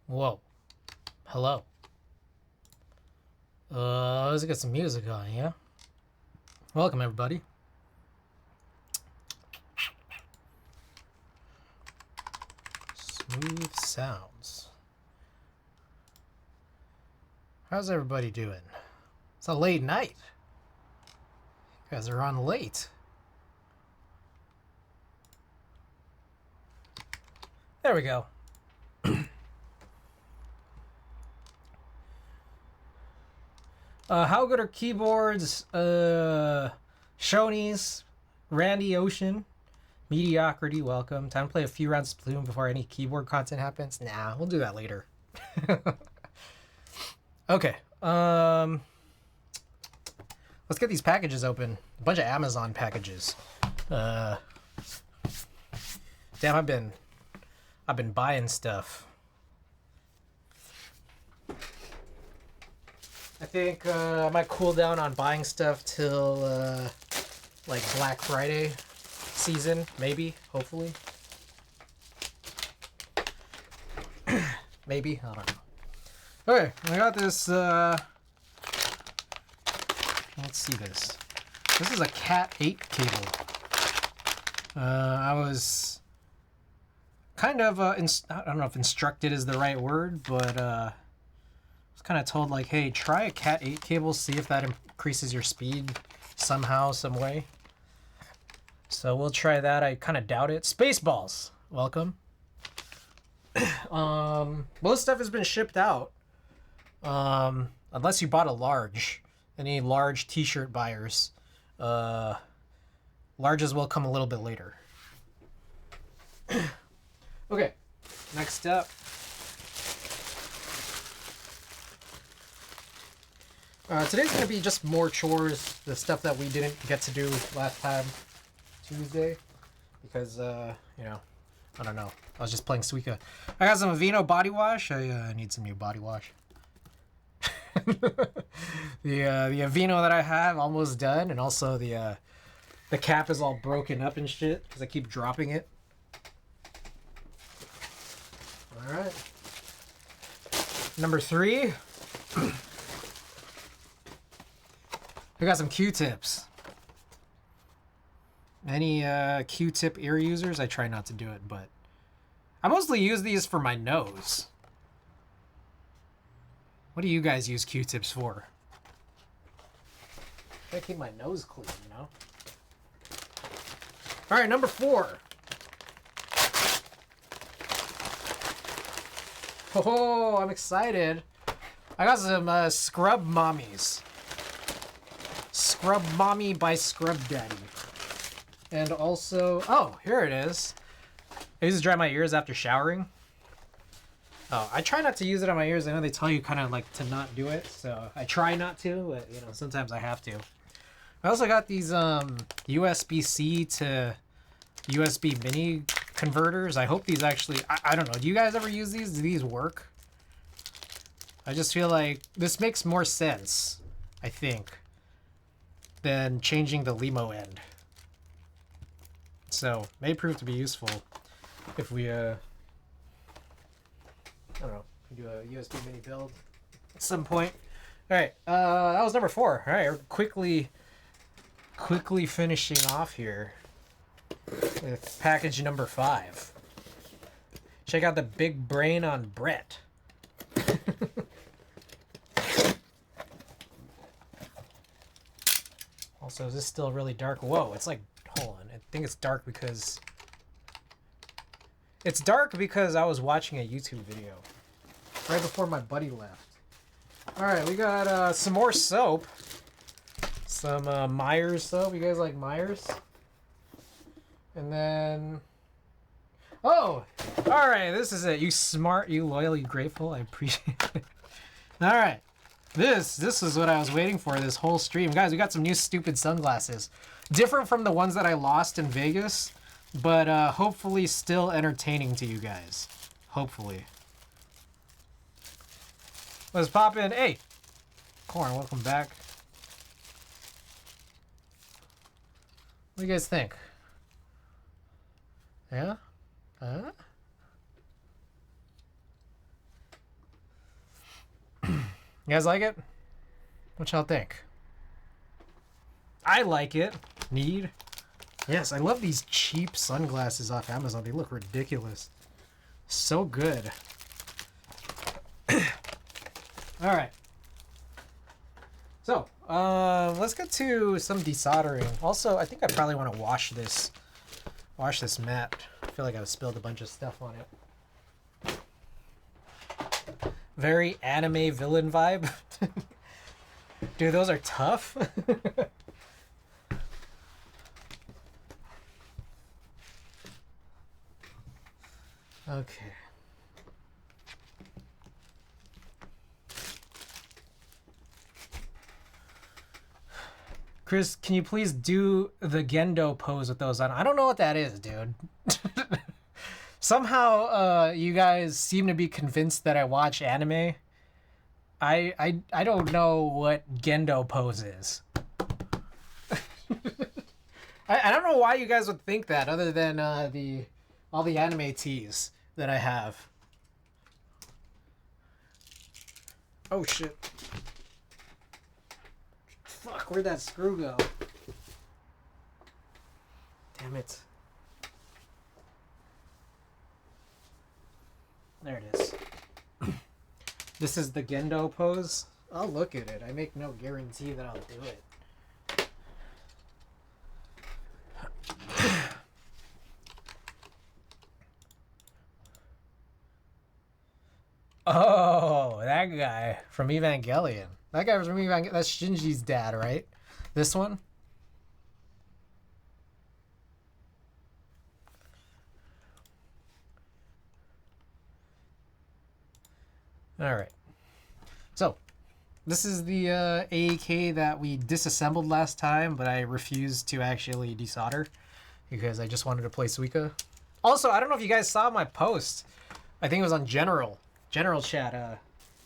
Whoa. Hello. Let's get some music on, yeah? Welcome, everybody. Smooth sounds. How's everybody doing? It's a late night. You guys are on late. There we go. How good are keyboards? Shoney's, Randy Ocean, Mediocrity, welcome. Time to play a few rounds of Splatoon before any keyboard content happens? Nah, we'll do that later. Okay. Let's get these packages open. A bunch of Amazon packages. Damn, I've been buying stuff. I think I might cool down on buying stuff till like Black Friday season, maybe, hopefully. Maybe, I don't know. Okay, I got this, let's see this. This is a Cat 8 cable. I was kind of, I don't know if instructed is the right word, but I was kind of told like, hey, try a Cat 8 cable, see if that increases your speed somehow, some way. So we'll try that. I kind of doubt it. Spaceballs, welcome. Most stuff has been shipped out. Unless you bought a large. Any large t-shirt buyers. Larges will come a little bit later. Okay, next up. Today's going to be just more chores, the stuff that we didn't get to do last time, Tuesday, because, you know, I don't know. I was just playing Suika. I got some Aveeno body wash. I need some new body wash. The Aveeno that I have almost done, and also the cap is all broken up and shit because I keep dropping it. All right. Number 3. I got some Q-tips. Any Q-tip ear users? I try not to do it, but I mostly use these for my nose. What do you guys use Q-tips for? I keep my nose clean, you know? All right, number 4. Oh, I'm excited. I got some Scrub Mommies. Scrub Mommy by Scrub Daddy. And also, oh, here it is. I use to dry my ears after showering. Oh, I try not to use it on my ears. I know they tell you kind of like to not do it, so I try not to, but you know, sometimes I have to. I also got these USB-C to USB mini converters. I hope these actually, I don't know, do you guys ever use these? Do these work? I just feel like this makes more sense, I think, than changing the LEMO end. So, may prove to be useful if we, I don't know, we do a USB mini build at some point. All right, that was number 4. All right, we're quickly finishing off here with package number 5. Check out the big brain on Brett. Also, is this still really dark? Whoa, it's like, hold on. I think it's dark because... It's dark because I was watching a YouTube video right before my buddy left. Alright, we got some more soap. Some Myers soap. You guys like Myers? And then... Oh! Alright, this is it. You smart, you loyal, you grateful. I appreciate it. Alright. This is what I was waiting for this whole stream. Guys, we got some new stupid sunglasses. Different from the ones that I lost in Vegas, but hopefully still entertaining to you guys. Hopefully. Let's pop in. Hey! Corn, welcome back. What do you guys think? Yeah? You guys like it? What y'all think? I like it. Need? Yes, I love these cheap sunglasses off Amazon. They look ridiculous. So good. Alright. So, let's get to some desoldering. Also, I think I probably want to wash this mat. I feel like I've spilled a bunch of stuff on it. Very anime villain vibe. Dude, those are tough. Okay. Chris, can you please do the Gendo pose with those on? I don't know what that is, dude. Somehow, you guys seem to be convinced that I watch anime. I don't know what Gendo pose is. I don't know why you guys would think that, other than all the anime teas that I have. Oh shit. Fuck, where'd that screw go? Damn it. There it is. This is the Gendo pose. I'll look at it. I make no guarantee that I'll do it. Oh, that guy from Evangelion. That guy was from Evangelion. That's Shinji's dad, right? This one? Alright. So, this is the AAK that we disassembled last time, but I refused to actually desolder because I just wanted to play Suika. Also, I don't know if you guys saw my post. I think it was on General chat.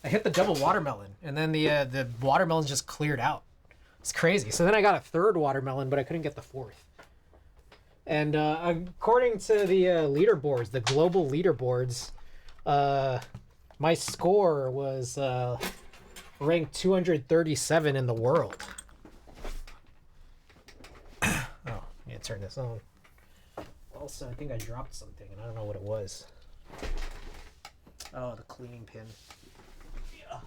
I hit the double watermelon, and then the watermelon just cleared out. It's crazy. So then I got a third watermelon, but I couldn't get the fourth. And according to the leaderboards, the global leaderboards, my score was ranked 237 in the world. Oh, I need to turn this on. Also, I think I dropped something, and I don't know what it was. Oh, the cleaning pin. Yeah.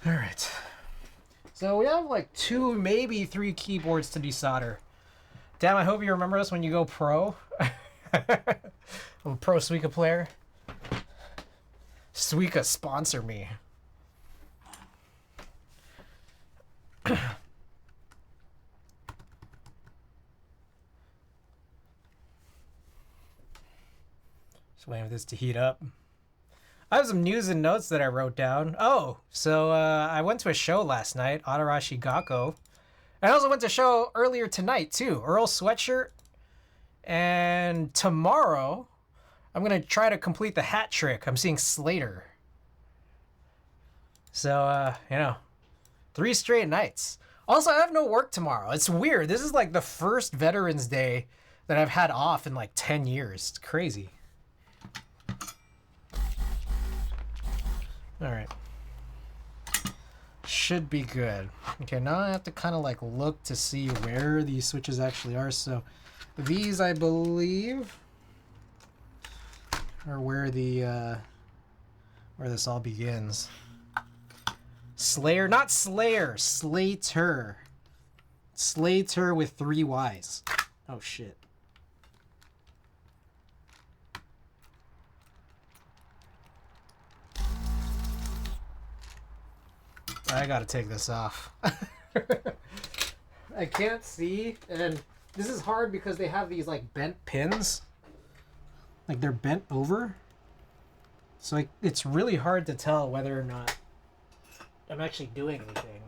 All right. So we have like 2, maybe 3 keyboards to desolder. Damn, I hope you remember us when you go pro. I'm a pro Suika player. Suika, sponsor me. Just waiting for this to heat up. I have some news and notes that I wrote down. Oh, so I went to a show last night, Adarashi Gakko. I also went to a show earlier tonight, too. Earl Sweatshirt. And tomorrow, I'm going to try to complete the hat trick. I'm seeing Slater. So, 3 straight nights. Also, I have no work tomorrow. It's weird. This is like the first Veterans Day that I've had off in like 10 years. It's crazy. All right. Should be good. Okay, now I have to kind of like look to see where these switches actually are. So these, I believe, are where the where this all begins. Slayer, not Slayer, Slater. Slater with 3 Y's. Oh shit. I gotta take this off. I can't see, and this is hard because they have these like bent pins. Like they're bent over. So it's really hard to tell whether or not I'm actually doing anything.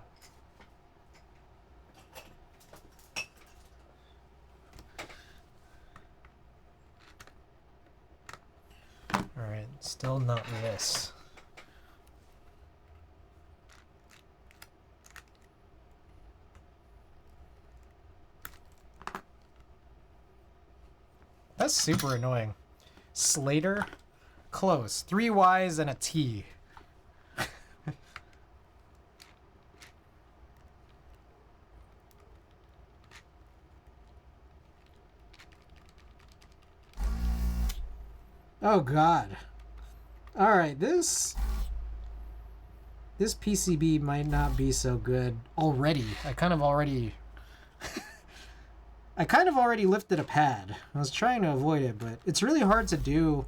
Alright, still not this. That's super annoying. Slater, close. 3 Y's and a T. Oh god. Alright, this PCB might not be so good already. I kind of already lifted a pad. I was trying to avoid it, but it's really hard to do.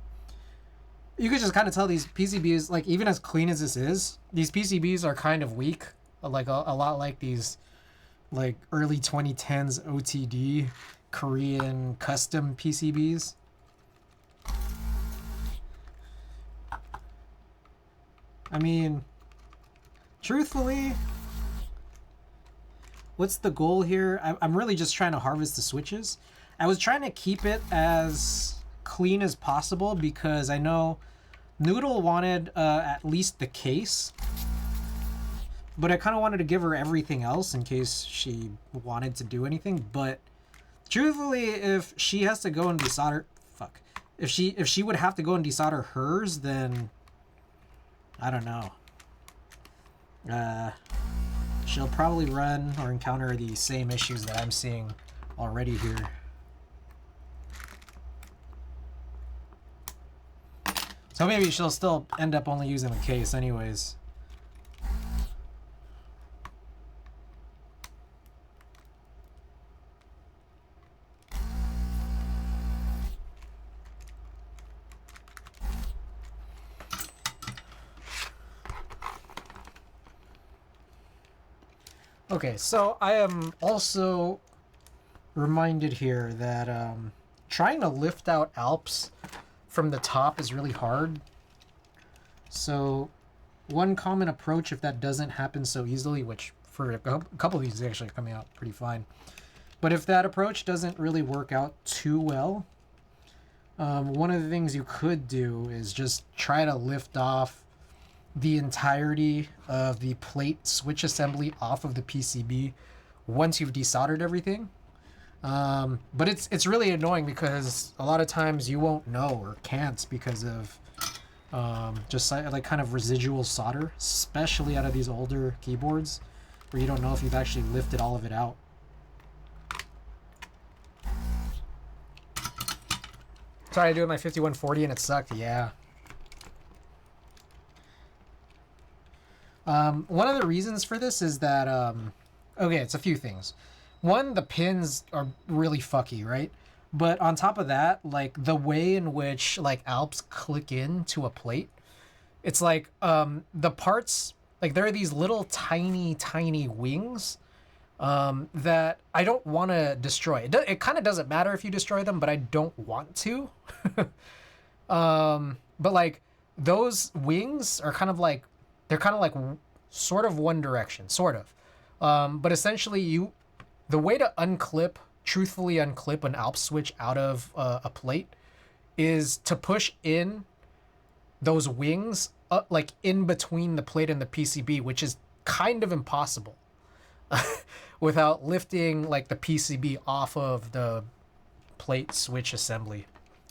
You could just kind of tell these PCBs, like even as clean as this is, these PCBs are kind of weak. Like a lot like these like early 2010s OTD Korean custom PCBs. I mean, truthfully, what's the goal here? I'm really just trying to harvest the switches. I was trying to keep it as clean as possible because I know Noodle wanted at least the case, but I kind of wanted to give her everything else in case she wanted to do anything. But truthfully, if she has to go and desolder, if she would have to go and desolder hers, then I don't know. She'll probably run or encounter the same issues that I'm seeing already here. So maybe she'll still end up only using the case anyways. Okay, so I am also reminded here that trying to lift out Alps from the top is really hard. So one common approach, if that doesn't happen so easily, which for a couple of these is actually coming out pretty fine, but if that approach doesn't really work out too well, one of the things you could do is just try to lift off the entirety of the plate switch assembly off of the PCB once you've desoldered everything. But it's really annoying because a lot of times you won't know or can't because of just like kind of residual solder, especially out of these older keyboards where you don't know if you've actually lifted all of it out. Tried to do it my 5140 and it sucked. Yeah. One of the reasons for this is that, okay, it's a few things. One, the pins are really fucky, right? But on top of that, like the way in which like Alps click into a plate, it's like the parts, like there are these little tiny wings that I don't want to destroy. It kind of doesn't matter if you destroy them, but I don't want to. But like those wings are kind of like, they're kind of like sort of one direction, sort of. But essentially the way to truthfully unclip an Alps switch out of a plate is to push in those wings like in between the plate and the PCB, which is kind of impossible without lifting like the PCB off of the plate switch assembly.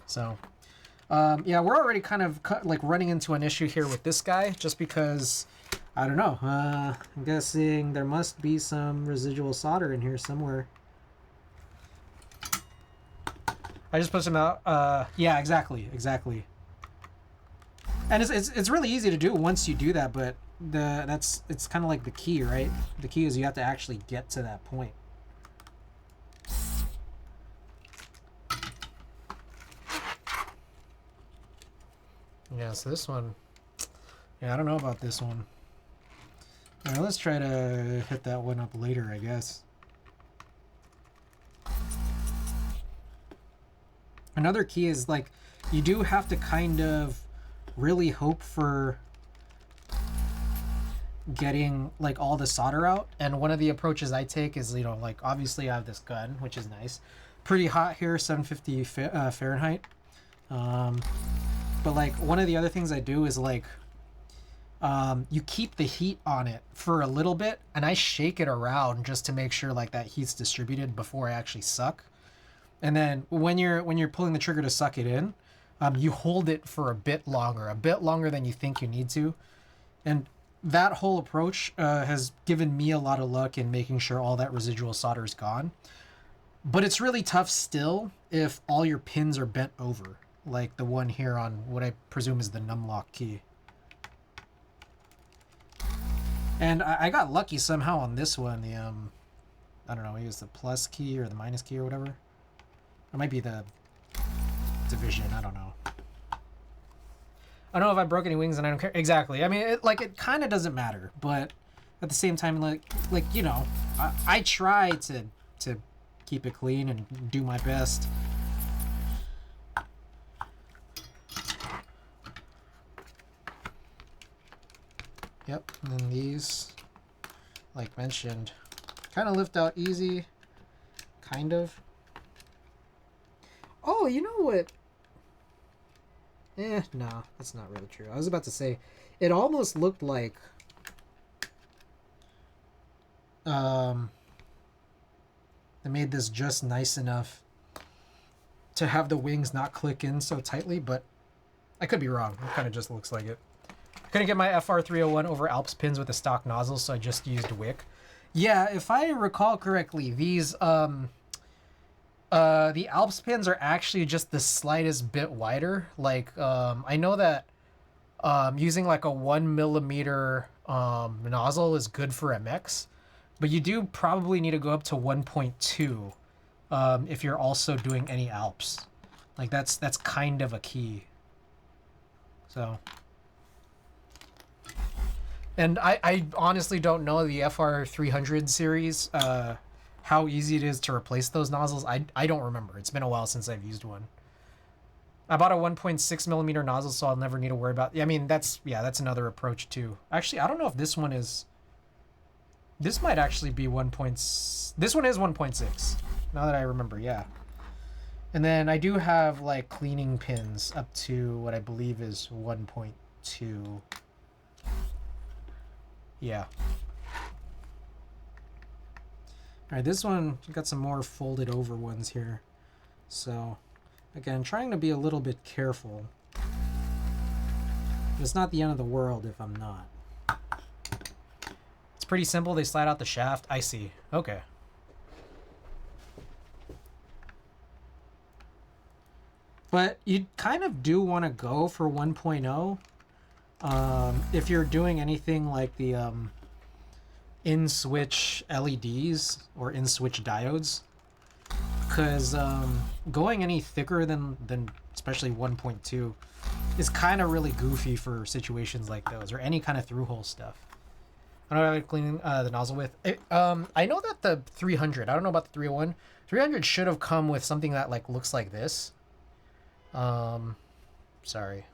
So yeah, we're already kind of like running into an issue here with this guy just because, I don't know, I'm guessing there must be some residual solder in here somewhere. I just pushed him out. Yeah, exactly. And it's really easy to do once you do that, but it's kind of like the key, right? The key is you have to actually get to that point. Yeah, so this one, yeah, I don't know about this one. All right, let's try to hit that one up later, I guess. Another key is like you do have to kind of really hope for getting like all the solder out, and one of the approaches I take is, you know, like obviously I have this gun, which is nice, pretty hot here, 750 Fahrenheit, but like one of the other things I do is like you keep the heat on it for a little bit and I shake it around just to make sure like that heat's distributed before I actually suck. And then when you're pulling the trigger to suck it in, you hold it for a bit longer than you think you need to. And that whole approach has given me a lot of luck in making sure all that residual solder is gone. But it's really tough still if all your pins are bent over, like the one here on what I presume is the numlock key. And I got lucky somehow on this one. The I don't know, maybe it's the plus key or the minus key or whatever. It might be the division. I don't know. I don't know if I broke any wings and I don't care. Exactly. I mean, it kind of doesn't matter, but at the same time, like you know, I try to keep it clean and do my best. Yep, and then these, like mentioned, kind of lift out easy, kind of. Oh, you know what? No, that's not really true. I was about to say, it almost looked like, they made this just nice enough to have the wings not click in so tightly, but I could be wrong. It kind of just looks like it. I couldn't get my FR301 over Alps pins with a stock nozzle, so I just used wick. Yeah, if I recall correctly, these the Alps pins are actually just the slightest bit wider. Like I know that using like a 1mm nozzle is good for MX, but you do probably need to go up to 1.2 if you're also doing any Alps. Like that's kind of a key. So. And I honestly don't know the FR300 series, how easy it is to replace those nozzles. I don't remember. It's been a while since I've used one. I bought a 1.6mm nozzle, so I'll never need to worry about... I mean, that's another approach, too. Actually, I don't know if this one is... This might actually be 1. This one is 1.6, now that I remember, yeah. And then I do have, like, cleaning pins up to what I believe is 1.2... Yeah. Alright, this one, got some more folded over ones here. So, again, trying to be a little bit careful. It's not the end of the world if I'm not. It's pretty simple. They slide out the shaft. I see. Okay. But you kind of do want to go for 1.0. If you're doing anything like the in-switch LEDs or in-switch diodes, because going any thicker than especially 1.2 is kind of really goofy for situations like those, or any kind of through-hole stuff. I don't know what I'm cleaning the nozzle with. I know that the 300, I don't know about the 301. 300 should have come with something that like looks like this. Sorry.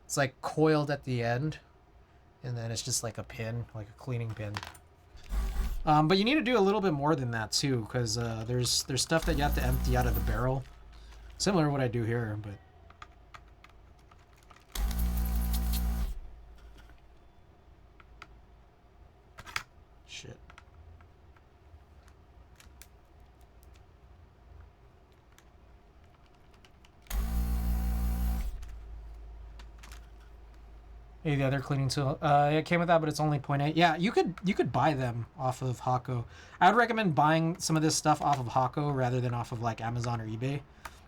It's like coiled at the end, and then it's just like a pin, like a cleaning pin. But you need to do a little bit more than that too, because there's stuff that you have to empty out of the barrel. Similar to what I do here, but... Shit. Maybe the other cleaning tool. It came with that, but it's only 0.8. Yeah, you could buy them off of Hako. I would recommend buying some of this stuff off of Hako rather than off of like Amazon or eBay,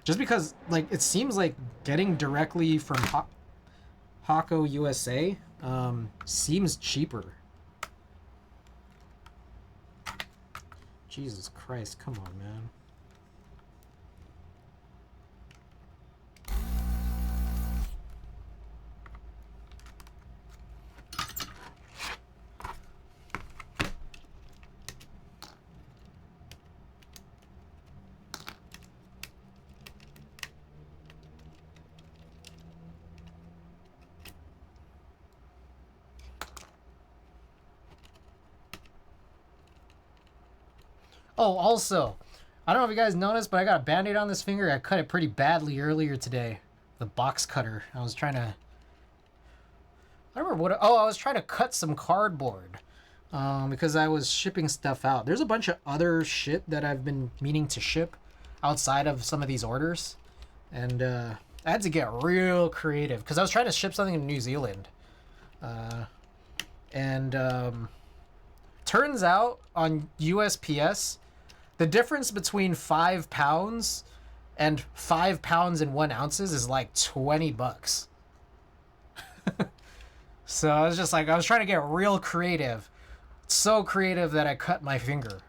just because like it seems like getting directly from Hako USA seems cheaper. Jesus Christ, come on, man. Oh, also, I don't know if you guys noticed, but I got a band-aid on this finger. I cut it pretty badly earlier today. The box cutter. I was trying to... I don't remember what... Oh, I was trying to cut some cardboard. Because I was shipping stuff out. There's a bunch of other shit that I've been meaning to ship. outside of some of these orders. And I had to get real creative because I was trying to ship something to New Zealand. Turns out on USPS, the difference between 5 pounds and 5 pounds and 1 ounces is like $20. So I was just like, I was trying to get real creative. So creative that I cut my finger.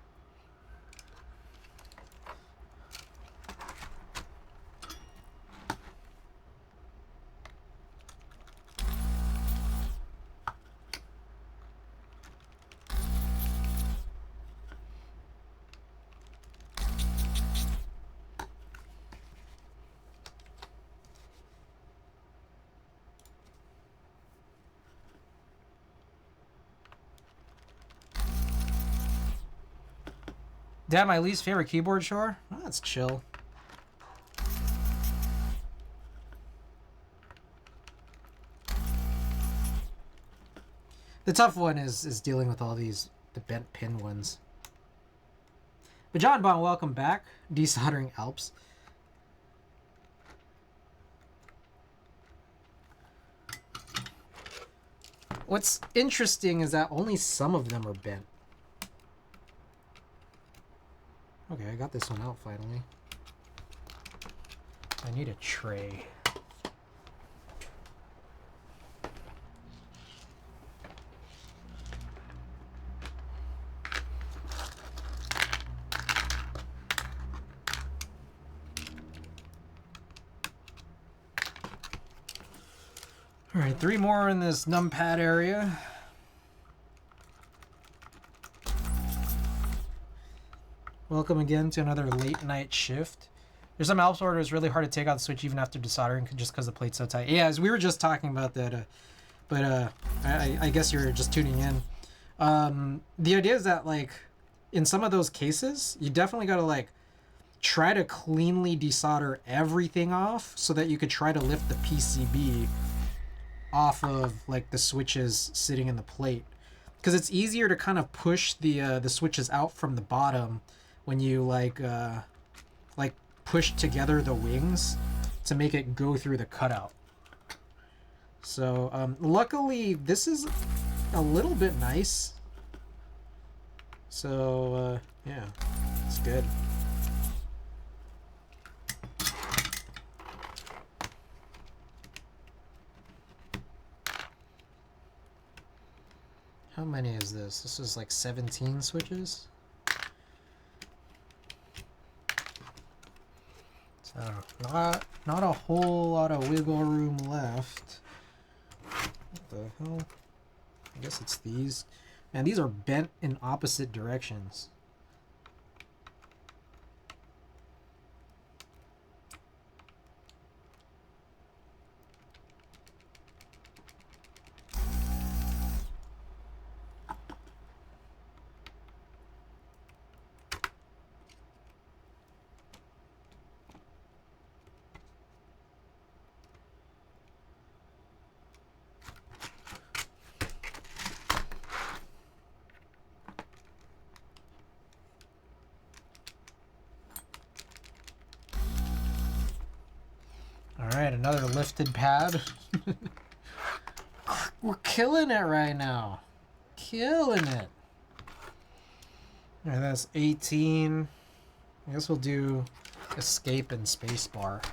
Dad, my least favorite keyboard, sure? Oh, that's chill. The tough one is dealing with all the bent pin ones. But John Bond, welcome back. Desoldering Alps. What's interesting is that only some of them are bent. Okay, I got this one out finally. I need a tray. All right, 3 more in this numpad area. Welcome again to another late night shift. There's some Alps orders really hard to take out the switch even after desoldering just because the plate's so tight. Yeah, as we were just talking about that, I guess you're just tuning in. The idea is that like in some of those cases, you definitely got to like try to cleanly desolder everything off so that you could try to lift the PCB off of like the switches sitting in the plate, because it's easier to kind of push the switches out from the bottom when you like push together the wings to make it go through the cutout. So luckily this is a little bit nice. So yeah, it's good. How many is this? This is like 17 switches. So not a whole lot of wiggle room left. What the hell? I guess it's these. Man, these are bent in opposite directions. Alright, another lifted pad. We're killing it right now. Killing it. Alright, that's 18. I guess we'll do escape and spacebar.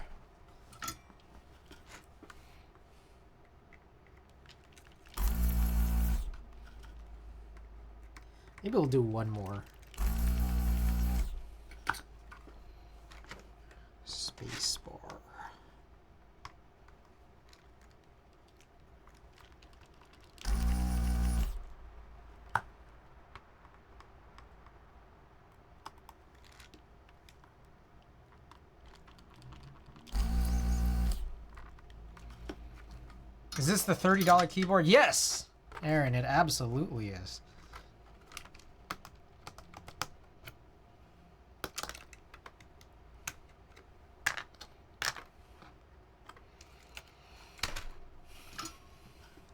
Maybe we'll do one more. Spacebar. Is this the $30 keyboard? Yes! Aaron, it absolutely is.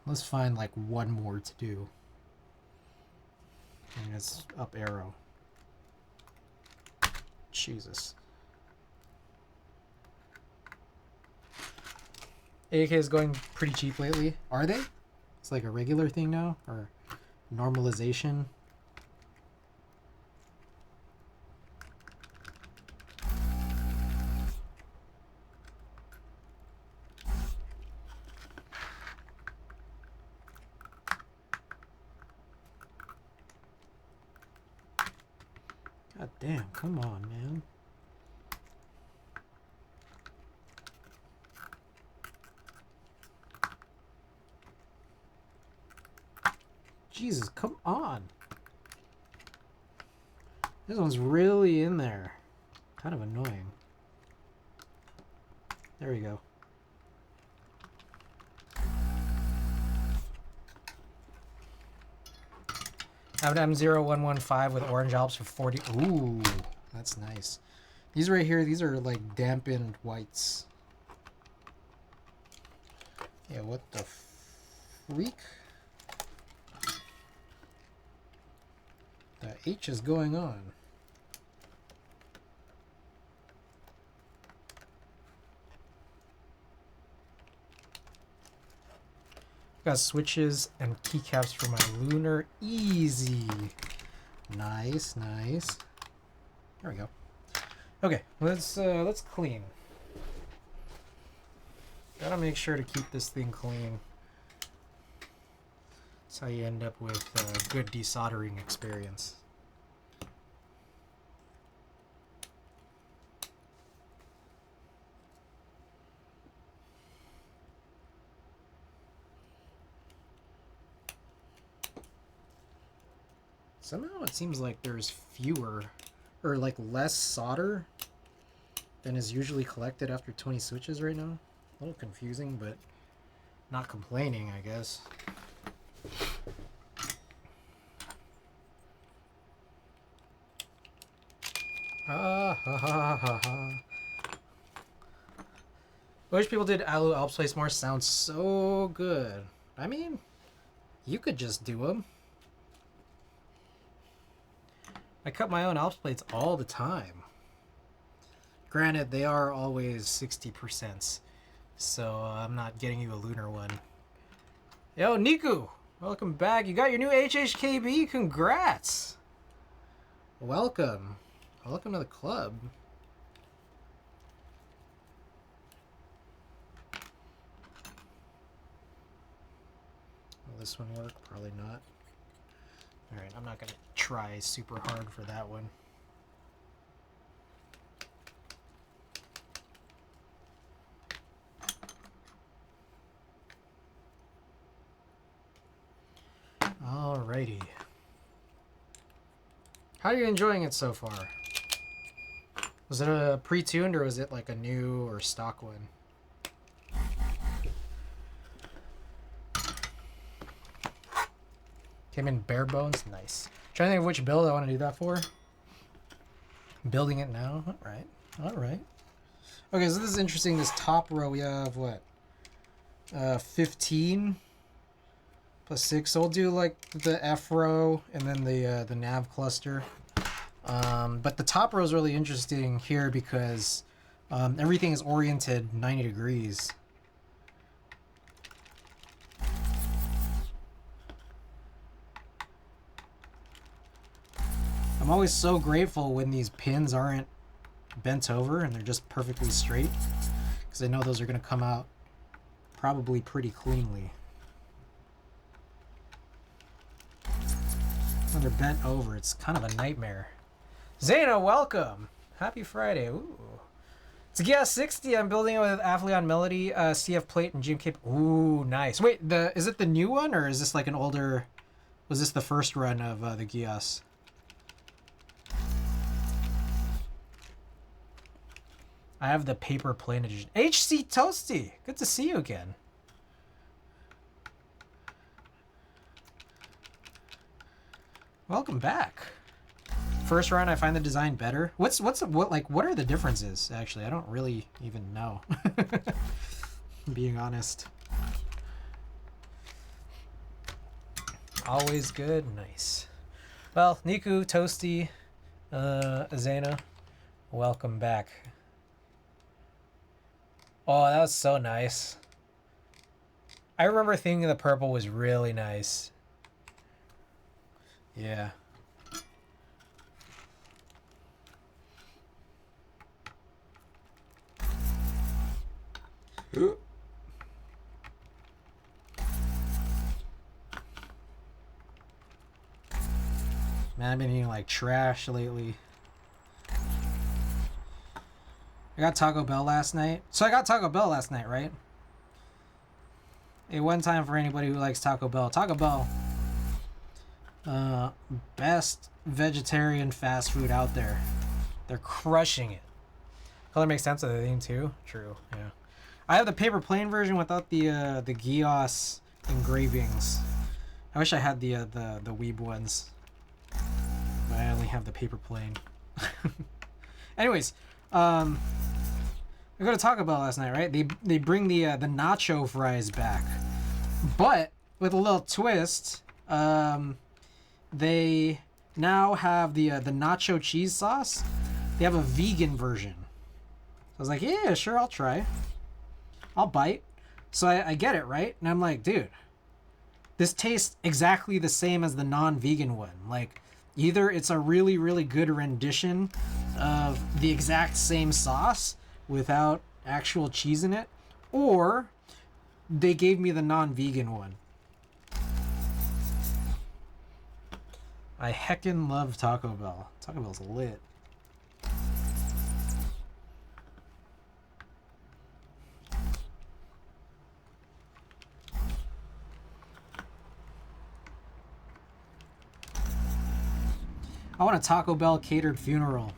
Let's find like one more to do. And it's up arrow. Jesus. AK is going pretty cheap lately. Are they? It's like a regular thing now, or normalization. God damn, come on, man. Jesus, come on. This one's really in there. Kind of annoying. There we go. I have an M0115 with orange Alps for 40. Ooh, that's nice. These right here, these are like dampened whites. Yeah, what the freak? The H is going on. Got switches and keycaps for my lunar. Easy. Nice, nice. There we go. Okay, let's clean. Gotta make sure to keep this thing clean. That's how you end up with a good desoldering experience. Somehow it seems like there's fewer, or like less solder than is usually collected after 20 switches right now. A little confusing, but not complaining, I guess. Ha ha ha ha ha. I wish people did Alu Alps Place more. Sounds so good. I mean, you could just do them. I cut my own Alps plates all the time. Granted, they are always 60%, so I'm not getting you a lunar one. Yo, Niku! Welcome back. You got your new HHKB. Congrats! Welcome. Welcome to the club. Will this one work? Probably not. Alright, I'm not going to try super hard for that one. Alrighty. How are you enjoying it so far? Was it a pre-tuned or was it like a new or stock one? Came in bare bones? Nice. Trying to think of which build I want to do that for. Building it now? Alright. Alright. Okay, so this is interesting. This top row we have what? 15 plus 6. So we'll do like the F row and then the nav cluster. But the top row is really interesting here because everything is oriented 90 degrees. I'm always so grateful when these pins aren't bent over and they're just perfectly straight, because I know those are going to come out probably pretty cleanly. When they're bent over, it's kind of a nightmare. Zayna, welcome! Happy Friday. Ooh. It's a Gas 60. I'm building it with Aphelion Melody, CF plate, and Gym Cape. Ooh, nice. Wait, is it the new one, or is this like an older... Was this the first run of the Gias? I have the paper plain edition. HC Toasty! Good to see you again. Welcome back. First run, I find the design better. What are the differences? Actually, I don't really even know. Being honest. Always good. Nice. Well, Niku, Toasty, Azena, welcome back. Oh, that was so nice. I remember thinking the purple was really nice. Yeah. Ooh. Man, I've been eating like trash lately. I got Taco Bell last night. So I got Taco Bell last night, right? Hey, one time for anybody who likes Taco Bell. Taco Bell, best vegetarian fast food out there. They're crushing it. Color makes sense of the thing too. True. Yeah. I have the paper plane version without the Gios engravings. I wish I had the Weeb ones. But I only have the paper plane. Anyways, I go to Taco Bell last night, right? They bring the nacho fries back, but with a little twist. They now have the nacho cheese sauce. They have a vegan version. So I was like, yeah, sure, I'll try. I'll bite. So I get it, right? And I'm like, dude, this tastes exactly the same as the non-vegan one. Like, either it's a really, really good rendition of the exact same sauce without actual cheese in it, or they gave me the non-vegan one. I heckin' love Taco Bell. Taco Bell's lit. I want a Taco Bell catered funeral.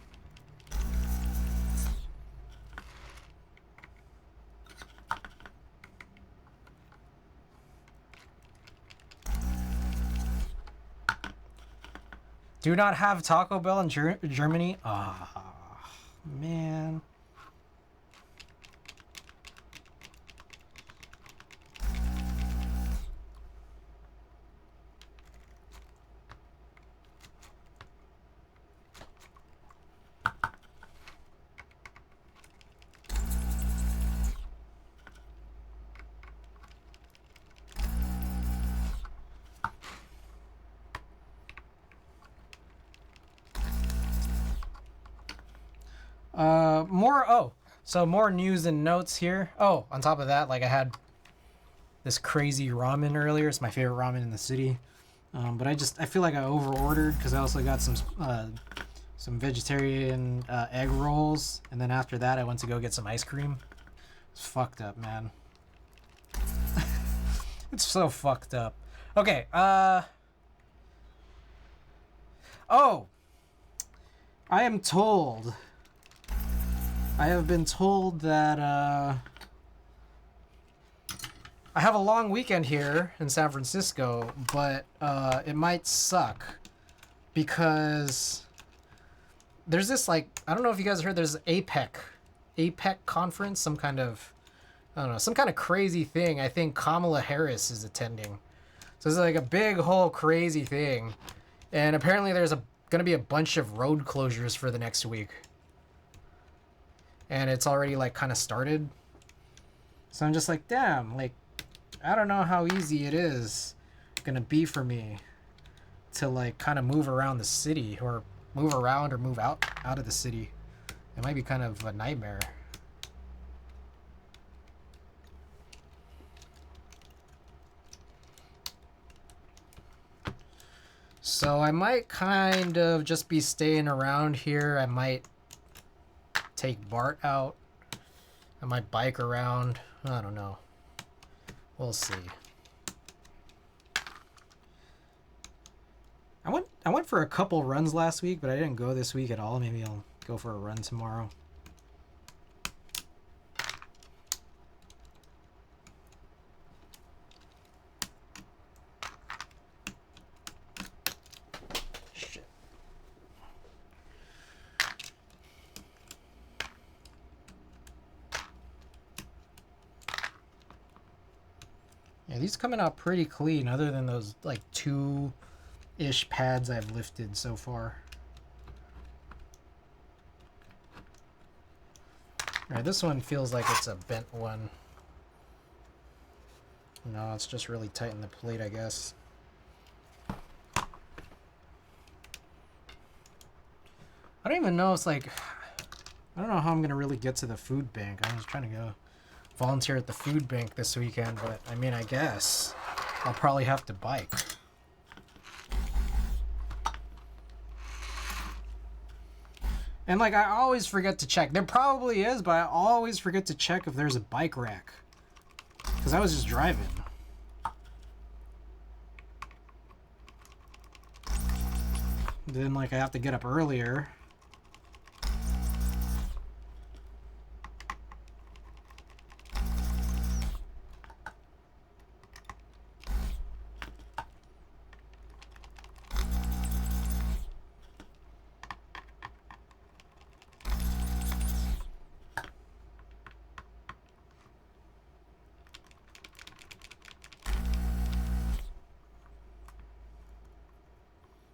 Do not have Taco Bell in Germany? Ah, oh, man. More news and notes here. Oh, on top of that, like I had this crazy ramen earlier. It's my favorite ramen in the city. But I feel like I over-ordered because I also got some vegetarian egg rolls. And then after that, I went to go get some ice cream. It's fucked up, man. It's so fucked up. Okay, oh! I have been told that, I have a long weekend here in San Francisco, but, it might suck because there's this, like, I don't know if you guys heard, there's APEC conference, some kind of crazy thing. I think Kamala Harris is attending. So it's like a big whole crazy thing. And apparently there's gonna be a bunch of road closures for the next week. And it's already like kind of started. So I'm just like, damn, like, I don't know how easy it is gonna be for me to like kind of move around the city or move around or move out of the city. It might be kind of a nightmare. So I might kind of just be staying around here. I might take Bart out. I might bike around. I don't know. We'll see. I went for a couple runs last week, but I didn't go this week at all. Maybe I'll go for a run tomorrow. Yeah, these coming out pretty clean, other than those like 2-ish pads I've lifted so far. Alright, this one feels like it's a bent one. No, it's just really tight in the plate, I guess. I don't even know. It's like, I don't know how I'm gonna really get to the food bank. I was trying to go volunteer at the food bank this weekend, but I mean, I guess I'll probably have to bike. And like, I always forget to check. There probably is, but I always forget to check if there's a bike rack. Because I was just driving. Then like I have to get up earlier.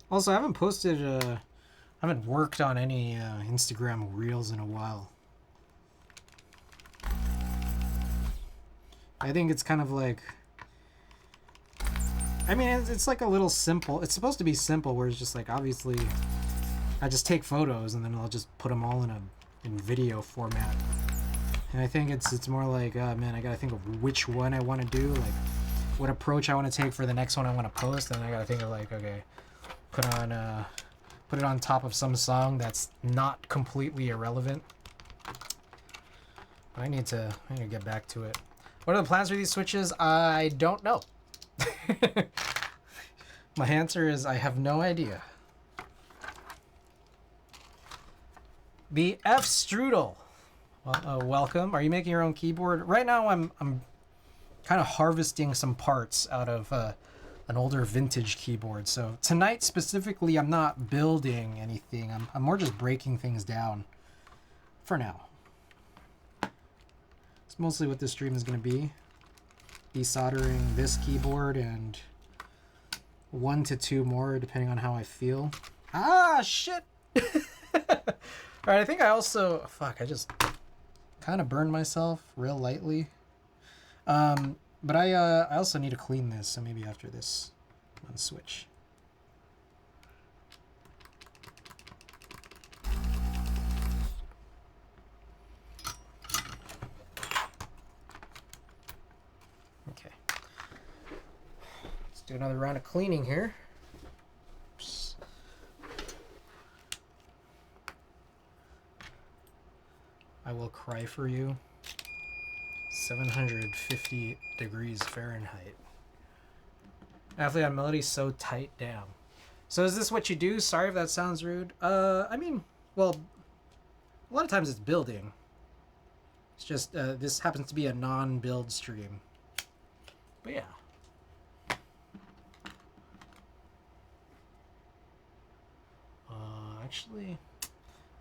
Also, I haven't worked on any Instagram Reels in a while. I think it's kind of like, I mean, it's like a little simple. It's supposed to be simple, where it's just like, obviously, I just take photos and then I'll just put them all in video format. And I think it's more like, man, I gotta think of which one I want to do, like what approach I want to take for the next one I want to post, and I gotta think of like, okay, put it on top of some song that's not completely irrelevant. But I need to get back to it. What are the plans for these switches? I don't know. My answer is I have no idea. The F Strudel. Well, welcome. Are you making your own keyboard? Right now I'm kind of harvesting some parts out of an older vintage keyboard. So tonight specifically, I'm not building anything. I'm more just breaking things down for now. It's mostly what this stream is going to be. Desoldering this keyboard and 1 to 2 more depending on how I feel. Ah, shit! Alright, I think I also... Fuck, I just kind of burned myself real lightly. But I also need to clean this, so maybe after this one switch. Okay. Let's do another round of cleaning here. Oops. I will cry for you. 750 degrees Fahrenheit. Athlete on melody so tight, damn. So is this what you do? Sorry if that sounds rude. I mean, well, a lot of times it's building. It's just, this happens to be a non-build stream. But yeah. Actually,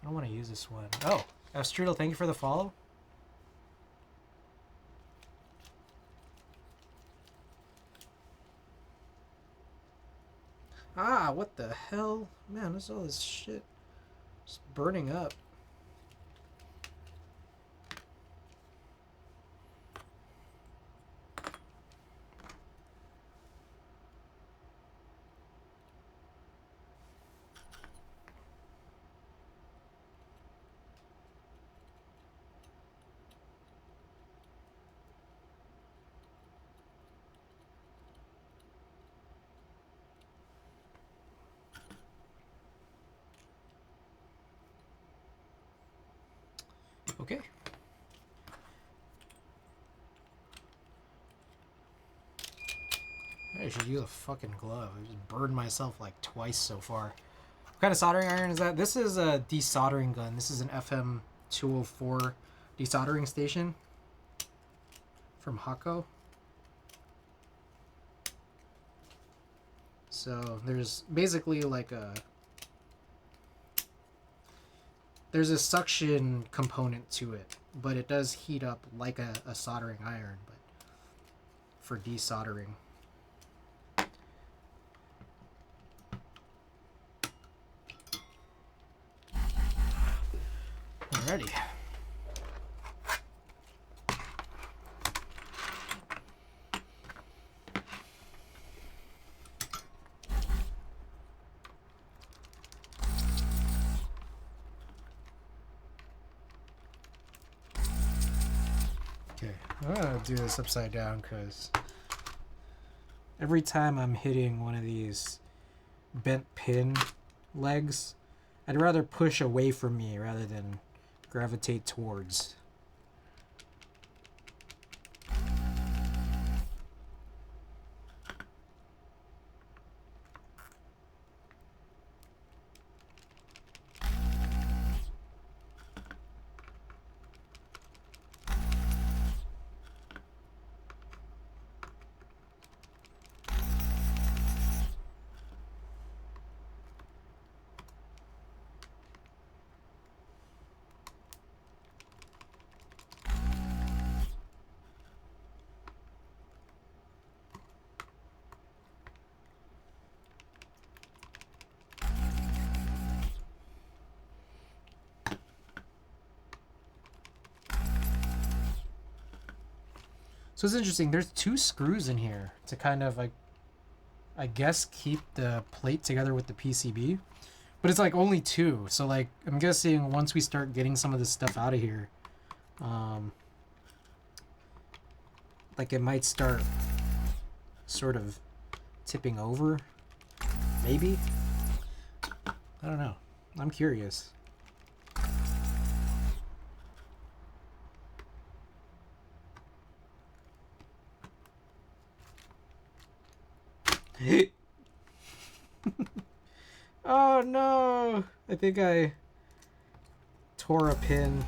I don't want to use this one. Oh, Strudel, thank you for the follow. Ah, what the hell? Man, there's all this shit just burning up. Okay. I should use a fucking glove. I just burned myself like twice so far. What kind of soldering iron is that? This is a desoldering gun. This is an FM 204 desoldering station from Hako. So there's basically like there's a suction component to it, but it does heat up like a soldering iron, but for desoldering. Alrighty. Okay, I'm gonna do this upside down because every time I'm hitting one of these bent pin legs, I'd rather push away from me rather than gravitate towards. So it's interesting. There's 2 screws in here to kind of like, I guess, keep the plate together with the PCB. But it's like only 2. So like, I'm guessing once we start getting some of this stuff out of here, like it might start sort of tipping over. Maybe? I don't know. I'm curious. Oh no! I think I tore a pin.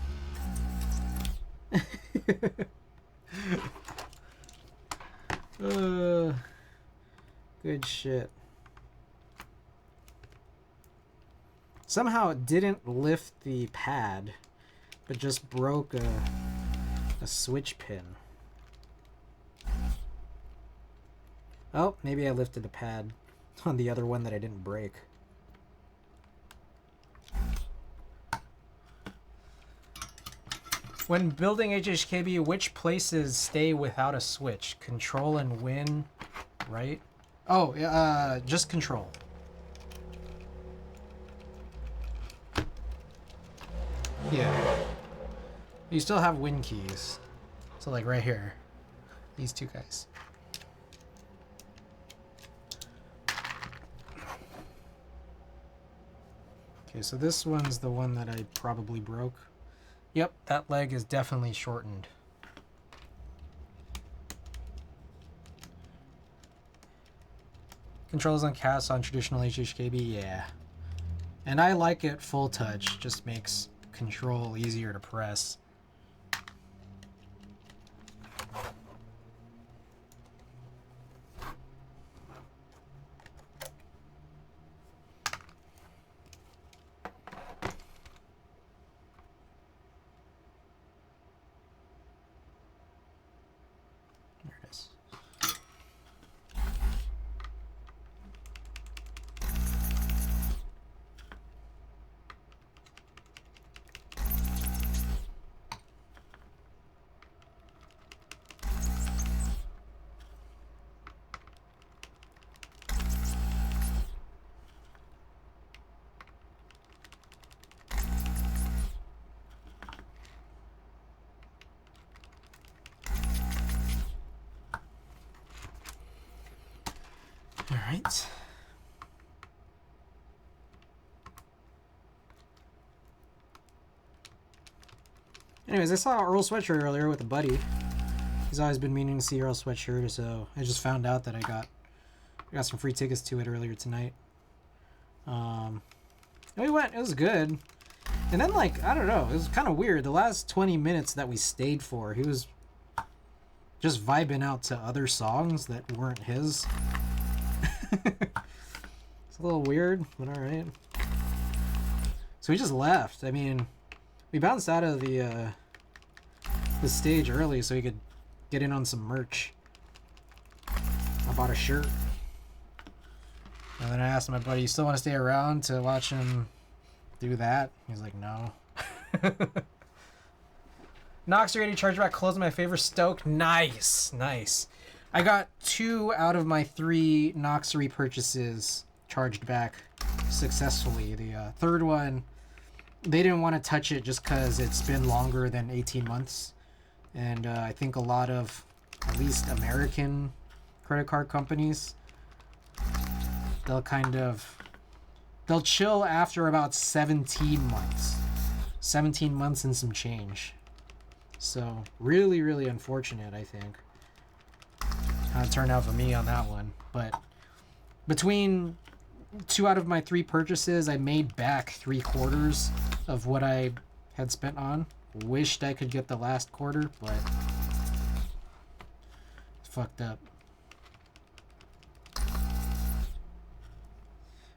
Good shit. Somehow it didn't lift the pad, but just broke a switch pin. Oh, maybe I lifted the pad on the other one that I didn't break. When building HHKB, which places stay without a switch? Control and win, right? Oh, just control. Yeah. You still have win keys. So like right here. These 2 guys. Okay, so this one's the one that I probably broke. Yep, that leg is definitely shortened. Controls on cast on traditional HHKB, yeah. And I like it full touch, just makes control easier to press. Alright. Anyways, I saw Earl Sweatshirt earlier with a buddy. He's always been meaning to see Earl Sweatshirt, so I just found out that I got some free tickets to it earlier tonight. And we went, it was good. And then like, I don't know, it was kind of weird. The last 20 minutes that we stayed for, he was just vibing out to other songs that weren't his. It's a little weird, but alright. So we just left. I mean, we bounced out of the stage early so we could get in on some merch. I bought a shirt. And then I asked my buddy, you still want to stay around to watch him do that? He's like, no. Nox ready chargeback closed my favor stoke. Nice. Nice. I got 2 out of my 3 Nox repurchases charged back successfully. The third one, they didn't want to touch it just because it's been longer than 18 months. And I think a lot of, at least American credit card companies, they'll chill after about 17 months. 17 months and some change. So really, really unfortunate, I think. How it turned out for me on that one. But between 2 out of my 3 purchases, I made back 3/4 of what I had spent on. Wished I could get the last quarter, but it's fucked up.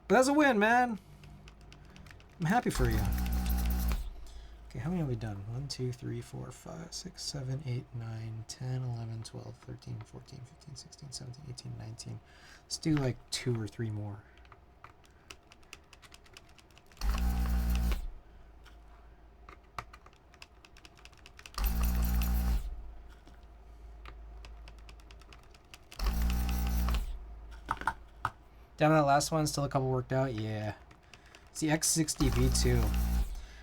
But that's a win, man. I'm happy for you. Okay, how many have we done? 1, 2, 3, 4, 5, 6, 7, 8, 9, 10, 11, 12, 13, 14, 15, 16, 17, 18, 19. Let's do like 2 or 3 more. Down to that last one, still a couple worked out. Yeah. It's the X60 V2.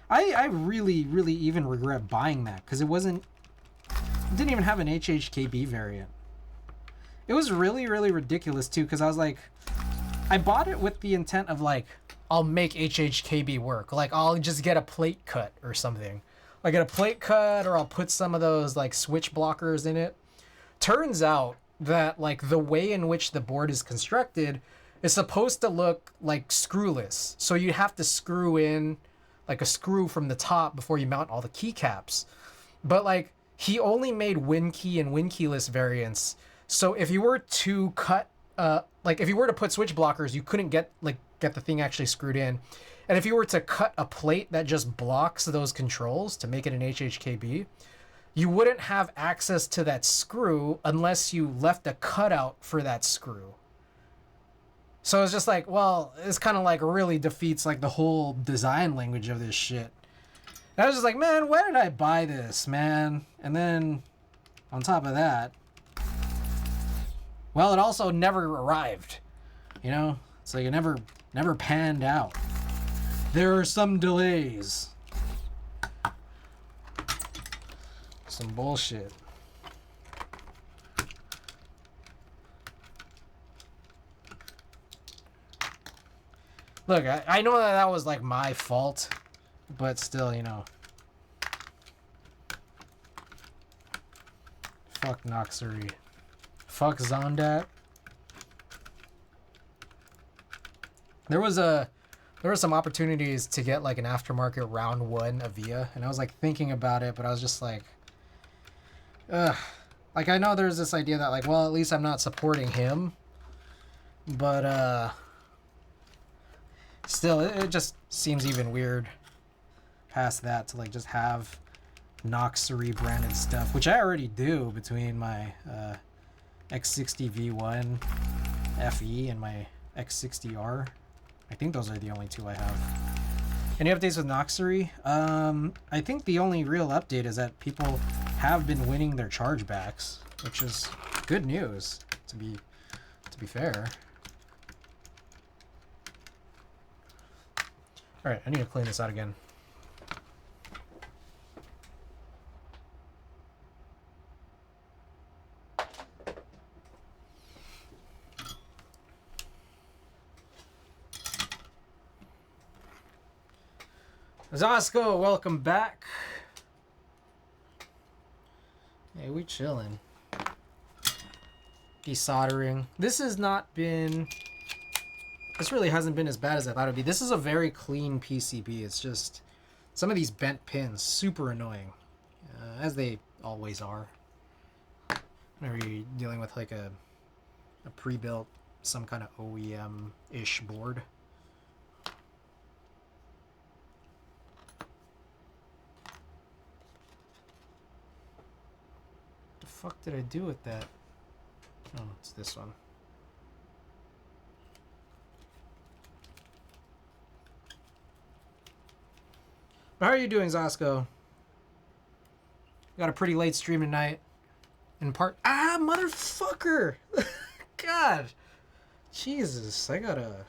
I really, really even regret buying that because it didn't even have an HHKB variant. It was really, really ridiculous too because I was like, I bought it with the intent of like, I'll make HHKB work. Like I'll just get a plate cut or something. I get a plate cut or I'll put some of those like switch blockers in it. Turns out that like the way in which the board is constructed is supposed to look like screwless. So you have to screw in like a screw from the top before you mount all the keycaps. But like he only made WinKey and WinKeyless variants. So if you were to cut, like if you were to put switch blockers, you couldn't get the thing actually screwed in. And if you were to cut a plate that just blocks those controls to make it an HHKB, you wouldn't have access to that screw unless you left a cutout for that screw. So it's just like, well, it's kind of like really defeats like the whole design language of this shit. And I was just like, man, why did I buy this, man? And then on top of that, well, it also never arrived. You know, it's like it never panned out. There are some delays. Some bullshit. Look, I know that was like my fault, but still, you know. Fuck Noxery. Fuck Zondat. There were some opportunities to get like an aftermarket round 1 Avia, and I was like thinking about it, but I was just like, ugh. Like I know there's this idea that like, well, at least I'm not supporting him, but still, it just seems even weird past that to like just have Noxery branded stuff, which I already do between my X60 V1 FE and my X60R. I think those are the only 2 I have. Any updates with Noxery? I think the only real update is that people have been winning their chargebacks, which is good news, to be fair. Alright, I need to clean this out again. Zosco, welcome back. Hey, we chilling. Desoldering. This really hasn't been as bad as I thought it would be. This is a very clean PCB. It's just some of these bent pins, super annoying, as they always are. Whenever you're dealing with like a pre-built, some kind of OEM-ish board. What the fuck did I do with that? Oh, it's this one. How are you doing, Zosco? Got a pretty late stream tonight. In part... Ah, motherfucker! God! Jesus, I gotta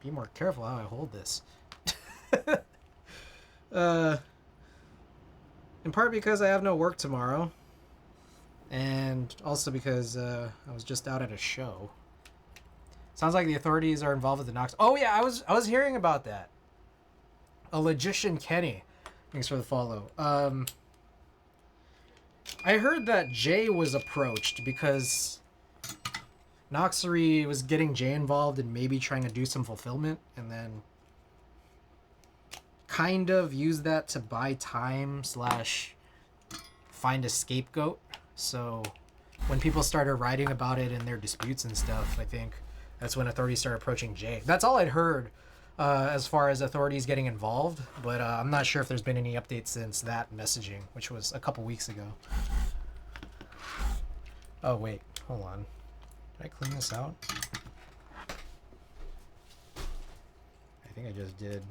be more careful how I hold this. In part because I have no work tomorrow. And also because I was just out at a show. Sounds like the authorities are involved with the Knox. Oh yeah, I was hearing about that. A logician Kenny. Thanks for the follow. I heard that Jay was approached because Noxery was getting Jay involved and maybe trying to do some fulfillment, and then kind of use that to buy time / find a scapegoat. So when people started writing about it in their disputes and stuff, I think that's when authorities started approaching Jay. That's all I'd heard as far as authorities getting involved, but I'm not sure if there's been any updates since that messaging, which was a couple weeks ago. Oh wait, hold on. Did I clean this out? I think I just did.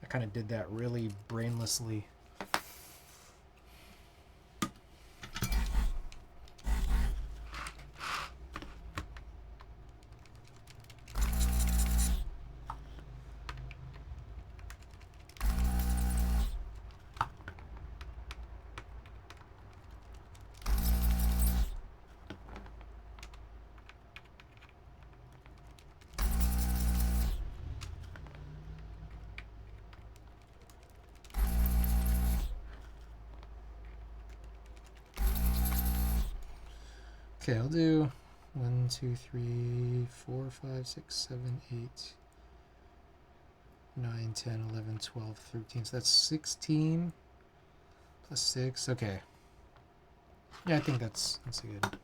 I kind of did that really brainlessly. Okay, I'll do 1, 2, 3, 4, 5, 6, 7, 8, 9, 10, 11, 12, 13. So that's 16 plus 6. Okay. Yeah, I think that's good.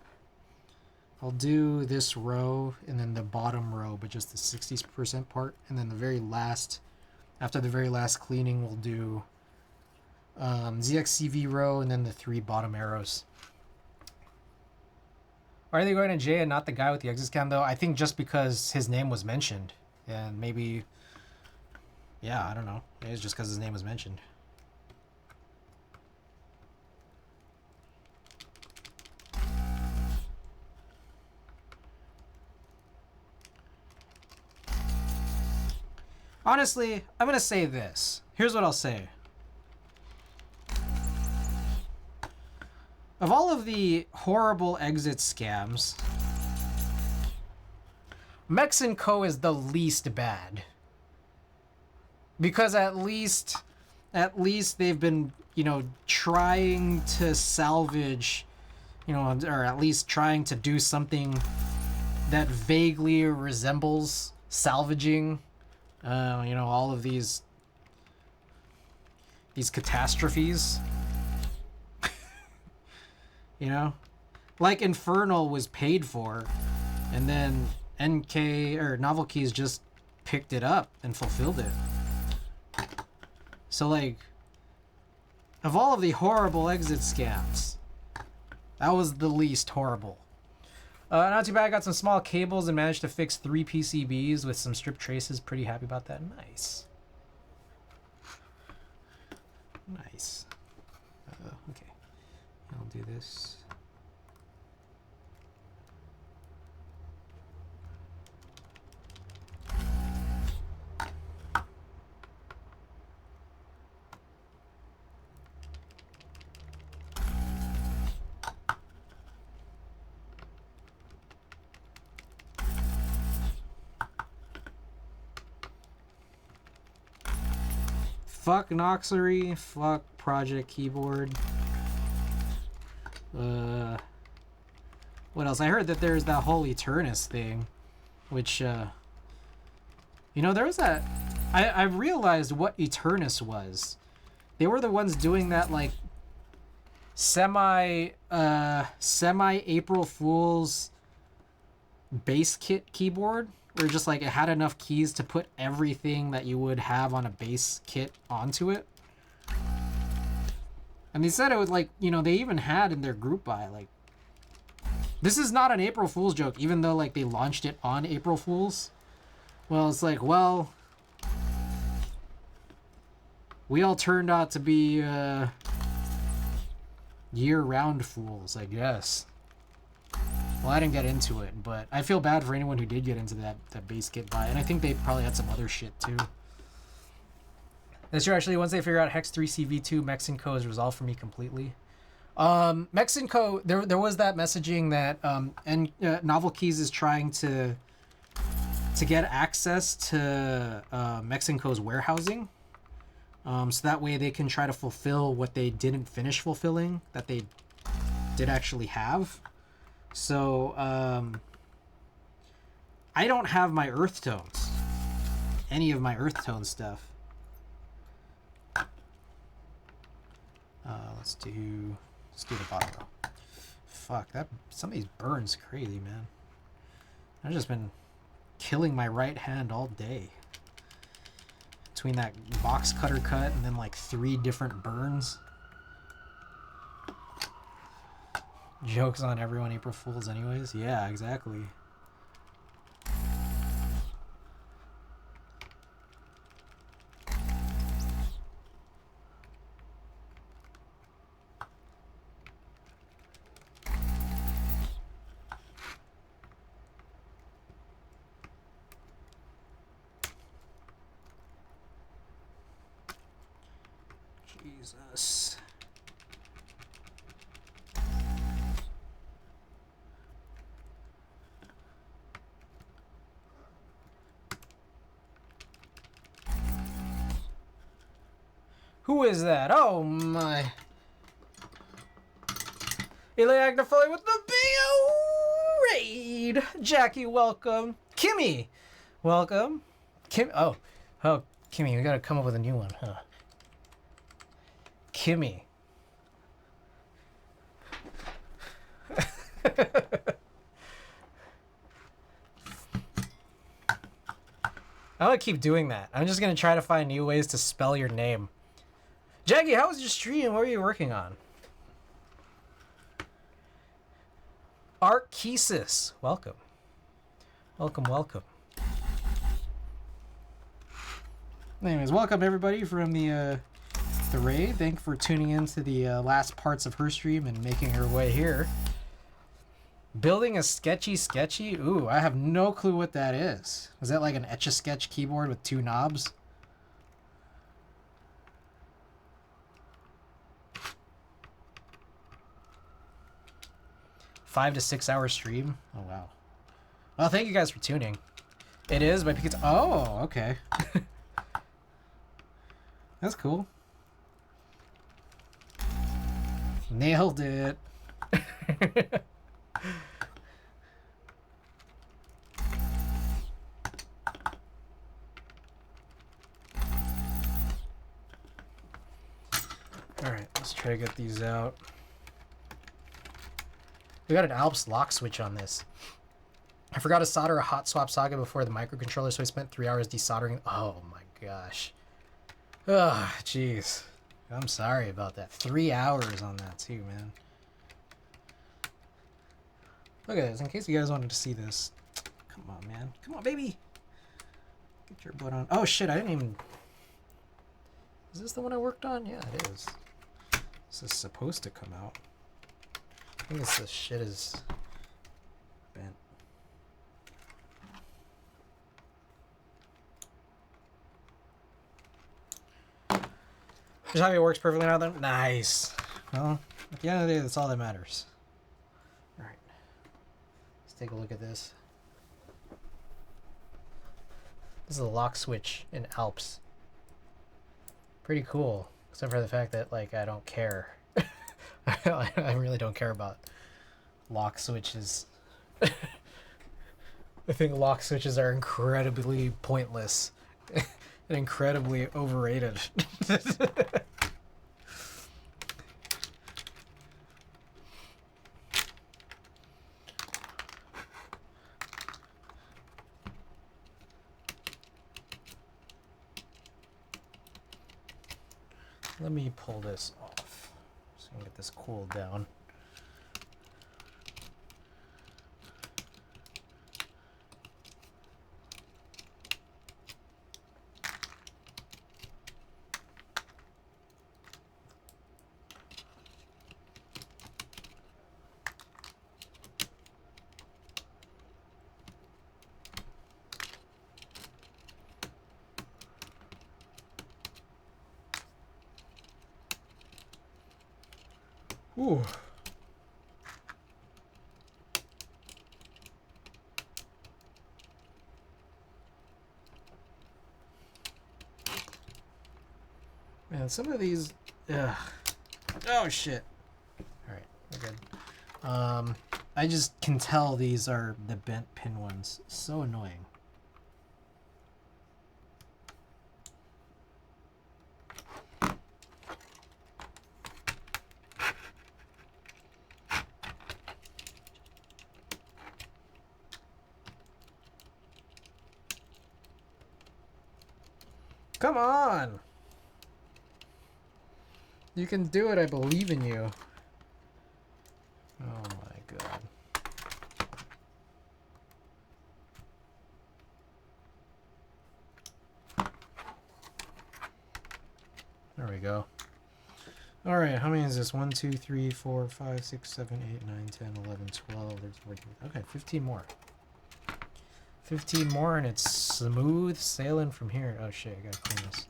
I'll do this row and then the bottom row, but just the 60% part. And then the very last, after the very last cleaning, we'll do ZXCV row and then the 3 bottom arrows. Why are they going to Jay and not the guy with the exit cam, though? I think just because his name was mentioned. And maybe... Yeah, I don't know. Maybe it's just because his name was mentioned. Honestly, I'm going to say this. Here's what I'll say. Of all of the horrible exit scams, Mex & Co. is the least bad. Because at least they've been, trying to salvage, or at least trying to do something that vaguely resembles salvaging, all of these catastrophes. Like Infernal was paid for, and then NK or Novel Keys just picked it up and fulfilled it. So like, of all of the horrible exit scams, that was the least horrible. Not too bad. I got some small cables and managed to fix 3 PCBs with some strip traces. Pretty happy about that. Nice. Nice. Okay. I'll do this. Fuck Noxery, fuck Project Keyboard. What else? I heard that there's that whole Eternus thing, which, there was that... I realized what Eternus was. They were the ones doing that, like, semi-April Fool's base kit keyboard, where just, like, it had enough keys to put everything that you would have on a base kit onto it. And they said it was, like, they even had in their group buy, like, this is not an April Fool's joke, even though, like, they launched it on April Fool's. Well, it's like, well, we all turned out to be year-round fools, I guess. Well, I didn't get into it, but I feel bad for anyone who did get into that base kit buy, and I think they probably had some other shit too. That's true, actually. Once they figure out Hex 3 CV2, Mex & Co. is resolved for me completely. Mexico, there was that messaging that and Novel Keys is trying to get access to Mexico's warehousing, so that way they can try to fulfill what they didn't finish fulfilling that they did actually have. So I don't have my earth tones, any of my earth tone stuff. Let's do the bottom row. Fuck, that some of these burns crazy, man. I've just been killing my right hand all day. Between that box cutter cut and then like 3 different burns. Jokes on everyone, April Fools anyways. Yeah, exactly. Jesus. Who is that? Oh my. Iliagna Foley with the BO raid. Jackie, welcome. Kimmy, welcome. Oh, Kimmy, we gotta come up with a new one, huh? Kimmy. I'm gonna keep doing that. I'm just gonna try to find new ways to spell your name. Jackie, how was your stream? What were you working on? Arkesis, welcome. Welcome, welcome. Anyways, welcome everybody from the raid. Thank you for tuning in to the last parts of her stream and making her way here. Building a sketchy? Ooh, I have no clue what that is. Is that like an Etch-a-Sketch keyboard with 2 knobs? Five to 6 hour stream? Oh, wow. Well, thank you guys for tuning. It is by Pikachu. Oh, okay. That's cool. Nailed it. Alright, let's try to get these out. We got an Alps lock switch on this. I forgot to solder a hot swap socket before the microcontroller, so I spent 3 hours desoldering. Oh my gosh. Ugh, jeez. I'm sorry about that. 3 hours on that too, man. Look at this, in case you guys wanted to see this. Come on, man. Come on, baby. Get your butt on. Oh shit, I didn't even... Is this the one I worked on? Yeah, it is. This is supposed to come out. I think this shit is bent. Just how it works perfectly now then? Nice. Well, at the end of the day, that's all that matters. Alright. Let's take a look at this. This is a lock switch in Alps. Pretty cool. Except for the fact that, like, I don't care. I really don't care about lock switches. I think lock switches are incredibly pointless and incredibly overrated. Let me pull this off so I can get this cooled down. Ooh. Man, some of these... Ugh. Oh, shit. Alright, we're good. I just can tell these are the bent pin ones. So annoying. Come on! You can do it, I believe in you. Oh my god. There we go. Alright, how many is this? 1, 2, 3, 4, 5, 6, 7, 8, 9, 10, 11, 12, 13, 14. Okay, 15 more. 15 more and it's smooth sailing from here. Oh shit, I gotta clean this.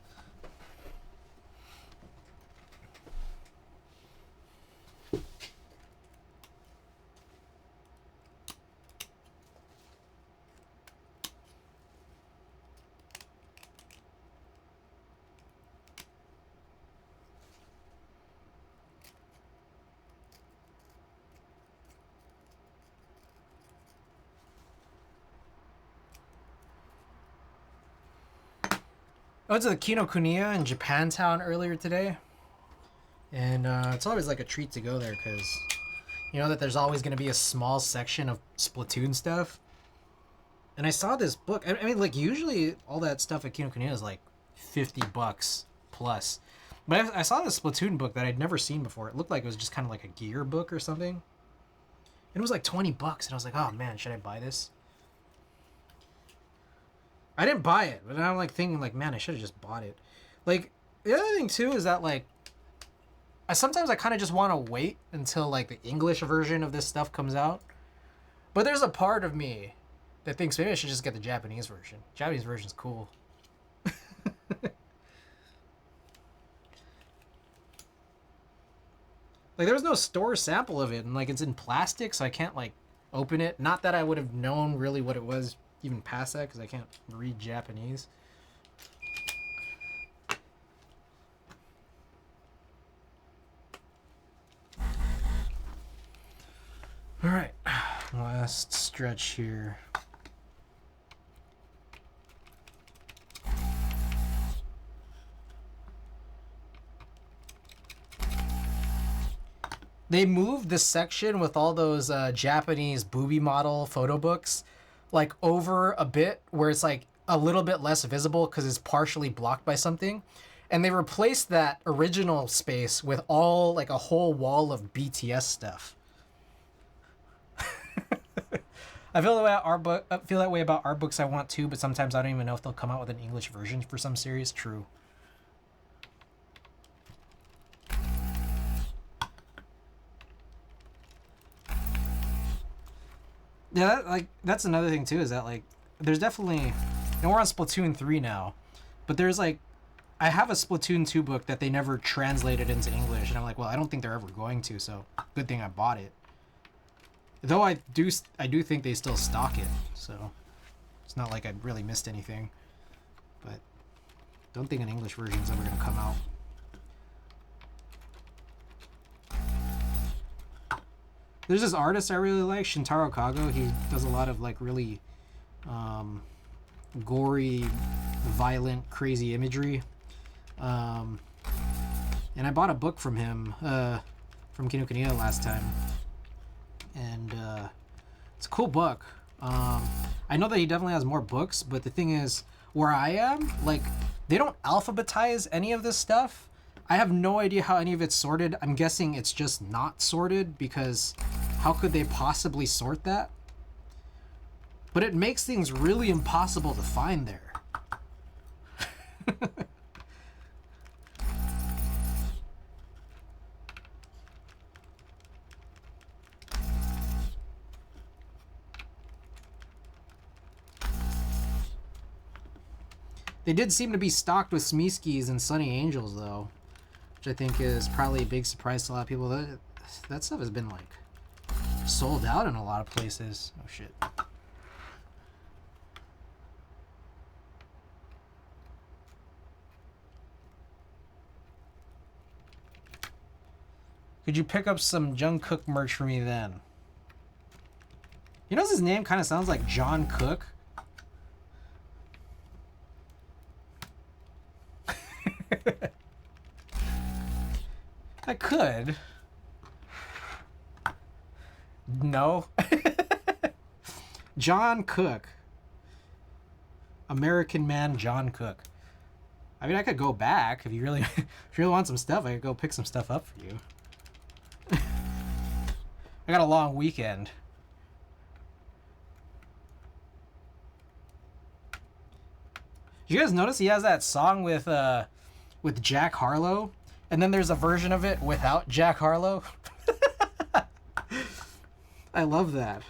I went to the Kinokuniya in Japantown earlier today, and it's always like a treat to go there because you know that there's always going to be a small section of Splatoon stuff. And I saw this book. I mean, like usually all that stuff at Kinokuniya is like $50 plus, but I saw this Splatoon book that I'd never seen before. It looked like it was just kind of like a gear book or something, and it was like $20, and I was like, oh man, should I buy this? I didn't buy it, but I'm like thinking like, man, I should have just bought it. Like the other thing too is that like sometimes I kind of just want to wait until like the English version of this stuff comes out. But there's a part of me that thinks maybe I should just get the Japanese version. Japanese version's cool. Like there was no store sample of it, and like it's in plastic, so I can't like open it. Not that I would have known really what it was even past that, because I can't read Japanese. All right, last stretch here. They moved the section with all those Japanese booby model photo books like over a bit where it's like a little bit less visible because it's partially blocked by something, and they replaced that original space with all like a whole wall of BTS stuff. I feel that way about our book. I feel that way about our books. I want to, but sometimes I don't even know if they'll come out with an English version for some series. True. Yeah, that's another thing too. Is that like there's definitely, and we're on Splatoon 3 now, but there's like I have a Splatoon 2 book that they never translated into English, and I'm like, well, I don't think they're ever going to, so good thing I bought it. Though I do think they still stock it, so it's not like I really missed anything. But don't think an English version is ever going to come out. There's this artist I really like, Shintaro Kago. He does a lot of like really gory, violent, crazy imagery. And I bought a book from him from Kinokuniya last time. And it's a cool book. I know that he definitely has more books, but the thing is, where I am, like, they don't alphabetize any of this stuff. I have no idea how any of it's sorted. I'm guessing it's just not sorted, because how could they possibly sort that? But it makes things really impossible to find there. They did seem to be stocked with Smeeskis and Sunny Angels, though, which I think is probably a big surprise to a lot of people. that stuff has been like sold out in a lot of places. Oh shit. Could you pick up some Jungkook merch for me then? You know his name kind of sounds like John Cook? I could. No. John Cook. American man John Cook. I mean, I could go back if you really, if you really want some stuff. I could go pick some stuff up for you. I got a long weekend. Did you guys notice he has that song with Jack Harlow, and then there's a version of it without Jack Harlow? I love that.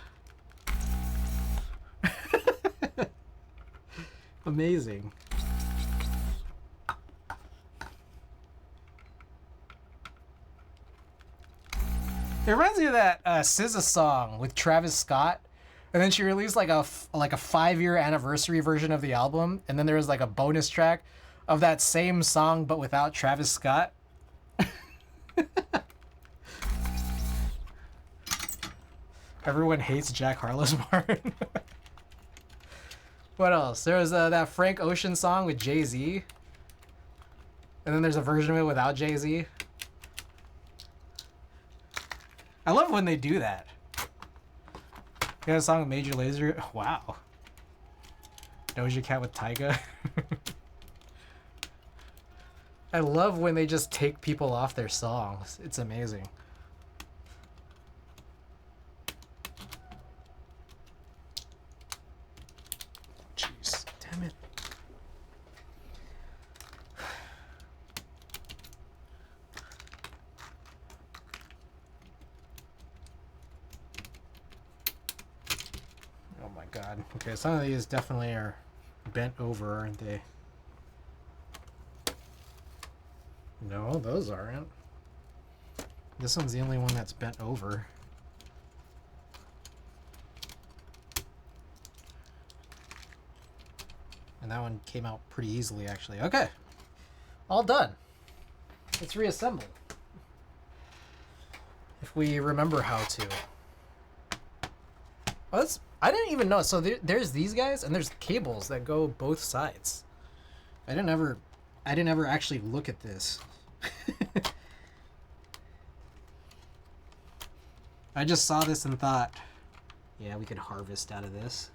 Amazing. It reminds me of that SZA song with Travis Scott, and then she released like a 5-year anniversary version of the album, and then there was like a bonus track of that same song but without Travis Scott. Everyone hates Jack Harlow's part. What else? There was that Frank Ocean song with Jay-Z, and then there's a version of it without Jay-Z. I love when they do that. You got a song with Major Lazer? Wow. Doja Cat with Tyga. I love when they just take people off their songs. It's amazing. Jeez, damn it. Oh my god. Okay, some of these definitely are bent over, aren't they? No, those aren't. This one's the only one that's bent over. And that one came out pretty easily, actually. Okay. All done. Let's reassemble. If we remember how to. Oh, that's... I didn't even know. So there's these guys, and there's cables that go both sides. I didn't ever actually look at this. I just saw this and thought, yeah, we could harvest out of this.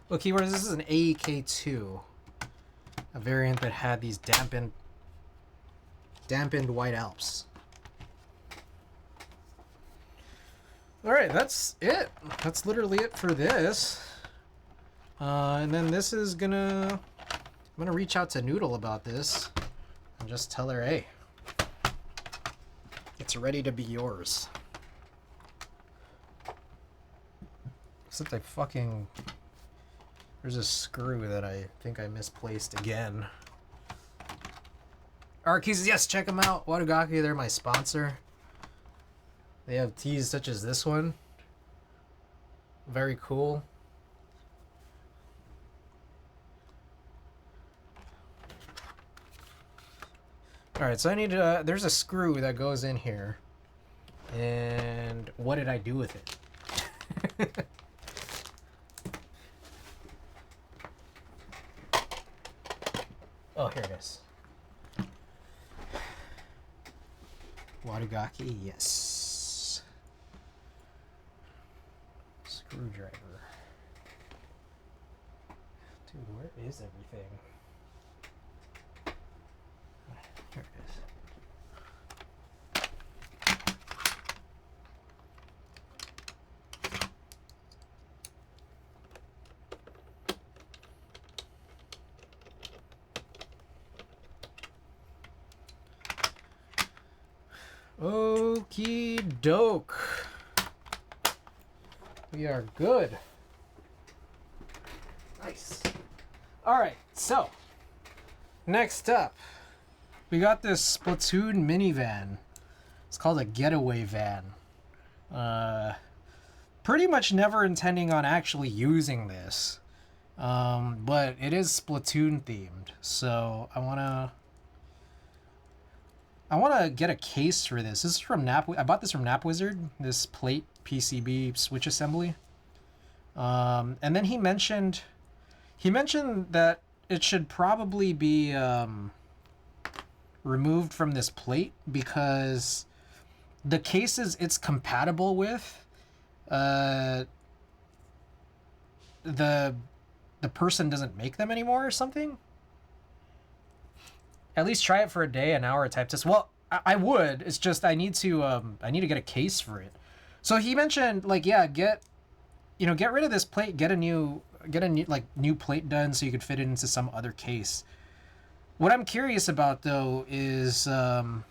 Well, keywords, this is an AEK2. A variant that had these dampened white Alps. Alright, that's it. That's literally it for this. And then this is gonna... I'm gonna reach out to Noodle about this and just tell her, hey, it's ready to be yours. Except I fucking... There's a screw that I think I misplaced again. Arkeys, yes, check them out. Watagaki, they're my sponsor. They have teas such as this one. Very cool. Alright, so I need to... there's a screw that goes in here. And what did I do with it? Oh, here it is. Watagaki, yes. Screwdriver. Dude, where is everything? Here it is. Okie doke. We are good. Nice. Alright, so next up, We got this Splatoon minivan. It's called a getaway van. Pretty much never intending on actually using this. But it is Splatoon themed, so I wanna get a case for this. This is from I bought this from NapWizard, this plate PCB switch assembly. And then he mentioned that it should probably be removed from this plate because the cases it's compatible with, the person doesn't make them anymore or something. At least try it for a day, an hour type test. Well, I would. It's just I need to get a case for it. So he mentioned like, yeah, get rid of this plate, get a new plate done so you could fit it into some other case. What I'm curious about though is how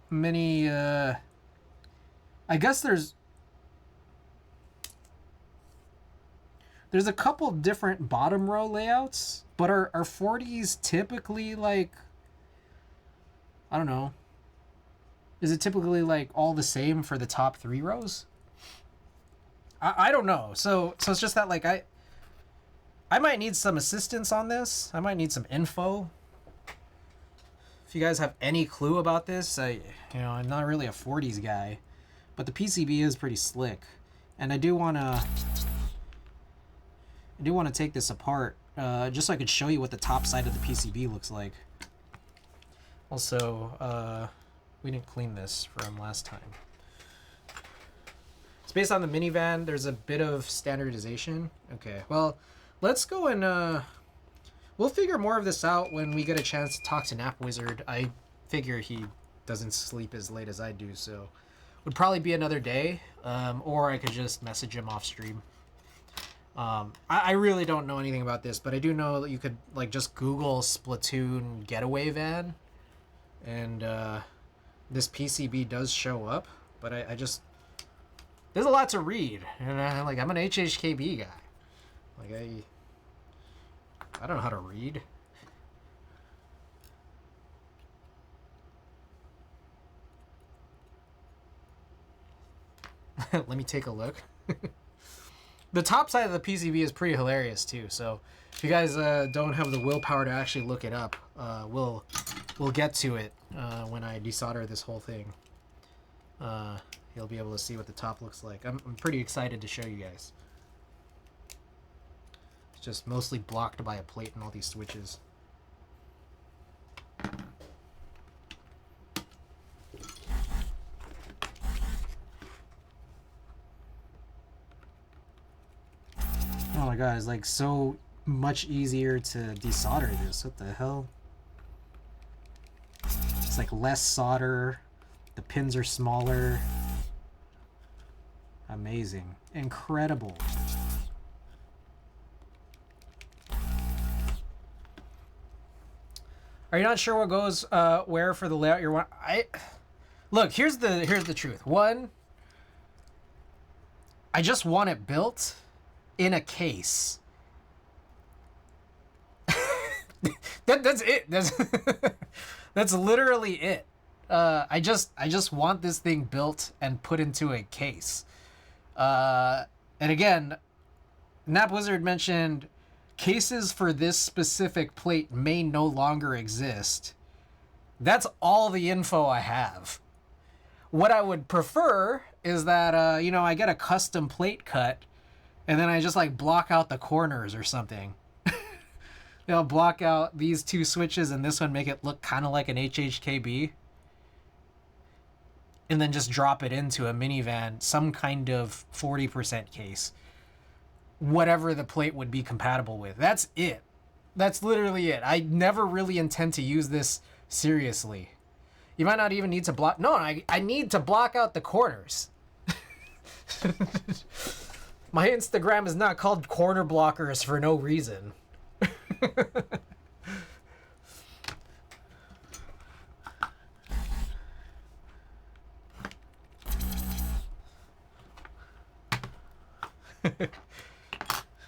many I guess there's a couple different bottom row layouts, but are 40s typically like, I don't know, is it typically like all the same for the top 3 rows? I don't know. So it's just that like I might need some assistance on this. I might need some info. If you guys have any clue about this, I'm not really a 40s guy, but the PCB is pretty slick, and I do want to take this apart just so I could show you what the top side of the PCB looks like. Also, we didn't clean this from last time. It's based on the minivan. There's a bit of standardization. Okay, well, let's go and we'll figure more of this out when we get a chance to talk to NapWizard. I figure he doesn't sleep as late as I do, so would probably be another day, or I could just message him off stream. I really don't know anything about this, but I do know that you could like just Google Splatoon getaway van, and this PCB does show up, but I just, there's a lot to read, and I'm an HHKB guy. Like I don't know how to read. Let me take a look. The top side of the PCB is pretty hilarious too. So if you guys don't have the willpower to actually look it up, we'll get to it when I desolder this whole thing. You'll be able to see what the top looks like. I'm pretty excited to show you guys. It's just mostly blocked by a plate and all these switches. Oh my god, it's like so much easier to desolder this. What the hell? It's like less solder. The pins are smaller. Amazing. Incredible. Are you not sure what goes where for the layout you're wanting? Look, here's the truth. One, I just want it built in a case. That's it. That's literally it. I just want this thing built and put into a case. And again, NapWizard mentioned cases for this specific plate may no longer exist. That's all the info I have. What I would prefer is that I get a custom plate cut, and then I just like block out the corners or something. Block out these two switches and this one, make it look kind of like an HHKB. And then just drop it into a minivan, some kind of 40% case. Whatever the plate would be compatible with. That's it. That's literally it. I never really intend to use this seriously. You might not even need to block... No, I need to block out the corners. My Instagram is not called Corner Blockers for no reason.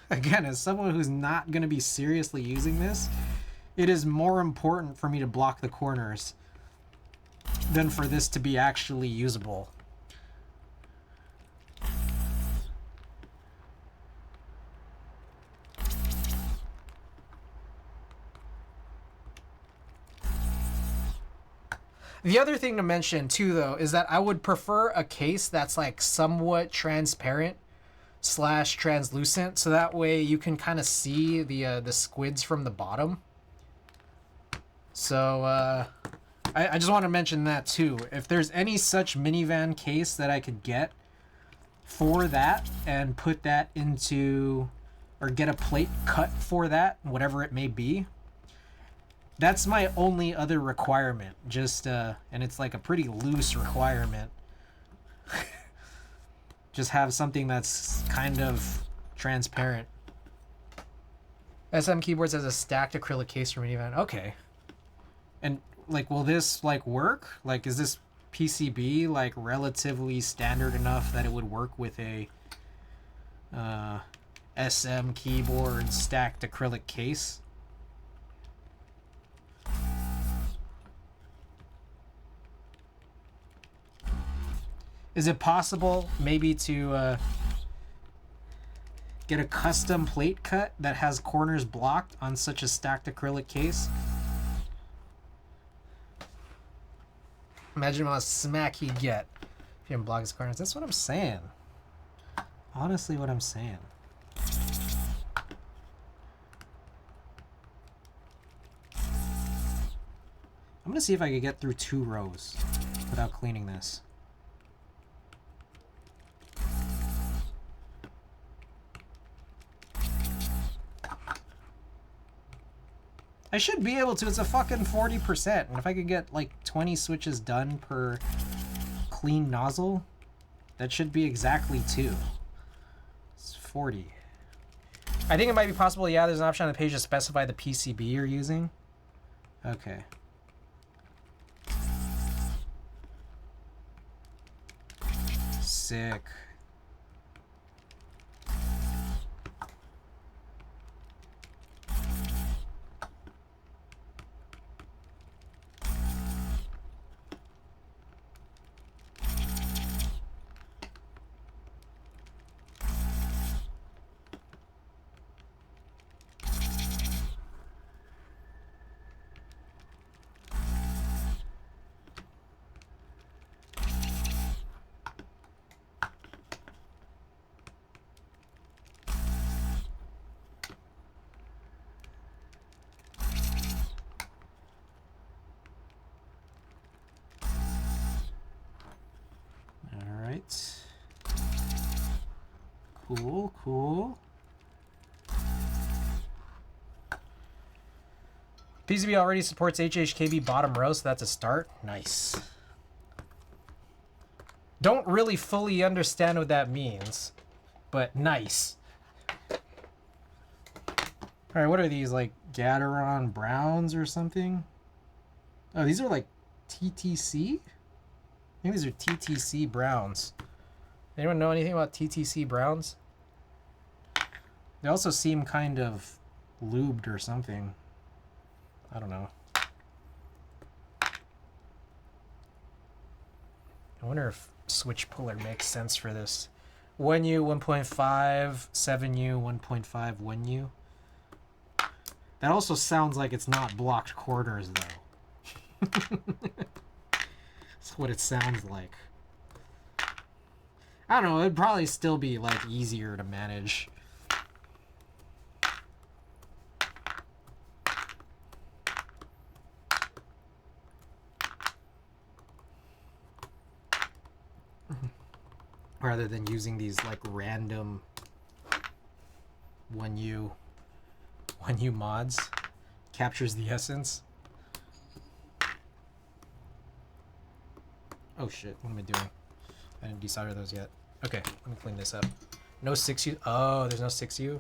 Again, as someone who's not going to be seriously using this, It is more important for me to block the corners than for this to be actually usable. The other thing to mention too, though, is that I would prefer a case that's like somewhat transparent / translucent, so that way you can kind of see the squids from the bottom. So I just want to mention that too. If there's any such minivan case that I could get for that and put that into, or get a plate cut for that, whatever it may be. That's my only other requirement. Just, and it's like a pretty loose requirement. Just have something that's kind of transparent. SM Keyboards has a stacked acrylic case for minivan. Okay. And, like, will this, like, work? Like, is this PCB, like, relatively standard enough that it would work with a SM Keyboard stacked acrylic case? Is it possible maybe to get a custom plate cut that has corners blocked on such a stacked acrylic case? Imagine how much smack he'd get if he didn't block his corners. That's what I'm saying. Honestly, what I'm saying. I'm gonna see if I can get through 2 rows without cleaning this. I should be able to. It's a fucking 40%. And if I could get like 20 switches done per clean nozzle, that should be exactly 2. It's 40. I think it might be possible. Yeah, there's an option on the page to specify the PCB you're using. Okay. Sick. Cool, cool. PCB already supports HHKB bottom row, so that's a start. Nice. Don't really fully understand what that means, but nice. Alright, what are these, like Gateron Browns or something? Oh, these are like TTC? I think these are TTC Browns. Anyone know anything about TTC Browns? They also seem kind of lubed or something. I don't know. I wonder if switch puller makes sense for this. 1U 1.5, 7U 1.5, 1U. That also sounds like it's not blocked corners though. That's what it sounds like. I don't know, it'd probably still be like easier to manage. Rather than using these like random 1U mods. Captures the essence. Oh shit, what am I doing? I didn't desolder those yet. Okay, let me clean this up. No 6U. Oh, there's no 6U.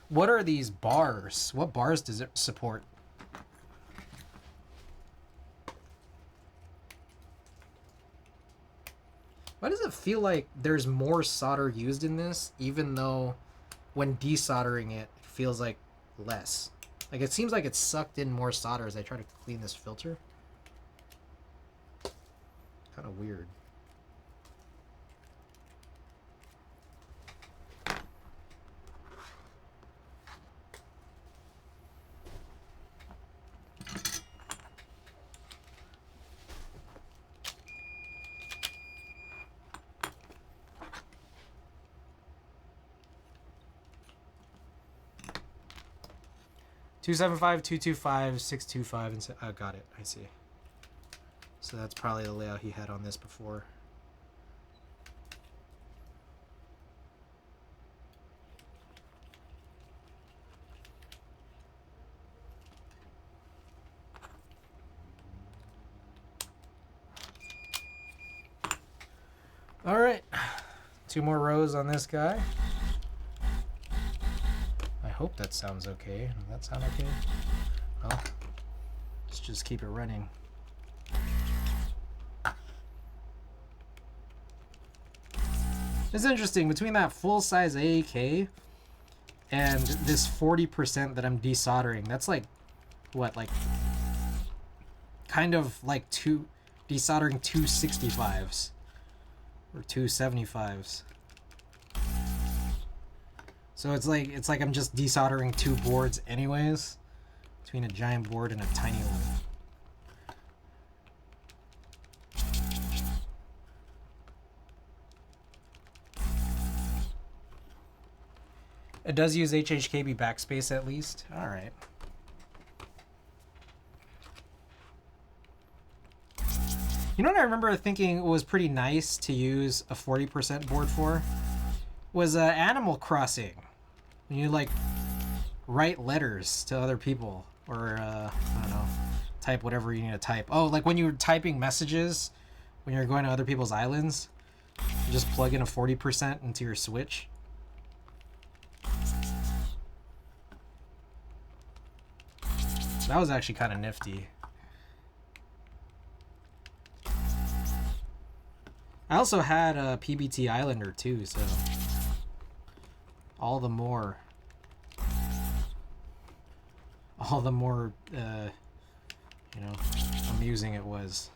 What are these bars? What bars does it support? Why does it feel like there's more solder used in this, even though when desoldering it, it feels like less? Like, it seems like it's sucked in more solder as I try to clean this filter. Kind of weird. Two 7.5, 2.25, 6.25, and I got it. I see. So that's probably the layout he had on this before. All right, 2 more rows on this guy. I hope that sounds okay. Does that sound okay? Well, let's just keep it running. It's interesting, between that full-size AAK and this 40% that I'm desoldering, that's like, what, like, kind of like desoldering 265s or 275s. So it's like I'm just desoldering 2 boards anyways, between a giant board and a tiny one. It does use HHKB backspace at least. All right. You know what I remember thinking was pretty nice to use a 40% board for? Was Animal Crossing. When you like write letters to other people or I don't know, type whatever you need to type. Oh, like when you're typing messages when you're going to other people's islands, you just plug in a 40% into your Switch. That was actually kind of nifty. I also had a PBT Islander too, so all the more, you know, amusing it was.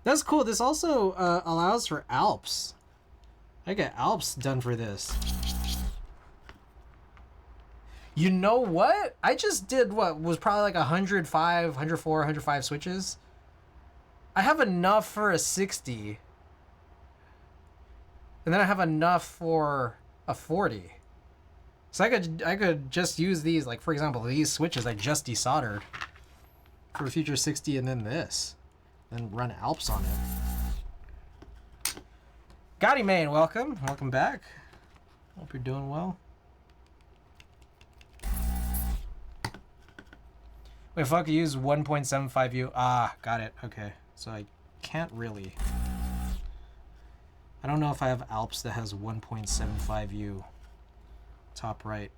That's cool. This also allows for Alps. I get Alps done for this. You know what? I just did what was probably like 105, 104, 105 switches. I have enough for a 60. And then I have enough for a 40. So I could just use these, like for example, these switches I just desoldered for a future 60 and then this. Then run Alps on it. Gotti Main, welcome. Welcome back. Hope you're doing well. Wait, if I could use 1.75U. Ah, got it. Okay. So I can't really. I don't know if I have Alps that has 1.75U. Top right.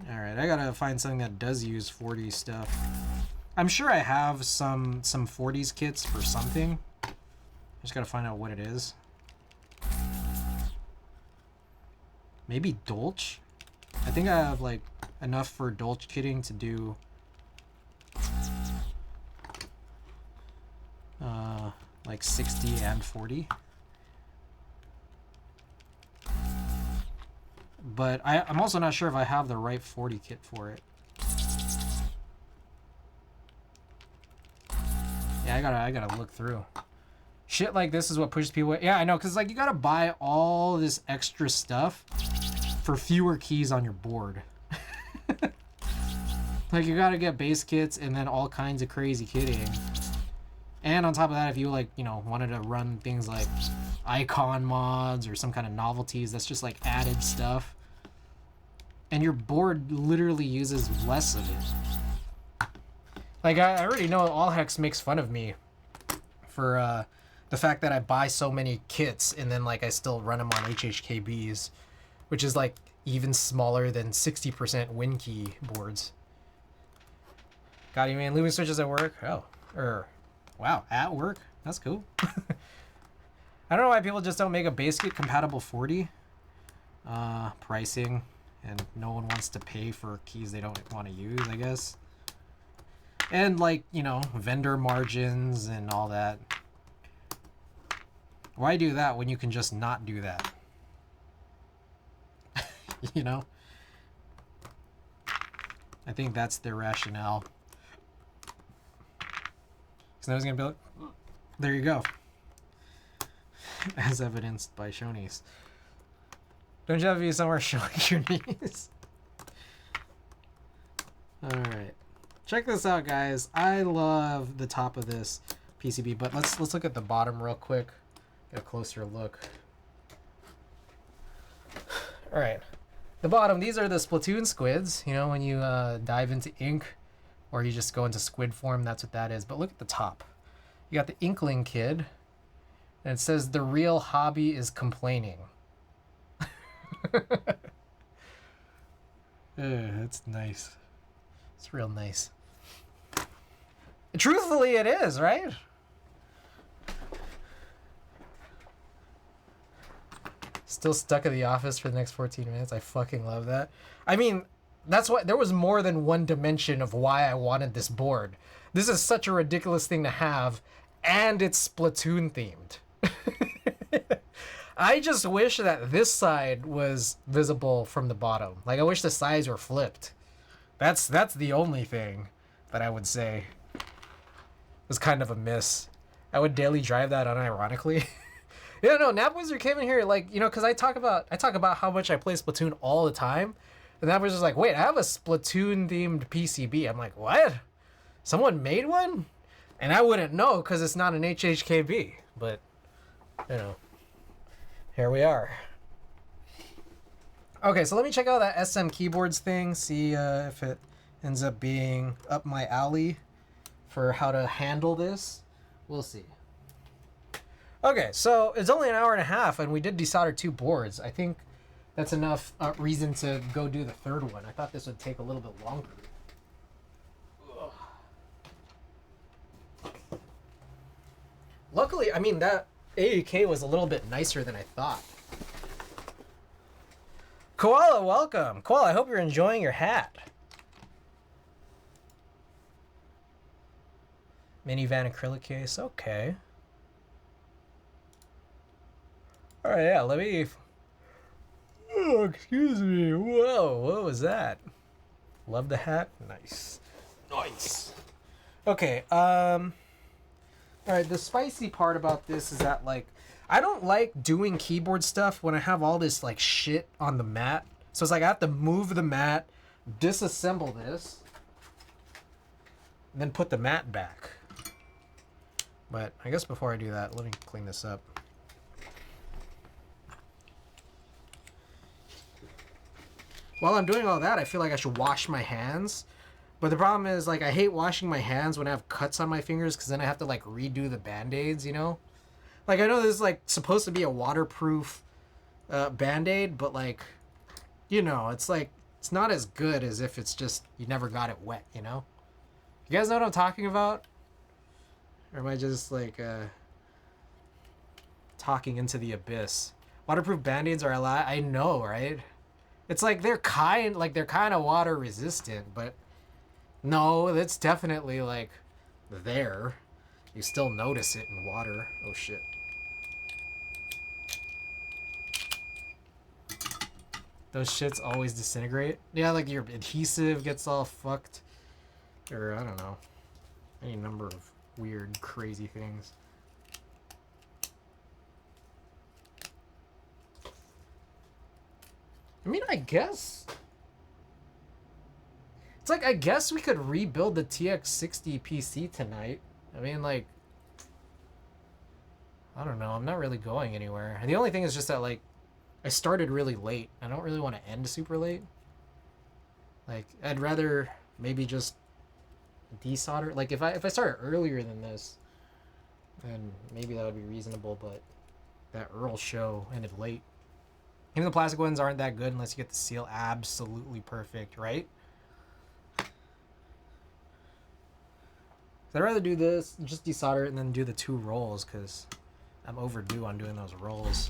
Alright, I gotta find something that does use 40 stuff. I'm sure I have some 40s kits for something. I just gotta find out what it is. Maybe Dolch? I think I have like enough for Dolch kitting to do like 60 and 40. But I'm also not sure if I have the right 40 kit for it. Yeah, I gotta look through. Shit like this is what pushes people away. Yeah, I know, because like you gotta buy all this extra stuff for fewer keys on your board. Like you gotta get base kits and then all kinds of crazy kitting. And on top of that, if you like, you know, wanted to run things like icon mods or some kind of novelties, that's just like added stuff. And your board literally uses less of it. Like I already know Allhex makes fun of me for the fact that I buy so many kits and then like I still run them on HHKBs, which is like even smaller than 60% WinKey boards. Got you, man. Looming switches at work. Oh, wow, at work? That's cool. I don't know why people just don't make a base kit compatible 40. pricing, and no one wants to pay for keys they don't want to use, I guess. And like, you know, vendor margins and all that. Why do that when you can just not do that? You know? I think that's their rationale. So I was gonna be like, there you go. As evidenced by Shoney's. Don't you have to be somewhere showing your knees? Alright. Check this out, guys. I love the top of this PCB, but let's look at the bottom real quick. Get a closer look. Alright. The bottom, these are the Splatoon squids. You know, when you dive into ink, or you just go into squid form, that's what that is. But look at the top. You got the Inkling Kid, and it says, the real hobby is complaining. That's nice. It's real nice. Truthfully, it is, right? Still stuck at the office for the next 14 minutes. I fucking love that. I mean, that's what, there was more than one dimension of why I wanted this board. This is such a ridiculous thing to have, and it's Splatoon themed. I just wish that this side was visible from the bottom. Like, I wish the sides were flipped. That's the only thing that I would say was kind of a miss. I would daily drive that unironically. Yeah, no, Nap Wizard came in here, like, you know, because I talk about how much I play Splatoon all the time. And Nap Wizard's like, wait, I have a Splatoon-themed PCB. I'm like, what? Someone made one? And I wouldn't know because it's not an HHKB. But, you know, here we are. Okay, so let me check out that SM Keyboards thing, see if it ends up being up my alley for how to handle this. We'll see. Okay, so it's only an hour and a half, and we did desolder 2 boards. I think that's enough reason to go do the third one. I thought this would take a little bit longer. Ugh. Luckily, I mean, that AUK was a little bit nicer than I thought. Koala, welcome. Koala, I hope you're enjoying your hat. Minivan acrylic case, okay. Alright, yeah, let me... Oh, excuse me. Whoa, what was that? Love the hat? Nice. Nice. Okay, alright, the spicy part about this is that, like, I don't like doing keyboard stuff when I have all this, like, shit on the mat. So it's like I have to move the mat, disassemble this, and then put the mat back. But I guess before I do that, let me clean this up. While I'm doing all that, I feel like I should wash my hands. But the problem is, like, I hate washing my hands when I have cuts on my fingers because then I have to, like, redo the Band-Aids, you know? Like, I know this is, like, supposed to be a waterproof Band-Aid, but, like, you know, it's, like, it's not as good as if it's just you never got it wet, you know? You guys know what I'm talking about? Or am I just, like, talking into the abyss? Waterproof Band-Aids are a lot, I know, right? It's like they're kind of water resistant, but no, it's definitely like there. You still notice it in water. Oh shit. Those shits always disintegrate. Yeah, like your adhesive gets all fucked. Or I don't know. Any number of weird, crazy things. I mean, I guess... It's like, I guess we could rebuild the TX60 PC tonight. I mean, like... I don't know, I'm not really going anywhere. And the only thing is just that, like, I started really late. I don't really want to end super late. Like, I'd rather maybe just desolder. Like, if I started earlier than this, then maybe that would be reasonable, but that Earl show ended late. Even the plastic ones aren't that good unless you get the seal absolutely perfect, right? So I'd rather do this, just desolder it, and then do the 2 rolls, because I'm overdue on doing those rolls.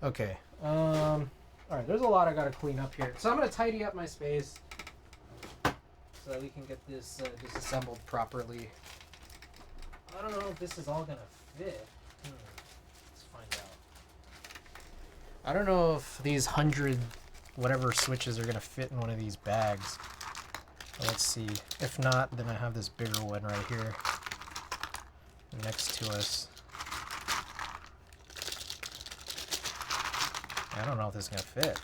Okay. All right. There's a lot I gotta clean up here, so I'm gonna tidy up my space so that we can get this disassembled properly. I don't know if this is all gonna fit. Let's find out. I don't know if these 100 whatever switches are gonna fit in one of these bags. Let's see. If not, then I have this bigger one right here next to us. I don't know if this is gonna fit.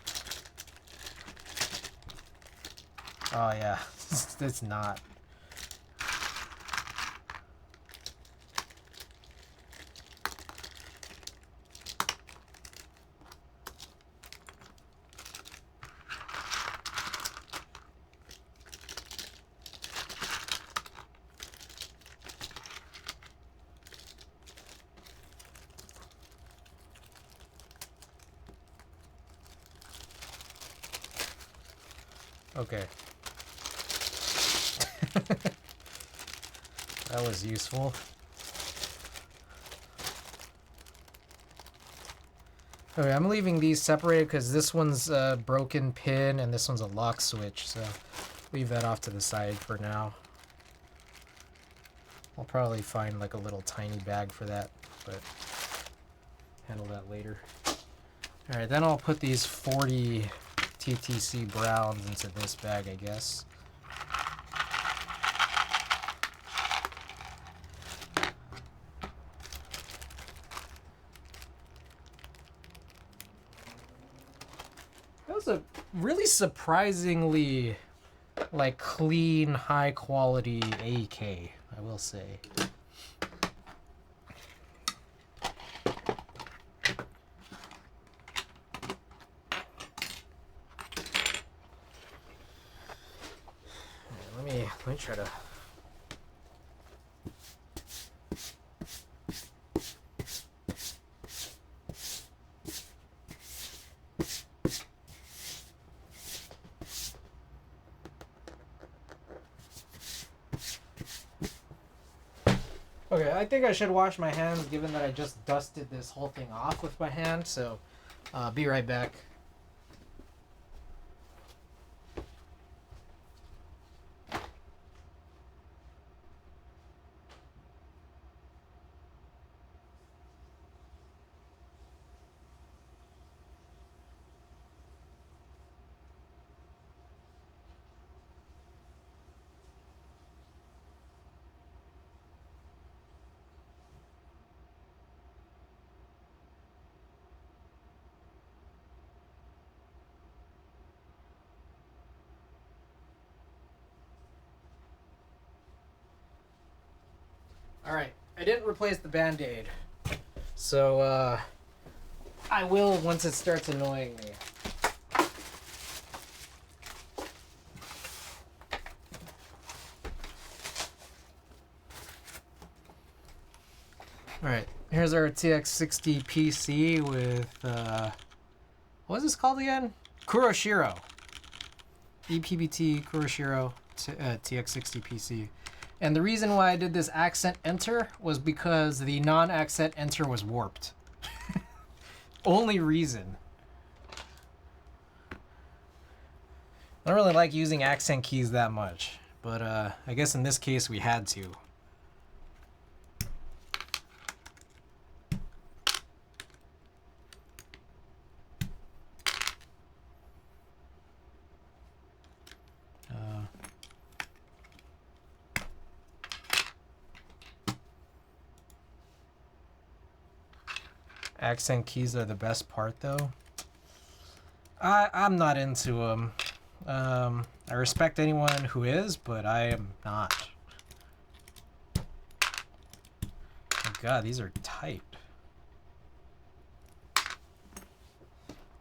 Oh yeah, it's not. Okay. That was useful. Okay, I'm leaving these separated because this one's a broken pin and this one's a lock switch, so leave that off to the side for now. I'll probably find like a little tiny bag for that, but handle that later. Alright, then I'll put these 40 TTC browns into this bag, I guess. That was a really surprisingly like clean, high quality AK, I will say. Let me try to. Okay, I think I should wash my hands given that I just dusted this whole thing off with my hand, so be right back. Alright, I didn't replace the Band-Aid, so I will once it starts annoying me. Alright, here's our TX60 PC with, what is this called again? Kuroshiro. EPBT Kuroshiro TX60 PC. And the reason why I did this accent enter was because the non-accent enter was warped. Only reason. I don't really like using accent keys that much, but I guess in this case we had to. Accent keys are the best part, though. I'm not into them. I respect anyone who is, but I am not. Oh god, these are tight.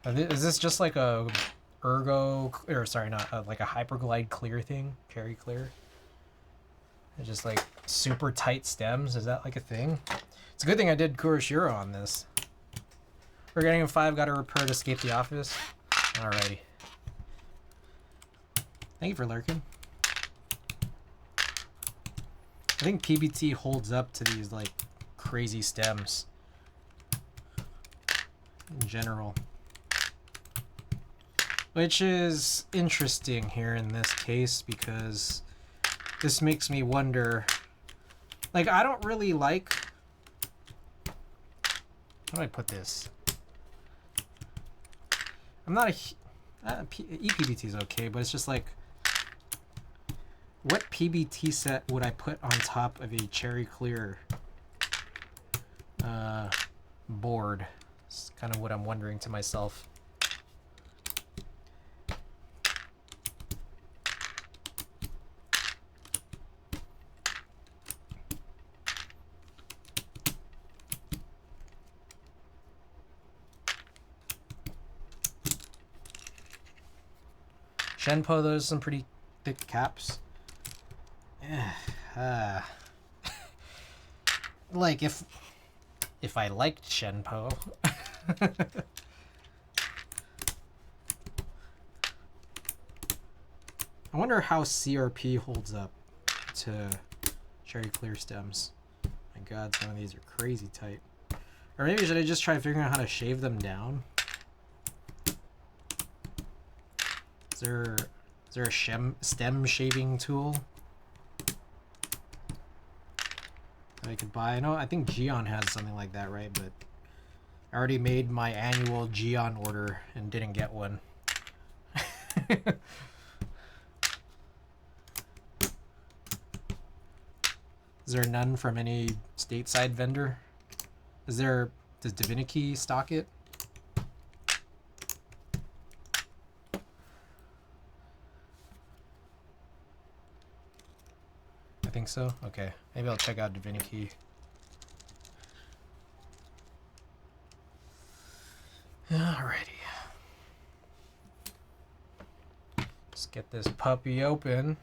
Is this just like a ergo, or sorry, not like a hyperglide clear thing? Carry clear? It's just like super tight stems. Is that like a thing? It's a good thing I did Kuroshiro on this. We're getting a 5, got a repair to escape the office. Alrighty. Thank you for lurking. I think PBT holds up to these like crazy stems. in general. Which is interesting here in this case because this makes me wonder, like, I don't really like, how do I put this? I'm not EPBT is okay, but it's just like, what PBT set would I put on top of a cherry clear board? It's kind of what I'm wondering to myself. Shenpo, those are some pretty thick caps. Like if I liked Shenpo. I wonder how CRP holds up to cherry clear stems. My god, some of these are crazy tight. Or maybe should I just try figuring out how to shave them down? Is there a stem shaving tool that I could buy? I think Geon has something like that, right? But I already made my annual Geon order and didn't get one. Is there none from any stateside vendor? Does Divinity stock it? I think so. Okay, maybe I'll check out Divinity. Alrighty. Let's get this puppy open.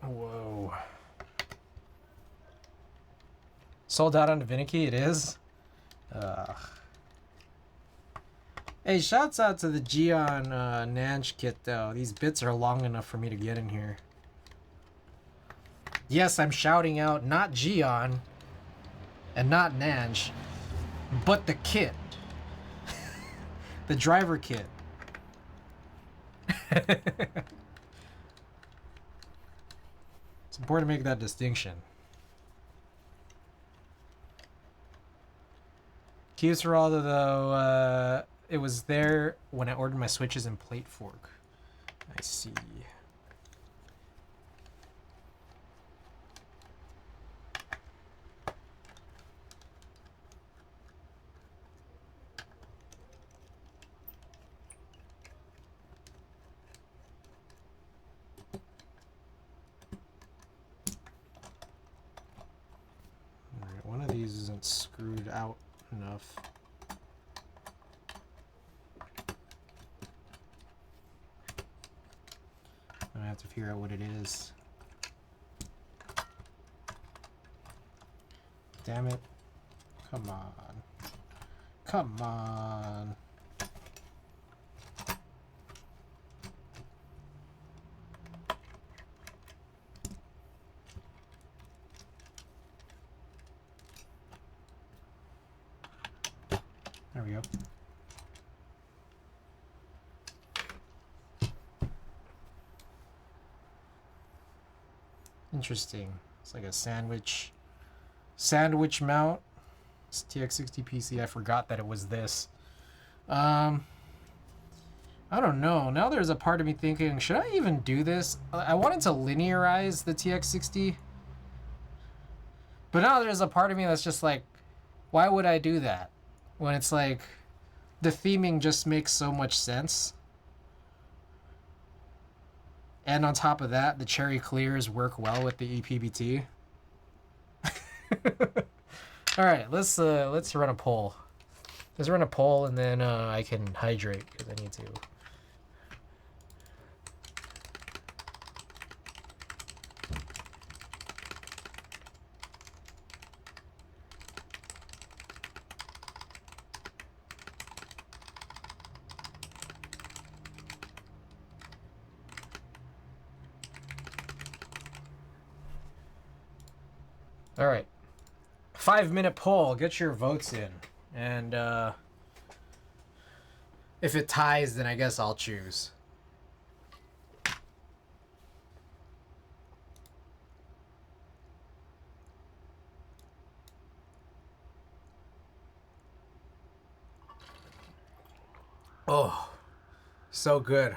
Whoa. Sold out on Divinity, it is? Hey, shouts out to the Geon Nanch kit, though. These bits are long enough for me to get in here. Yes, I'm shouting out not Geon and not Nanch, but the kit. The driver kit. It's important to make that distinction. Kyusaralda, though, it was there when I ordered my switches and plate fork. I see. Alright, one of these isn't screwed out enough. I have to figure out what it is. Damn it. Come on. Come on. There we go. Interesting. It's like a sandwich mount. It's TX60 PC. I forgot that it was this. I don't know. Now there's a part of me thinking, should I even do this? I wanted to linearize the TX60. But now there's a part of me that's just like, why would I do that? When it's like, the theming just makes so much sense. And on top of that, the cherry clears work well with the EPBT. All right, let's run a poll. Let's run a poll, and then I can hydrate because I need to. All right. 5-minute poll. Get your votes in. And if it ties, then I guess I'll choose. Oh, so good.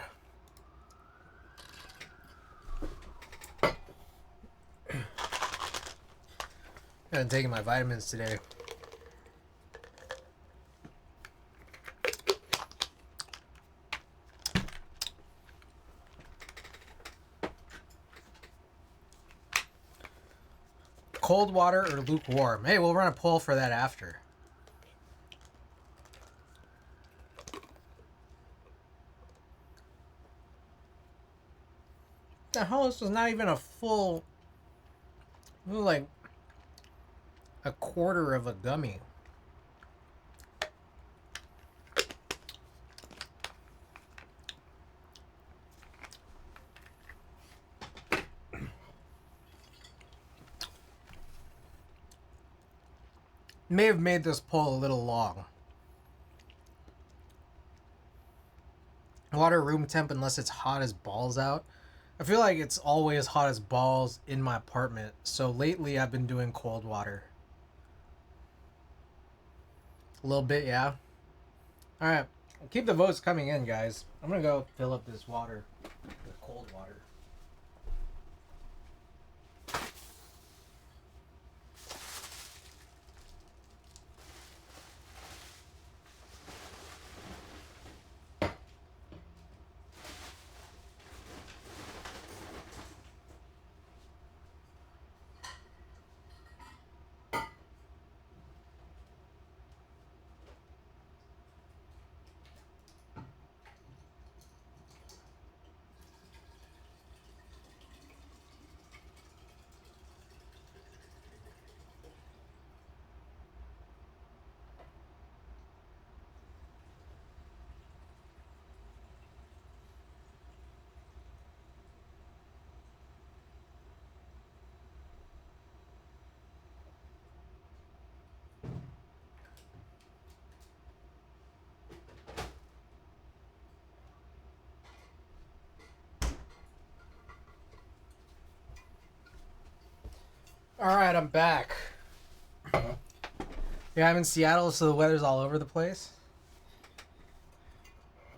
I'm taking my vitamins today. Cold water or lukewarm? Hey, we'll run a poll for that after. The hell, this was not even a full, like a quarter of a gummy. May have made this poll a little long. Water room temp unless it's hot as balls out. I feel like it's always hot as balls in my apartment, so lately I've been doing cold water. A little bit, yeah. Alright, keep the votes coming in, guys. I'm gonna go fill up this water with cold water. Alright, I'm back. Yeah, I'm in Seattle, so the weather's all over the place.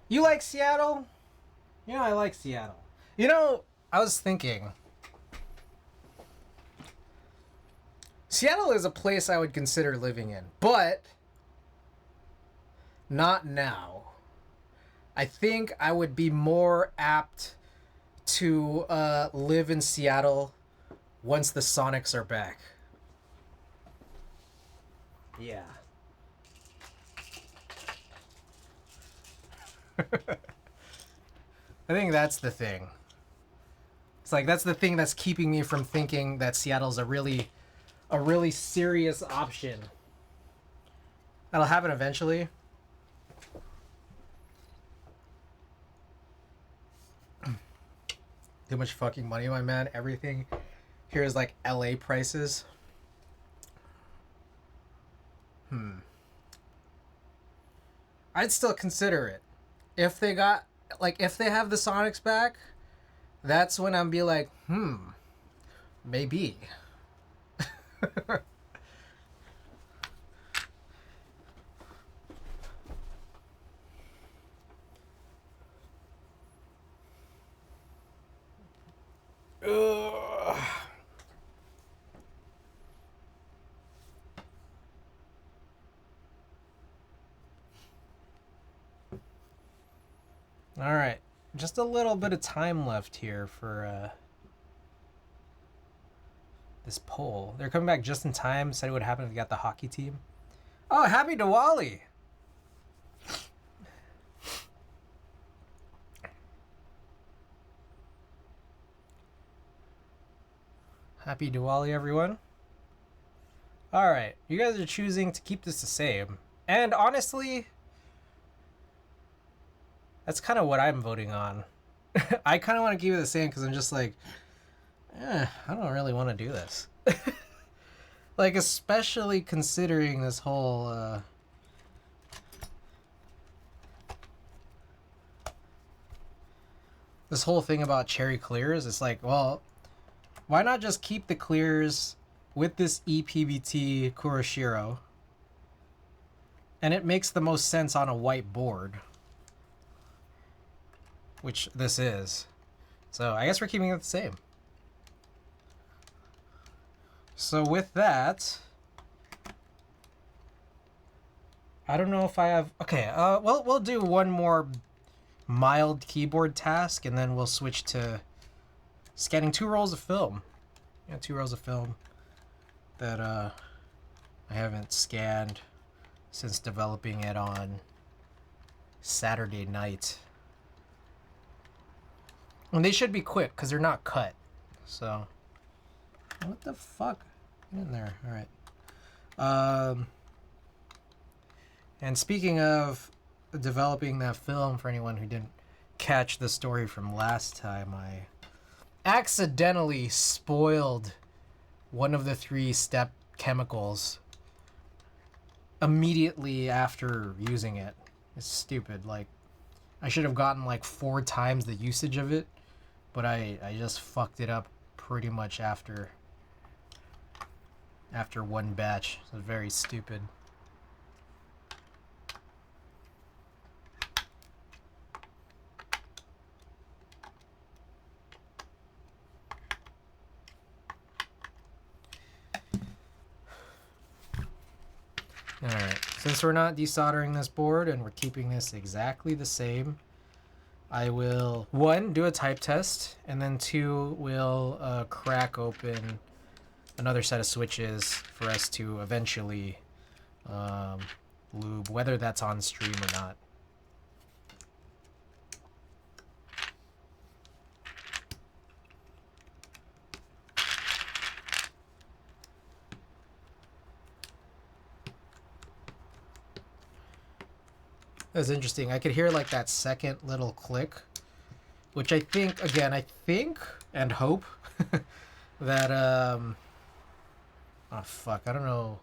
You like Seattle? Yeah, I like Seattle. You know, I was thinking, Seattle is a place I would consider living in, but not now. I think I would be more apt to live in Seattle once the Sonics are back. Yeah. I think that's the thing. It's like that's the thing that's keeping me from thinking that Seattle's a really serious option. That'll happen eventually. Too much fucking money, my man. Everything here is like LA prices. I'd still consider it. If they got, like, if they have the Sonics back, that's when I'm be like, maybe. Ugh. All right, just a little bit of time left here for this poll. They're coming back just in time. Said it would happen if they got the hockey team. Oh, happy Diwali! Happy Diwali, everyone. All right, you guys are choosing to keep this the same, and honestly, that's kind of what I'm voting on. I kind of want to keep it the same because I'm just like, I don't really want to do this. Like, especially considering this whole, thing about cherry clears. It's like, well, why not just keep the clears with this EPBT Kuroshiro? And it makes the most sense on a white board. Which this is. So I guess we're keeping it the same. So with that, I don't know if I have... Okay, we'll do one more mild keyboard task, and then we'll switch to scanning 2 rolls of film. Yeah, 2 rolls of film that I haven't scanned since developing it on Saturday night. And they should be quick, because they're not cut. So, what the fuck? Get in there. Alright. And speaking of developing that film, for anyone who didn't catch the story from last time, I accidentally spoiled one of the 3-step chemicals immediately after using it. It's stupid. Like, I should have gotten like 4 times the usage of it, but I just fucked it up pretty much after one batch. It was very stupid. Alright, since we're not desoldering this board and we're keeping this exactly the same, I will, 1, do a type test, and then 2, will crack open another set of switches for us to eventually lube, whether that's on stream or not. That's interesting. I could hear like that second little click, which I think, again, I think and hope that, oh fuck, I don't know.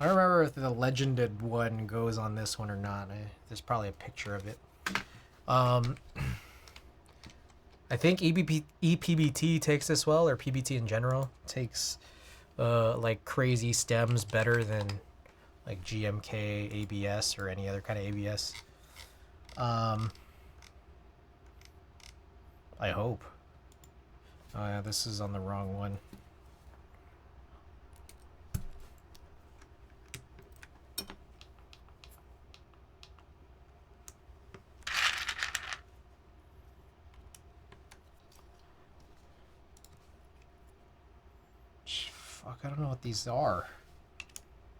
I don't remember if the legended one goes on this one or not. There's probably a picture of it. I think EPBT takes this well, or PBT in general takes like crazy stems better than like GMK ABS or any other kind of ABS. I hope. Oh yeah, this is on the wrong one. Fuck, I don't know what these are.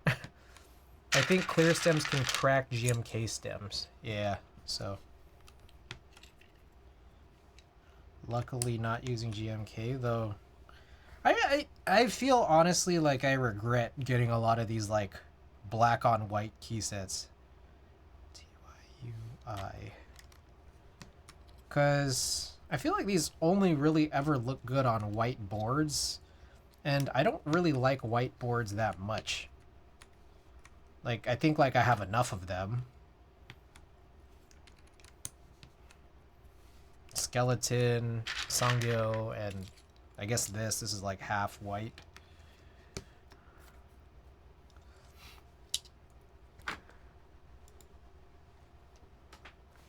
I think clear stems can crack GMK stems. Yeah, so. Luckily not using GMK, though. I feel honestly like I regret getting a lot of these like black on white key sets. TYUI. Because I feel like these only really ever look good on white boards. And I don't really like white boards that much. Like, I think like I have enough of them. Skeleton, Sangyo, and I guess this is like half white.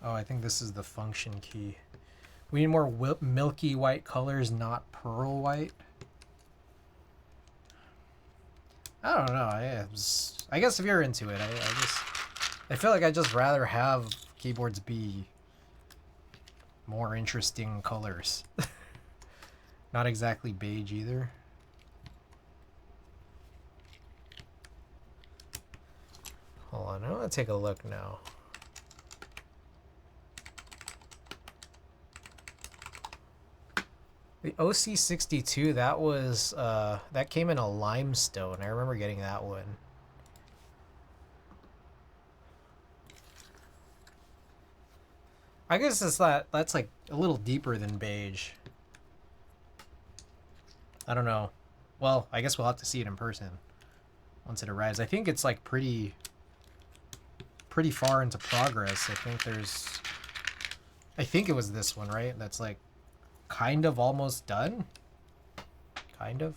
Oh, I think this is the function key. We need more milky white colors, not pearl white. I don't know. I guess if you're into it, I feel like I'd just rather have keyboards be more interesting colors. Not exactly beige either. Hold on, I want to take a look now. The OC62, that was that came in a limestone. I remember getting that one. I guess that's like a little deeper than beige. I don't know. Well, I guess we'll have to see it in person. once it arrives. I think it's like pretty far into progress. I think it was this one, right? That's like kind of almost done. Kind of.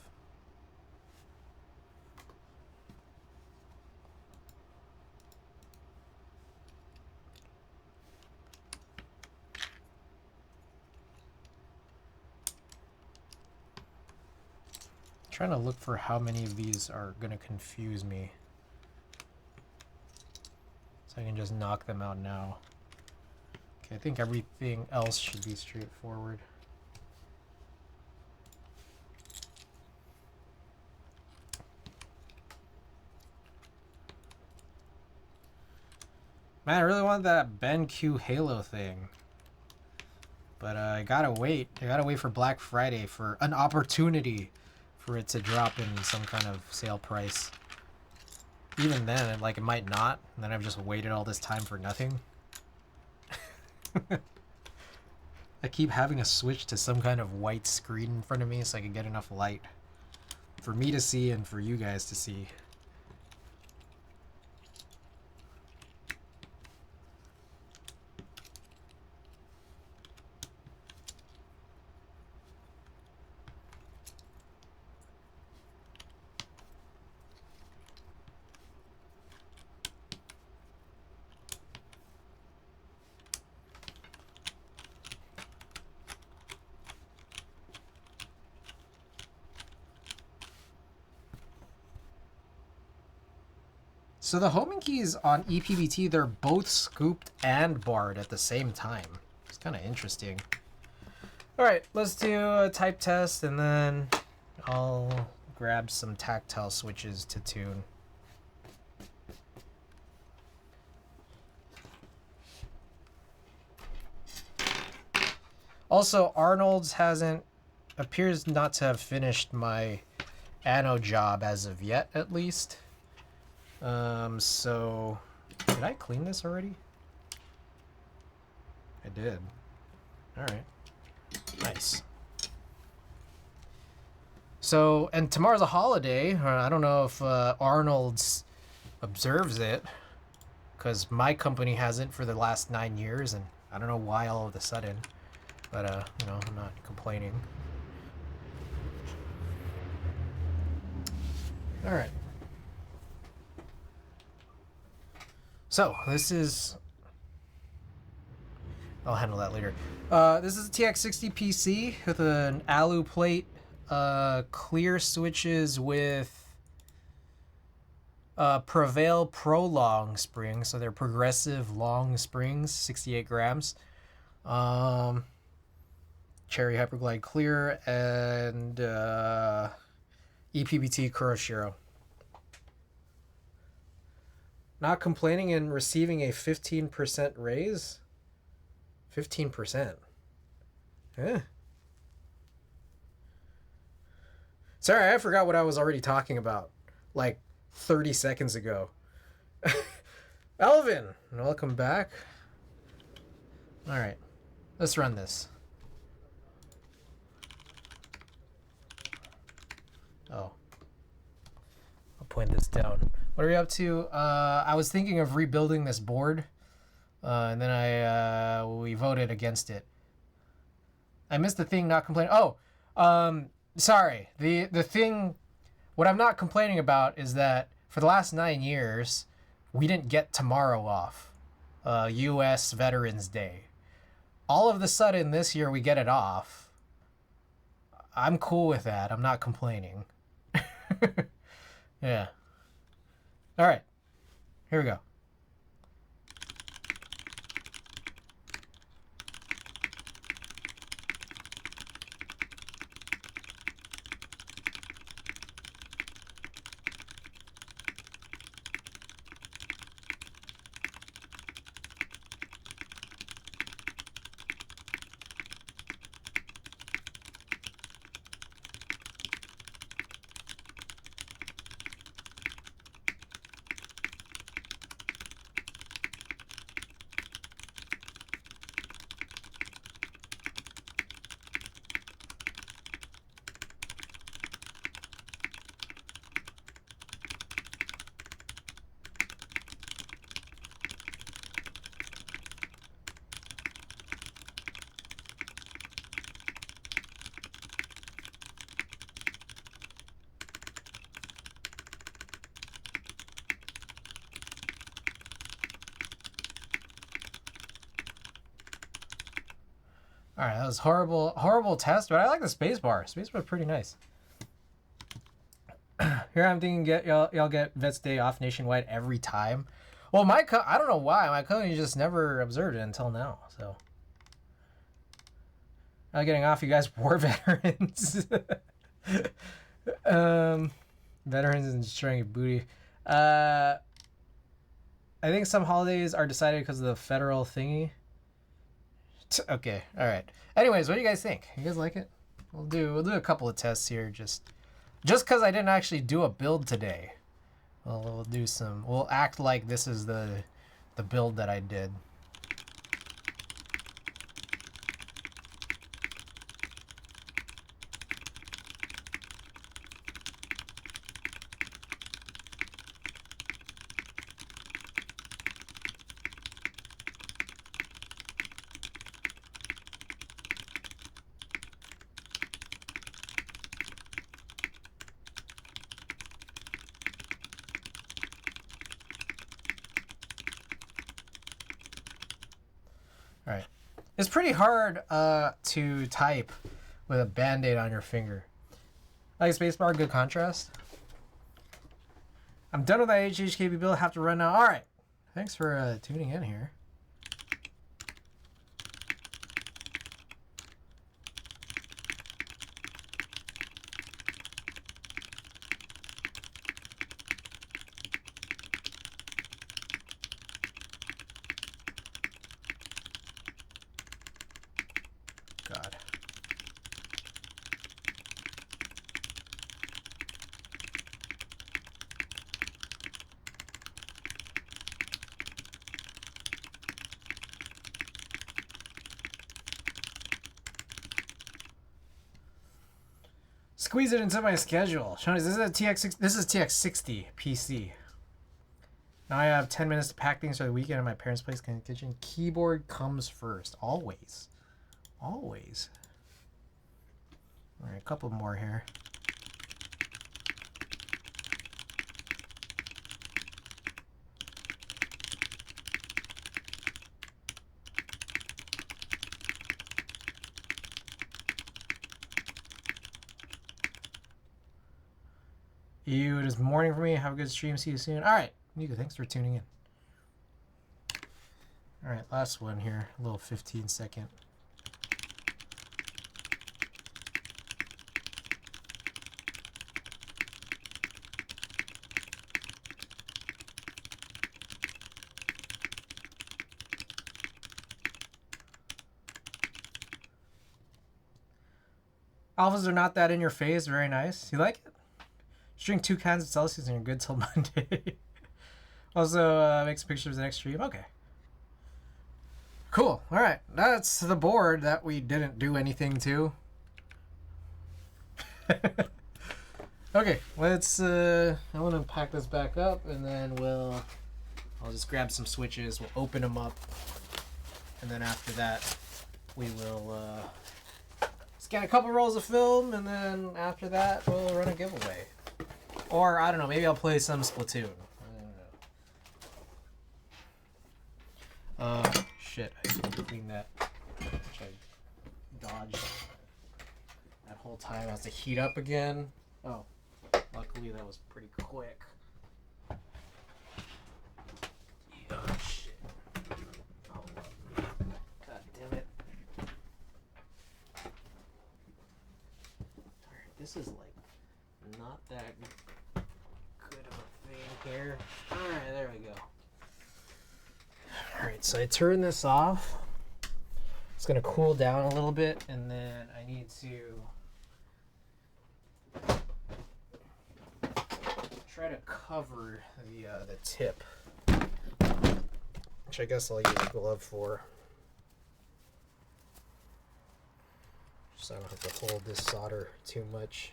Trying to look for how many of these are gonna confuse me, so I can just knock them out now. Okay, I think everything else should be straightforward. Man, I really want that BenQ Halo thing, but I gotta wait. I gotta wait for Black Friday for an opportunity for it to drop in some kind of sale price. Even then, it might not, and then I've just waited all this time for nothing. I keep having to switch to some kind of white screen in front of me so I can get enough light for me to see and for you guys to see. So the homing keys on ePBT, they're both scooped and barred at the same time. It's kind of interesting. All right, let's do a type test, and then I'll grab some tactile switches to tune. Also, Arnold's appears not to have finished my anno job as of yet, at least. So did I clean this already? I did. All right. Nice. So, and tomorrow's a holiday. I don't know if Arnold's observes it, because my company hasn't for the last 9 years, and I don't know why all of a sudden. But, you know, I'm not complaining. All right. So, this is... I'll handle that later. This is a TX60 PC with an alu plate, clear switches with Prevail Pro long springs. So they're progressive long springs, 68 grams. Cherry Hyperglide Clear, and ePBT Kuroshiro. Not complaining and receiving a 15% raise? 15%. Eh. Sorry, I forgot what I was already talking about like 30 seconds ago. Elvin, welcome back. All right, let's run this. Oh. I'll point this down. What are we up to? I was thinking of rebuilding this board, and then we voted against it. I missed the thing not complaining. Oh, sorry. The thing, what I'm not complaining about is that for the last 9 years, we didn't get tomorrow off, U.S. Veterans Day. All of a sudden this year we get it off. I'm cool with that. I'm not complaining. Yeah. All right. Here we go. All right, that was horrible, horrible test, but I like the spacebar. Spacebar is pretty nice. Here I'm thinking, y'all get Vets Day off nationwide every time. Well, I don't know why my company just never observed it until now. So, not getting off, you guys, war veterans. Veterans and destroying your booty. I think some holidays are decided because of the federal thingy. Okay, all right. Anyways, what do you guys think? You guys like it? We'll do a couple of tests here, just because I didn't actually do a build today. We'll act like this is the build that I did. All right. It's pretty hard to type with a band-aid on your finger. Like spacebar, good contrast. I'm done with that HHKB build. Have to run now. All right. Thanks for tuning in here. God. Squeeze it into my schedule. Sean, this is a TX6. This is TX60 PC. Now I have 10 minutes to pack things for the weekend at my parents' place in the kitchen. Keyboard comes first, always, always. All right, a couple more here. It is morning for me. Have a good stream. See you soon. All right, Nico, thanks for tuning in. All right, last one here. A little 15-second. Alphas are not that in your face. Very nice. You like it? Just drink 2 cans of Celsius and you're good till Monday. Also, make some pictures of the next stream. Okay. Cool. All right. That's the board that we didn't do anything to. Okay. Let's, I want to pack this back up and then I'll just grab some switches. We'll open them up. And then after that, we will, scan a couple rolls of film, and then after that, we'll run a giveaway. Or, I don't know, maybe I'll play some Splatoon. I don't know. Shit, I need to clean that. Which I dodged that whole time. It has to heat up again. Oh, luckily that was pretty quick. Oh, shit. Oh, God damn it. This is like not that good of a thing here. Alright, there we go. Alright, so I turn this off. It's gonna cool down a little bit, and then I need to try to cover the tip, which I guess I'll use a glove for. So I don't have to hold this solder too much.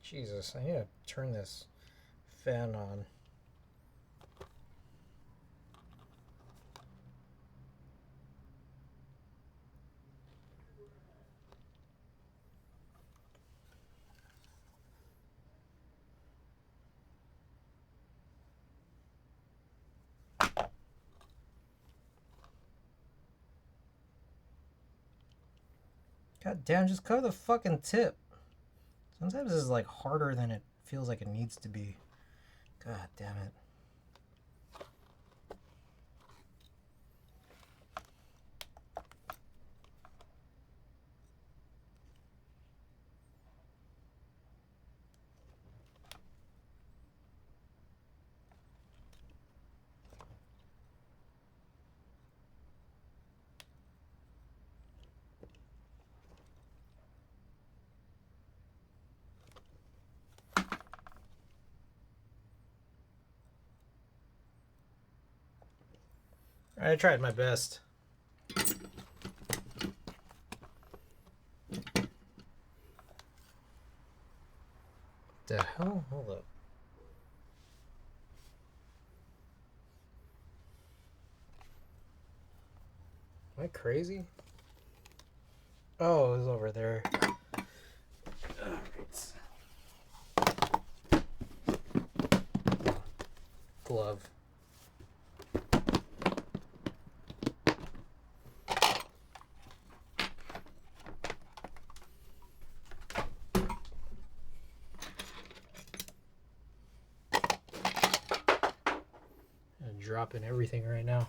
Jesus, I need to turn this fan on. God damn, just cover the fucking tip. Sometimes this is like harder than it feels like it needs to be. God damn it. I tried my best. The hell? Hold up. Am I crazy? Oh, it was over there. Alright. Glove. I'm dropping everything right now.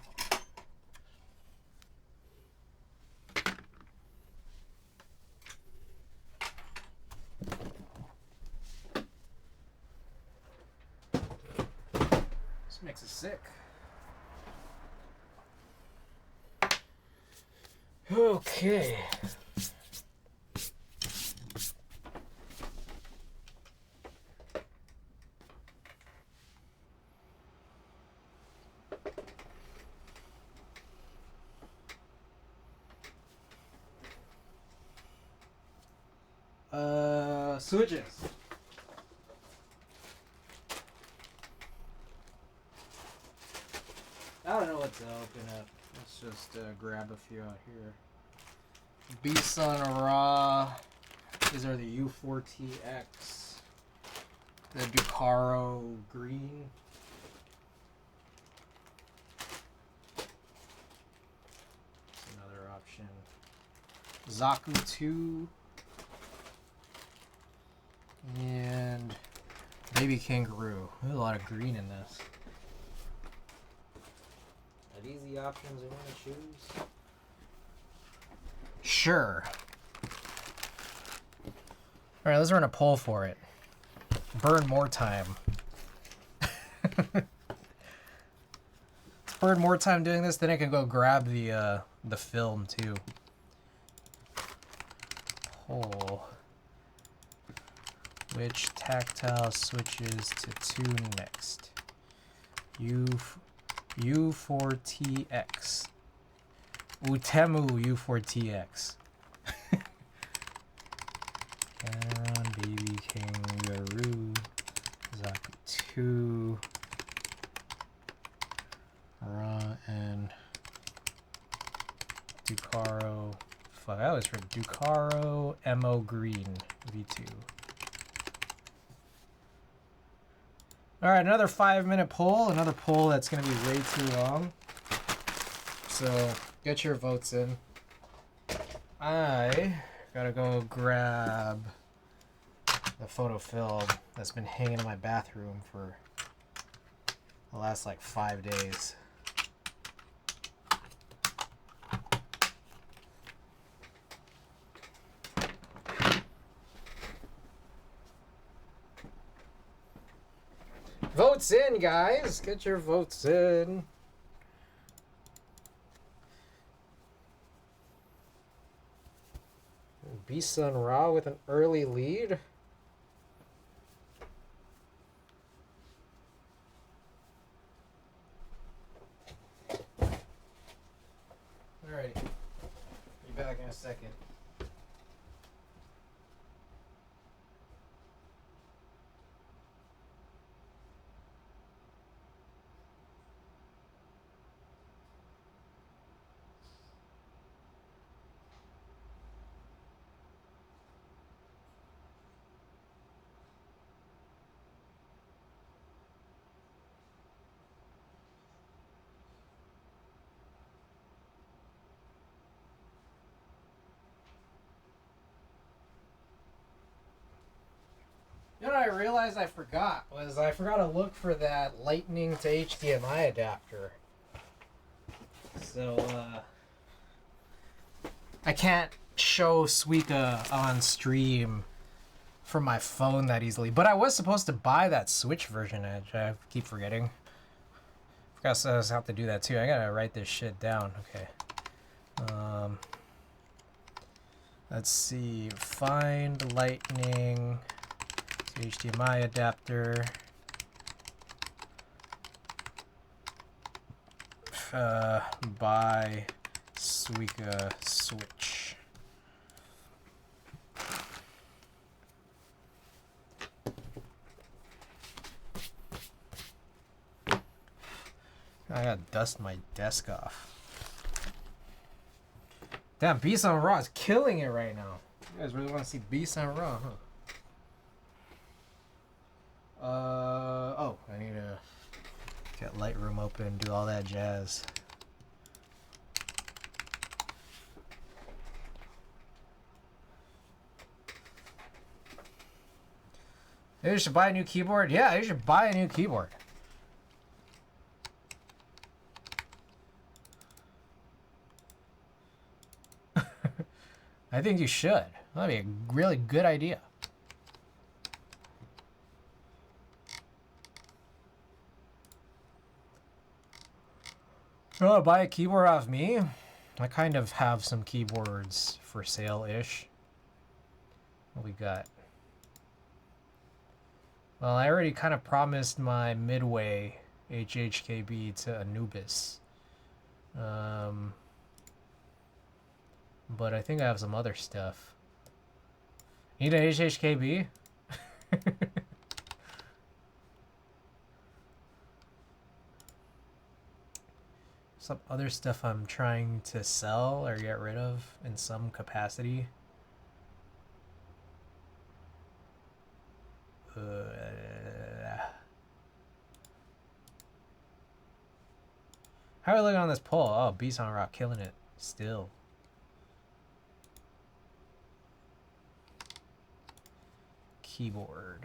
This makes it sick. Okay. Switches. I don't know what to open up. Let's just grab a few out here. B-Sun Raw. These are the U4TX. The Ducaro Green. That's another option. Zaku 2. And Baby Kangaroo. There's a lot of green in this. Are these the options I want to choose? Sure. Alright, let's run a poll for it. Burn more time. Let's burn more time doing this, then I can go grab the film too. Poll. Which tactile switches to tune next? U4TX. Utemu U4TX. Cameron, Baby Kangaroo, Zaku 2, Ra, and Ducaro. Fuck, I always heard Ducaro Mo Green V2. Alright, another 5-minute poll. Another poll that's going to be way too long. So, get your votes in. I gotta go grab the photo film that's been hanging in my bathroom for the last like 5 days. Votes in, guys! Get your votes in. B-Sun Ra with an early lead. Alrighty. Be back in a second. realized I forgot was I forgot to look for that lightning to HDMI adapter. So, I can't show Suica on stream from my phone that easily. But I was supposed to buy that Switch version, I keep forgetting. Forgot I was have to do that too. I gotta write this shit down. Okay. Let's see. Find lightning to HDMI adapter. Buy Suica Switch. I gotta dust my desk off. Damn, Beast on Raw is killing it right now. You guys really want to see Beast on Raw, huh? Oh, I need to get Lightroom open, do all that jazz. Maybe you should buy a new keyboard? Yeah, you should buy a new keyboard. I think you should. That'd be a really good idea. Oh, buy a keyboard off me? I kind of have some keyboards for sale-ish. What we got? Well, I already kind of promised my Midway HHKB to Anubis. But I think I have some other stuff. Need an HHKB? Some other stuff I'm trying to sell or get rid of in some capacity. How are we looking on this poll? Oh, Beast on Rock killing it still. Keyboard.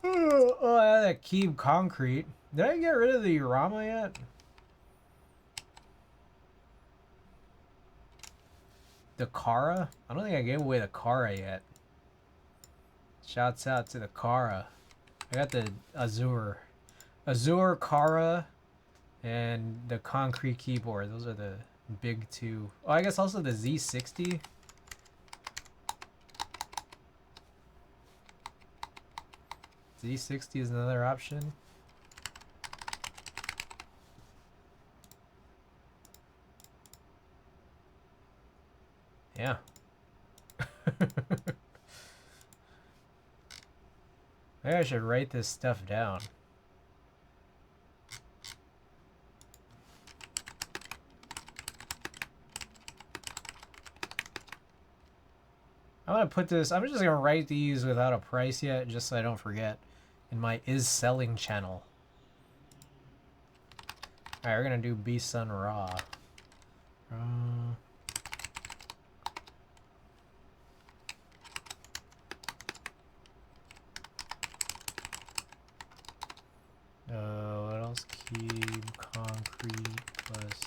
Oh, I had that Cube Concrete. Did I get rid of the Urama yet? The Kara? I don't think I gave away the Kara yet. Shouts out to the Kara. I got the Azure. Azure, Kara, and the Concrete keyboard. Those are the big two. Oh, I guess also the Z60. Z60 is another option. Yeah. Maybe I should write this stuff down. I'm gonna put this, I'm just gonna write these without a price yet, just so I don't forget, in my is selling channel. Alright, we're gonna do Beast Sun Raw. What else? Cube, concrete, plus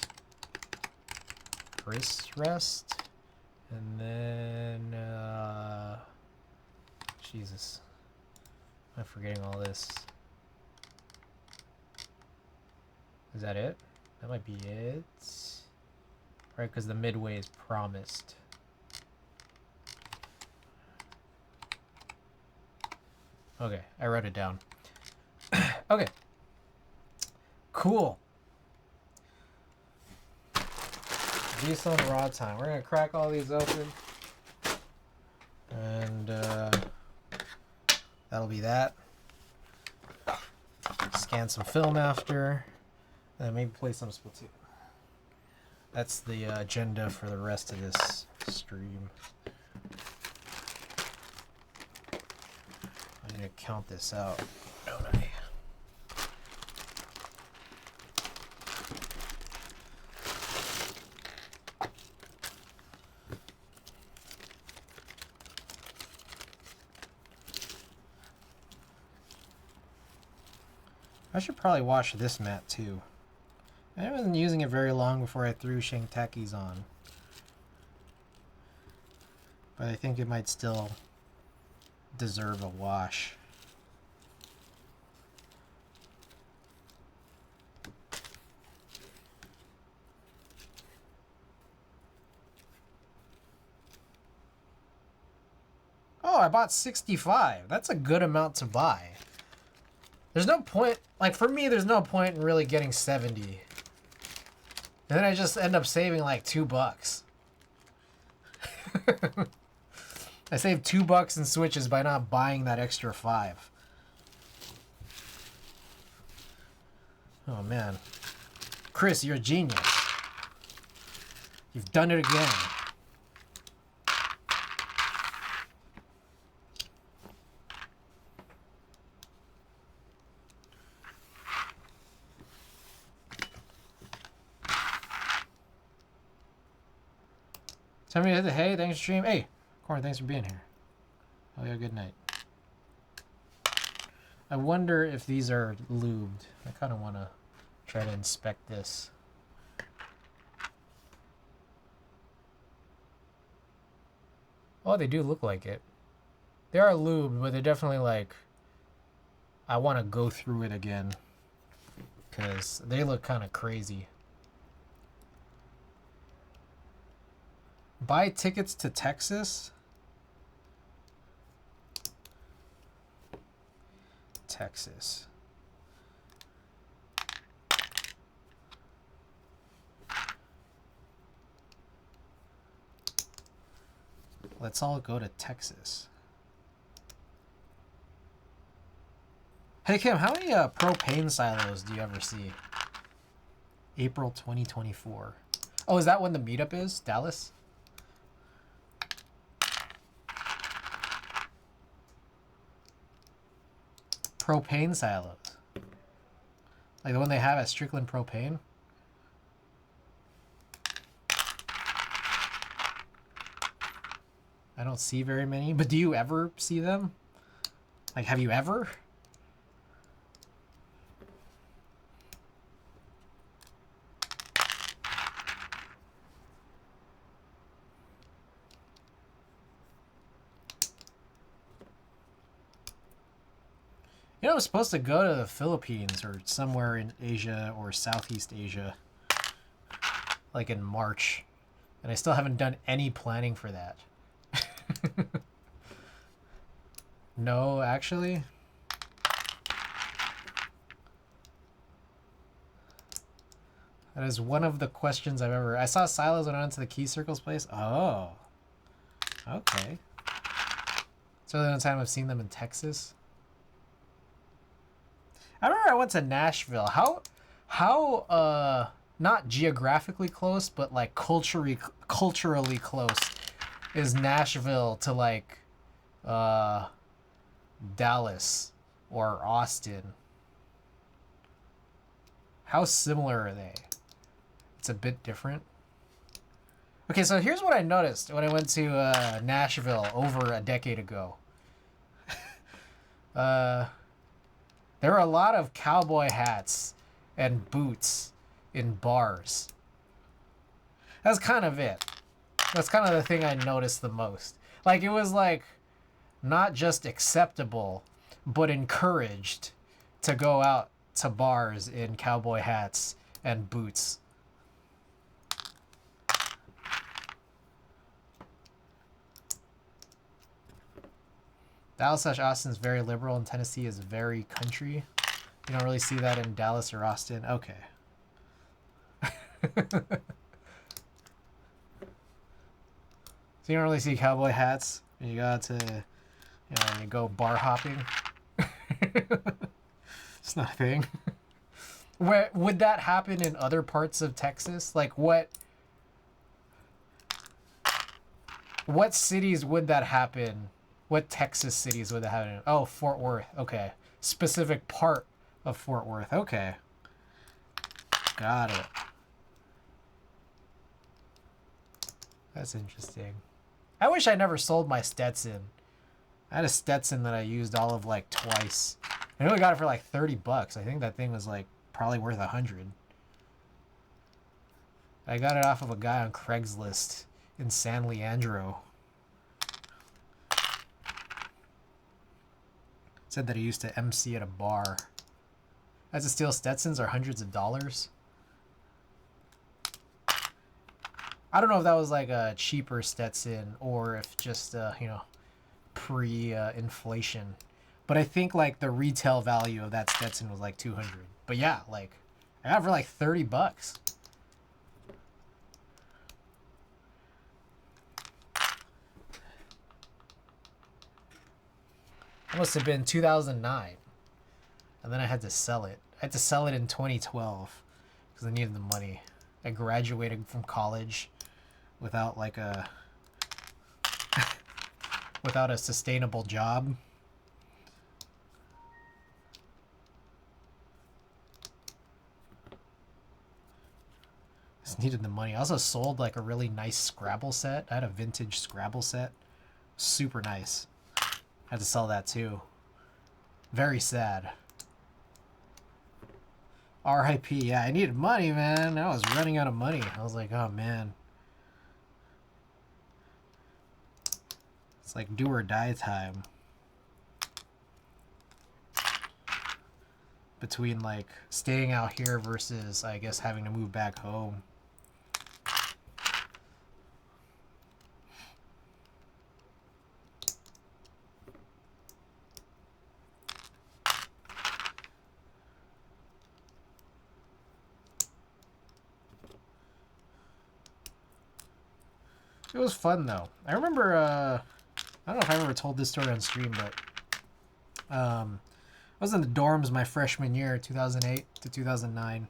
wrist rest. And then, Jesus. I'm forgetting all this. Is that it? That might be it. Right, because the Midway is promised. Okay, I wrote it down. Okay. Cool. Beast on Raw time. We're gonna crack all these open. And that'll be that. Scan some film after. And maybe play some Splatoon. That's the agenda for the rest of this stream. I need to count this out, don't I? I should probably wash this mat too. I wasn't using it very long before I threw Shantakis on. But I think it might still deserve a wash. Oh, I bought 65. That's a good amount to buy. There's no point, like for me, there's no point in really getting 70. And then I just end up saving like $2. I saved $2 in Switches by not buying that extra 5. Oh man. Chris, you're a genius. You've done it again. Tell me to hit the hey, thanks for stream. Hey, Corn, thanks for being here. Oh yeah, good night. I wonder if these are lubed. I kind of want to try to inspect this. Oh, they do look like it. They are lubed, but they're definitely like, I want to go through it again because they look kind of crazy. Buy tickets to Texas? Texas. Let's all go to Texas. Hey Kim, how many propane silos do you ever see? April 2024. Oh, is that when the meetup is? Dallas? Propane silos. Like the one they have at Strickland Propane? I don't see very many, but do you ever see them? Like, have you ever? You know, I was supposed to go to the Philippines or somewhere in Asia or Southeast Asia, like in March, and I still haven't done any planning for that. No, actually. That is one of the questions I've ever... I saw silos when I went to the Key Circles place. Oh. Okay. It's really the only time I've seen them in Texas. I remember I went to Nashville. How not geographically close, but like culturally close is Nashville to like Dallas or Austin? How similar are they? It's a bit different. Okay, so here's what I noticed when I went to Nashville over a decade ago. There are a lot of cowboy hats and boots in bars. That's kind of it. That's kind of the thing I noticed the most. Like, it was like not just acceptable, but encouraged to go out to bars in cowboy hats and boots. Dallas/Austin is very liberal and Tennessee is very country. You don't really see that in Dallas or Austin. Okay. So you don't really see cowboy hats when you go out to, you know, you go bar hopping. It's not a thing. Where would that happen in other parts of Texas? Like what cities would that happen? What Texas cities would that happen in? Oh, Fort Worth. Okay. Specific part of Fort Worth. Okay. Got it. That's interesting. I wish I never sold my Stetson. I had a Stetson that I used all of like twice. I only got it for like $30. I think that thing was like probably worth 100. I got it off of a guy on Craigslist in San Leandro. Said that he used to MC at a bar. As to steal Stetsons are hundreds of dollars. I don't know if that was like a cheaper Stetson or if just you know, pre-inflation. But I think like the retail value of that Stetson was like 200. But yeah, like I got it for like $30. It must have been 2009. And then I had to sell it. I had to sell it in 2012 because I needed the money. I graduated from college without like a without a sustainable job. Just needed the money. I also sold like a really nice Scrabble set. I had a vintage Scrabble set. Super nice. Had to sell that too. Very sad. R.I.P. Yeah, I needed money, man. I was running out of money. I was like, oh man. It's like do or die time. Between like staying out here versus, I guess, having to move back home. It was fun though. I remember, I don't know if I ever told this story on stream, but I was in the dorms my freshman year, 2008 to 2009.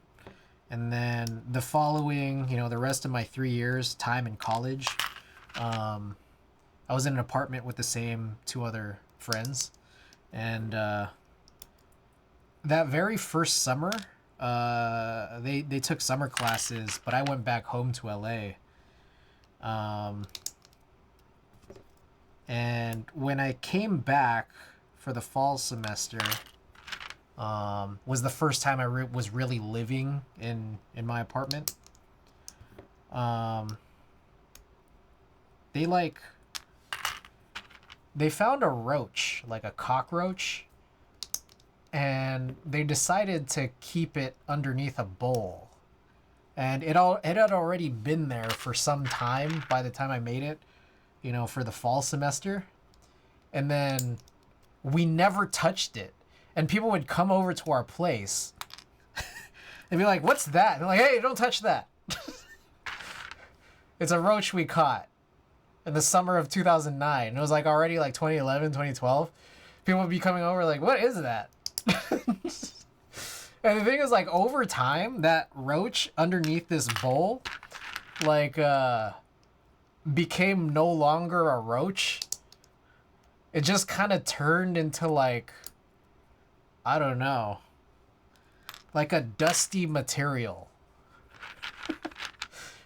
And then the following, you know, the rest of my 3 years time in college, I was in an apartment with the same two other friends. And that very first summer, they took summer classes, but I went back home to LA. And when I came back for the fall semester, was the first time I was really living in my apartment. They found a roach, like a cockroach, and they decided to keep it underneath a bowl. And it had already been there for some time by the time I made it, you know, for the fall semester. And then we never touched it. And people would come over to our place and be like, what's that? And they're like, hey, don't touch that. It's a roach we caught in the summer of 2009. And it was like already like 2011, 2012. People would be coming over like, what is that? And the thing is, like, over time, that roach underneath this bowl, like, became no longer a roach. It just kind of turned into, like, I don't know, like a dusty material.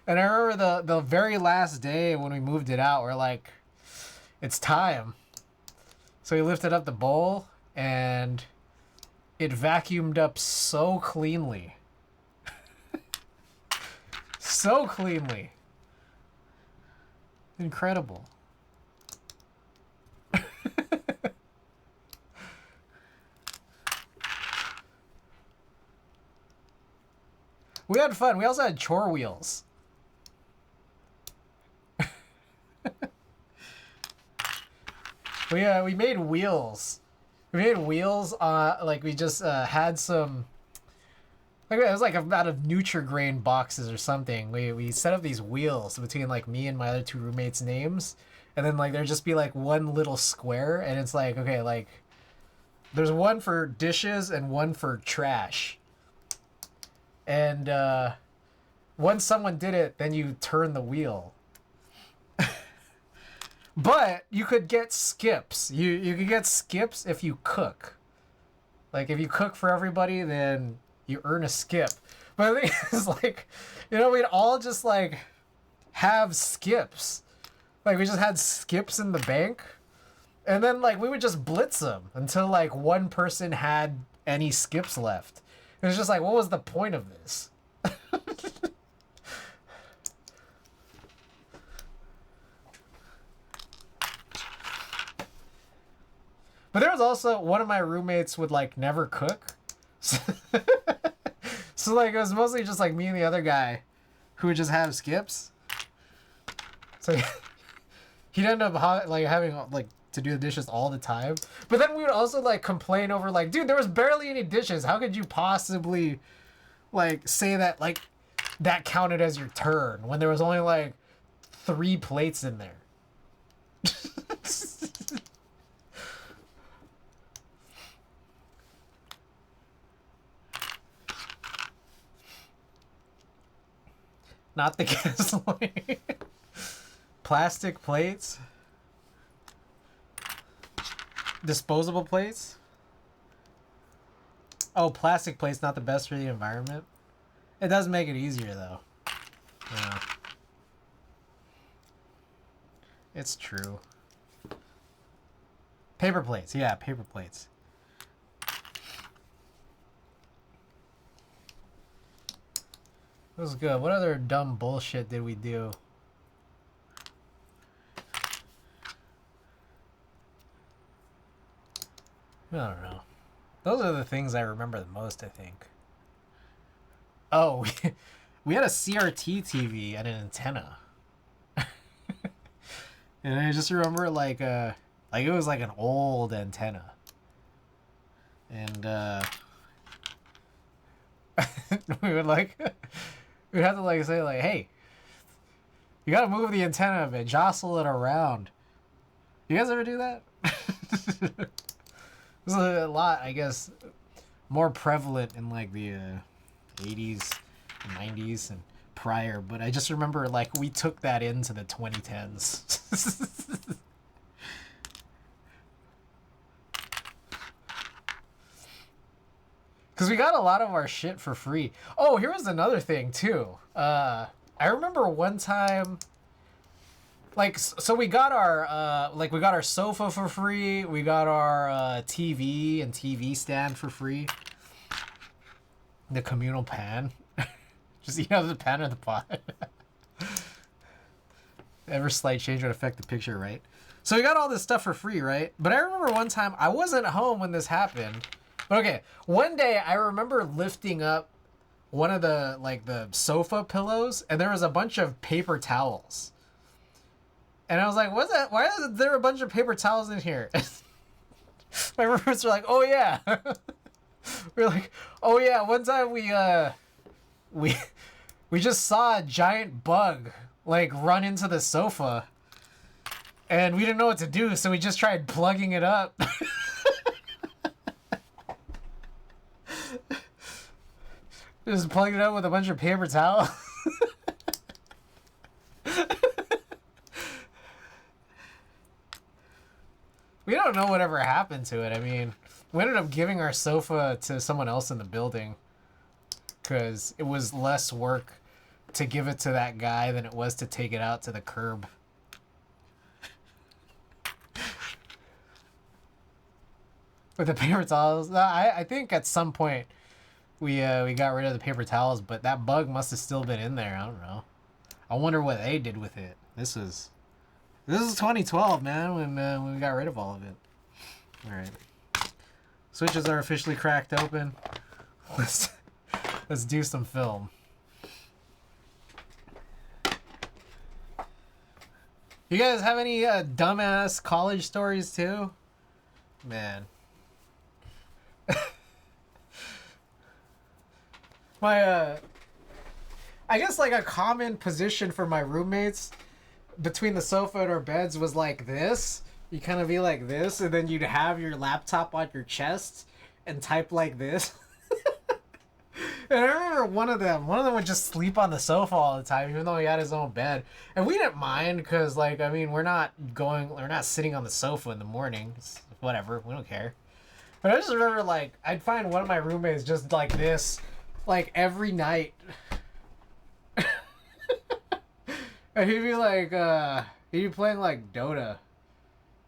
And I remember the very last day when we moved it out, we're like, it's time. So we lifted up the bowl, and it vacuumed up so cleanly. So cleanly. Incredible. We had fun. We also had chore wheels. We made wheels. We made wheels, like we just had some, like it was like out of Nutri-Grain boxes or something. We set up these wheels between like me and my other two roommates' names, and then like there'd just be like one little square, and it's like, okay, like there's one for dishes and one for trash. And once someone did it, then you turn the wheel. But you could get skips. You could get skips if you cook. Like, if you cook for everybody, then you earn a skip. But the thing is, like, you know, we'd all just, like, have skips. Like, we just had skips in the bank. And then like we would just blitz them until like one person had any skips left. It was just like, what was the point of this? But there was also one of my roommates would like never cook. So like it was mostly just like me and the other guy who would just have skips. So he'd end up like having like to do the dishes all the time. But then we would also like complain over like, dude, there was barely any dishes. How could you possibly like say that like that counted as your turn when there was only like 3 plates in there? Not the gasoline. Plastic plates. Disposable plates. Oh, plastic plates not the best for the environment. It does make it easier though. Yeah. It's true. Paper plates. Yeah, paper plates. It was good. What other dumb bullshit did we do? I don't know. Those are the things I remember the most, I think. Oh, we had a CRT TV and an antenna. And I just remember like it was like an old antenna. And we would like we'd have to like say like, hey, you gotta move the antenna a bit, jostle it around. You guys ever do that? This is a lot, I guess, more prevalent in like the 80s, 90s, and prior. But I just remember like we took that into the 2010s. Because we got a lot of our shit for free. Oh, here was another thing too. I remember one time, like, so we got our sofa for free. We got our TV and TV stand for free. The communal pan. Just the pan or the pot. Ever slight change would affect the picture, right? So we got all this stuff for free, right? But I remember one time, I wasn't home when this happened. But okay, one day I remember lifting up one of the sofa pillows, and there was a bunch of paper towels. And I was like, what's that? Why is there a bunch of paper towels in here? My roommates were like, oh yeah. We were like, oh yeah, one time we just saw a giant bug like run into the sofa, and we didn't know what to do, so we just tried plugging it up. Just plugged it up with a bunch of paper towels. We don't know whatever happened to it. I mean, we ended up giving our sofa to someone else in the building because it was less work to give it to that guy than it was to take it out to the curb. With the paper towels, I think at some point we got rid of the paper towels, but that bug must have still been in there. I don't know. I wonder what they did with it. This is 2012, man, when we got rid of all of it. All right, switches are officially cracked open. Let's do some film. You guys have any dumbass college stories too? Man. My I guess like a common position for my roommates between the sofa and our beds was like this. You kind of be like this, and then you'd have your laptop on your chest and type like this. And I remember one of them would just sleep on the sofa all the time, even though he had his own bed. And we didn't mind because, like, I mean, we're not sitting on the sofa in the morning. It's whatever, we don't care. But I just remember, like, I'd find one of my roommates just like this, like, every night. And he'd be like, he'd be playing, like, Dota.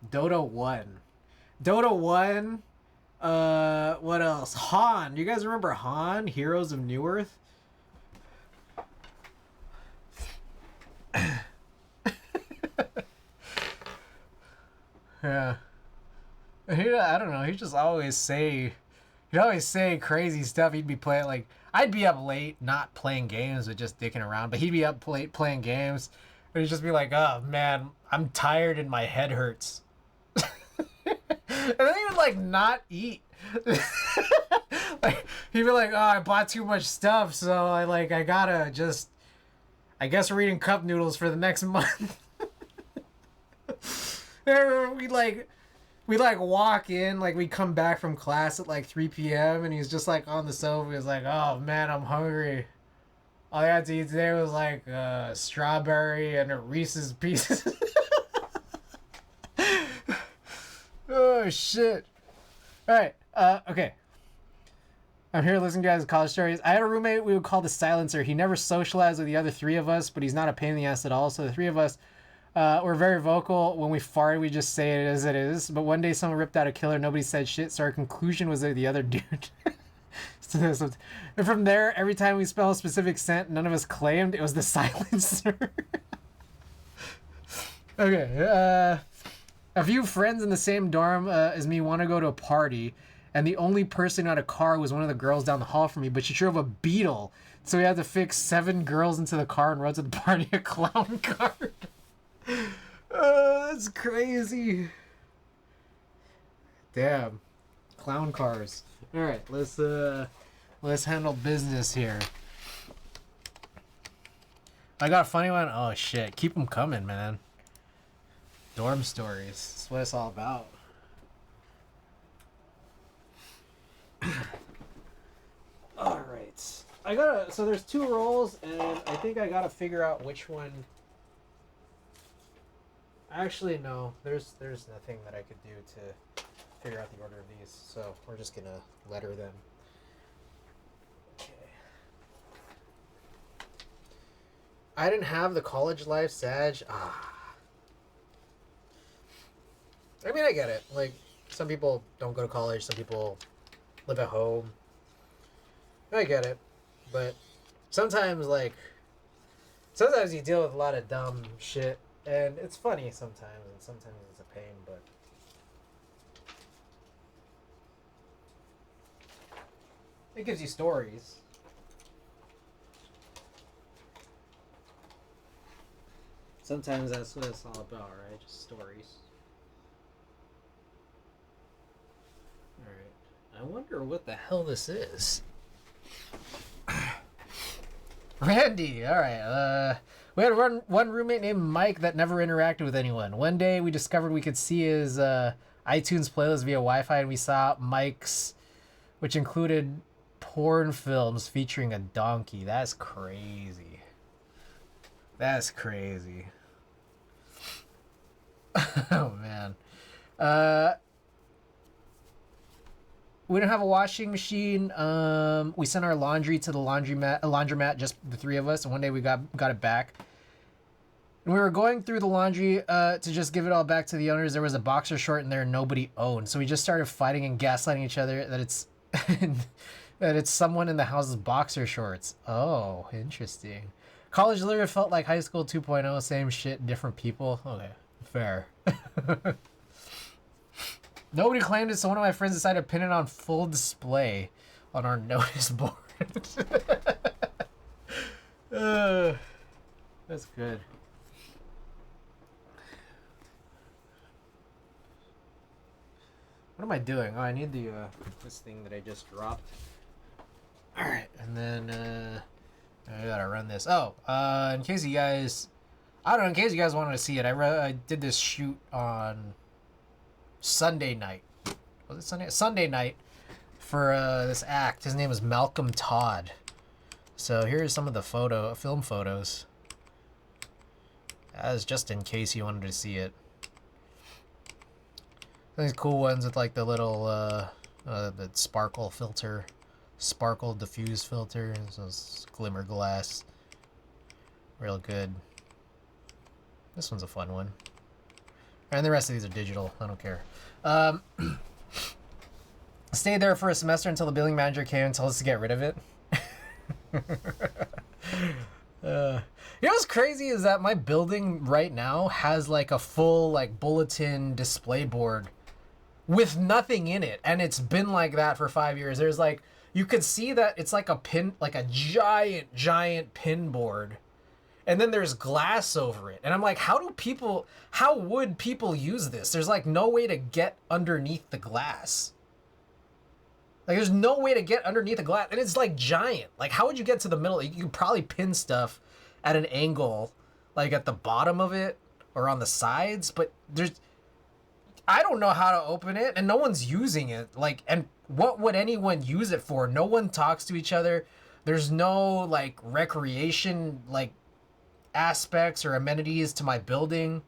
Dota 1. Dota 1. What else? Han. You guys remember Han? Heroes of New Earth? Yeah. I don't know. He'd always say crazy stuff. He'd be playing, like, I'd be up late not playing games but just dicking around, but he'd be up late playing games and he'd just be like, oh man, I'm tired and my head hurts. And then he would like not eat. Like, he'd be like, oh, I bought too much stuff, so I gotta just, I guess we're eating cup noodles for the next month. We walk in, like we come back from class at like 3 p.m. and he's just like on the sofa. He's like, oh man, I'm hungry. All I had to eat today was like strawberry and a Reese's Pieces. Oh shit. Alright, okay. I'm here listening to guys' college stories. I had a roommate we would call the silencer. He never socialized with the other three of us, but he's not a pain in the ass at all. So the three of us were very vocal. When we farted, we just say it as it is. But one day someone ripped out a killer. Nobody said shit, so our conclusion was that the other dude. And from there, every time we spell a specific scent, none of us claimed it was the silencer. Okay. A few friends in the same dorm as me want to go to a party, and the only person who had a car was one of the girls down the hall from me, but she drove a Beetle, so we had to fix 7 girls into the car and rode to the party a clown car. Oh, that's crazy. Damn. Clown cars. Alright, let's handle business here. I got a funny one. Oh shit, keep them coming, man. Dorm stories. That's what it's all about. Alright. So there's 2 rolls, and I think I gotta figure out which one. Actually, no. There's nothing that I could do to figure out the order of these, so we're just gonna letter them. Okay. I didn't have the college life, Sag. I mean, I get it. Like, some people don't go to college, some people live at home. I get it. But sometimes you deal with a lot of dumb shit, and it's funny sometimes, and sometimes it's a pain, but it gives you stories. Sometimes that's what it's all about, right? Just stories. Alright. I wonder what the hell this is. Randy, alright. We had one roommate named Mike that never interacted with anyone. One day we discovered we could see his iTunes playlist via Wi-Fi, and we saw Mike's, which included porn films featuring a donkey. That's crazy. That's crazy. Oh man. We didn't have a washing machine. We sent our laundry to the laundromat, just the 3 of us, and one day we got it back. And we were going through the laundry to just give it all back to the owners. There was a boxer short in there nobody owned. So we just started fighting and gaslighting each other that it's that it's someone in the house's boxer shorts. Oh, interesting. College literally felt like high school 2.0, same shit, different people. Okay, fair. Nobody claimed it, so one of my friends decided to pin it on full display on our notice board. That's good. What am I doing? Oh, I need the this thing that I just dropped. All right, and then I gotta run this. Oh, in case you guys, I don't know, in case you guys wanted to see it, I did this shoot on Sunday night. Was it Sunday? Sunday night for this act. His name is Malcolm Todd. So here's some of the film photos. As just in case you wanted to see it. These cool ones with like the little the sparkle diffuse filter, those glimmer glass. Real good. This one's a fun one. And the rest of these are digital. I don't care. Stayed there for a semester until the building manager came and told us to get rid of it. You know what's crazy is that my building right now has like a full like bulletin display board with nothing in it, and it's been like that for 5 years. There's like, you could see that it's like a pin, like a giant pin board, and then there's glass over it. And I'm like, how would people use this? There's like no way to get underneath the glass. Like, there's no way to get underneath the glass, and it's like giant. Like, how would you get to the middle? You could probably pin stuff at an angle, like at the bottom of it or on the sides, but I don't know how to open it, and no one's using it. Like, and what would anyone use it for? No one talks to each other. There's no like recreation like aspects or amenities to my building.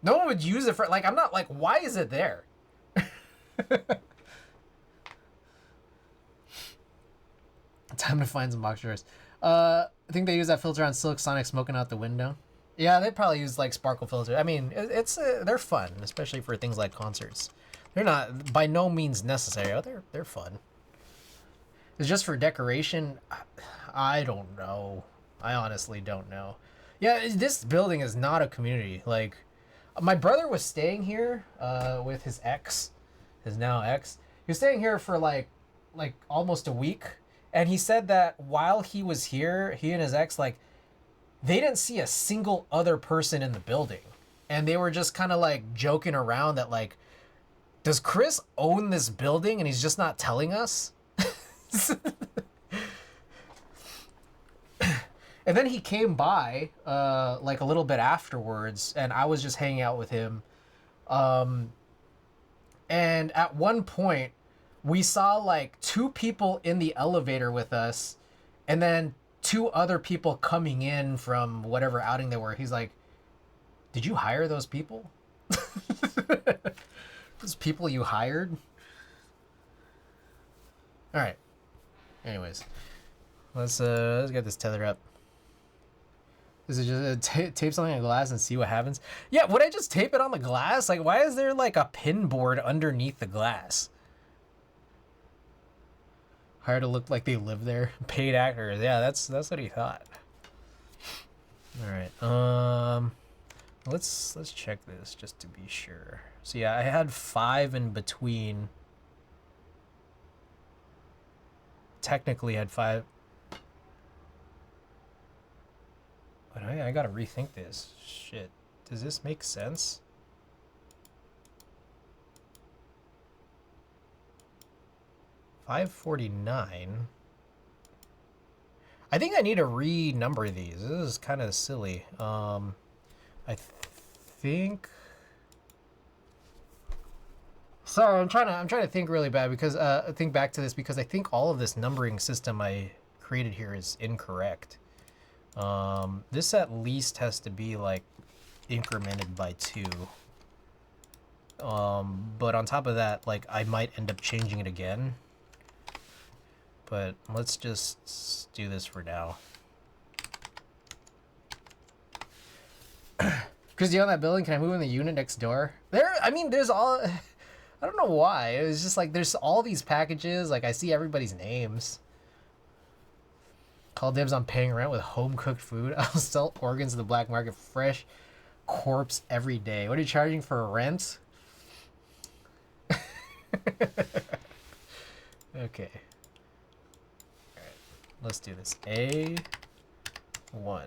No one would use it for, like, I'm not like, why is it there? Time to find some box drawers. I think they use that filter on Silk Sonic smoking out the window. Yeah, they probably use like sparkle filter. I mean, they're fun, especially for things like concerts. They're not by no means necessary. Oh, they're fun. It's just for decoration. I don't know. I honestly don't know. Yeah, this building is not a community. Like, my brother was staying here with his ex, his now ex. He was staying here for like almost a week. And he said that while he was here, he and his ex, like, they didn't see a single other person in the building. And they were just kind of like joking around that, like, does Chris own this building and he's just not telling us? And then he came by like a little bit afterwards, and I was just hanging out with him. And at one point, we saw like 2 people in the elevator with us, and then 2 other people coming in from whatever outing they were. He's like, did you hire those people? Those people you hired? All right. Anyways, let's get this tethered up. Is it just tape something on glass and see what happens? Yeah, would I just tape it on the glass? Like, why is there like a pin board underneath the glass? Hired to look like they live there. Paid actors. Yeah, that's what he thought. All right. Let's check this just to be sure. So yeah, I had 5 in between. Technically had 5. But I gotta rethink this. Shit. Does this make sense? $549. I think I need to renumber these. This is kind of silly. I think. Sorry, I'm trying to think really bad because think back to this because I think all of this numbering system I created here is incorrect. This at least has to be like incremented by 2. But on top of that, like, I might end up changing it again. But let's just do this for now. Chris, do you own that building? Can I move in the unit next door? There's all... I don't know why. It was just like, there's all these packages. Like, I see everybody's names. Call dibs on paying rent with home-cooked food. I'll sell organs to the black market. Fresh corpse every day. What are you charging for rent? Okay. Let's do this. A1.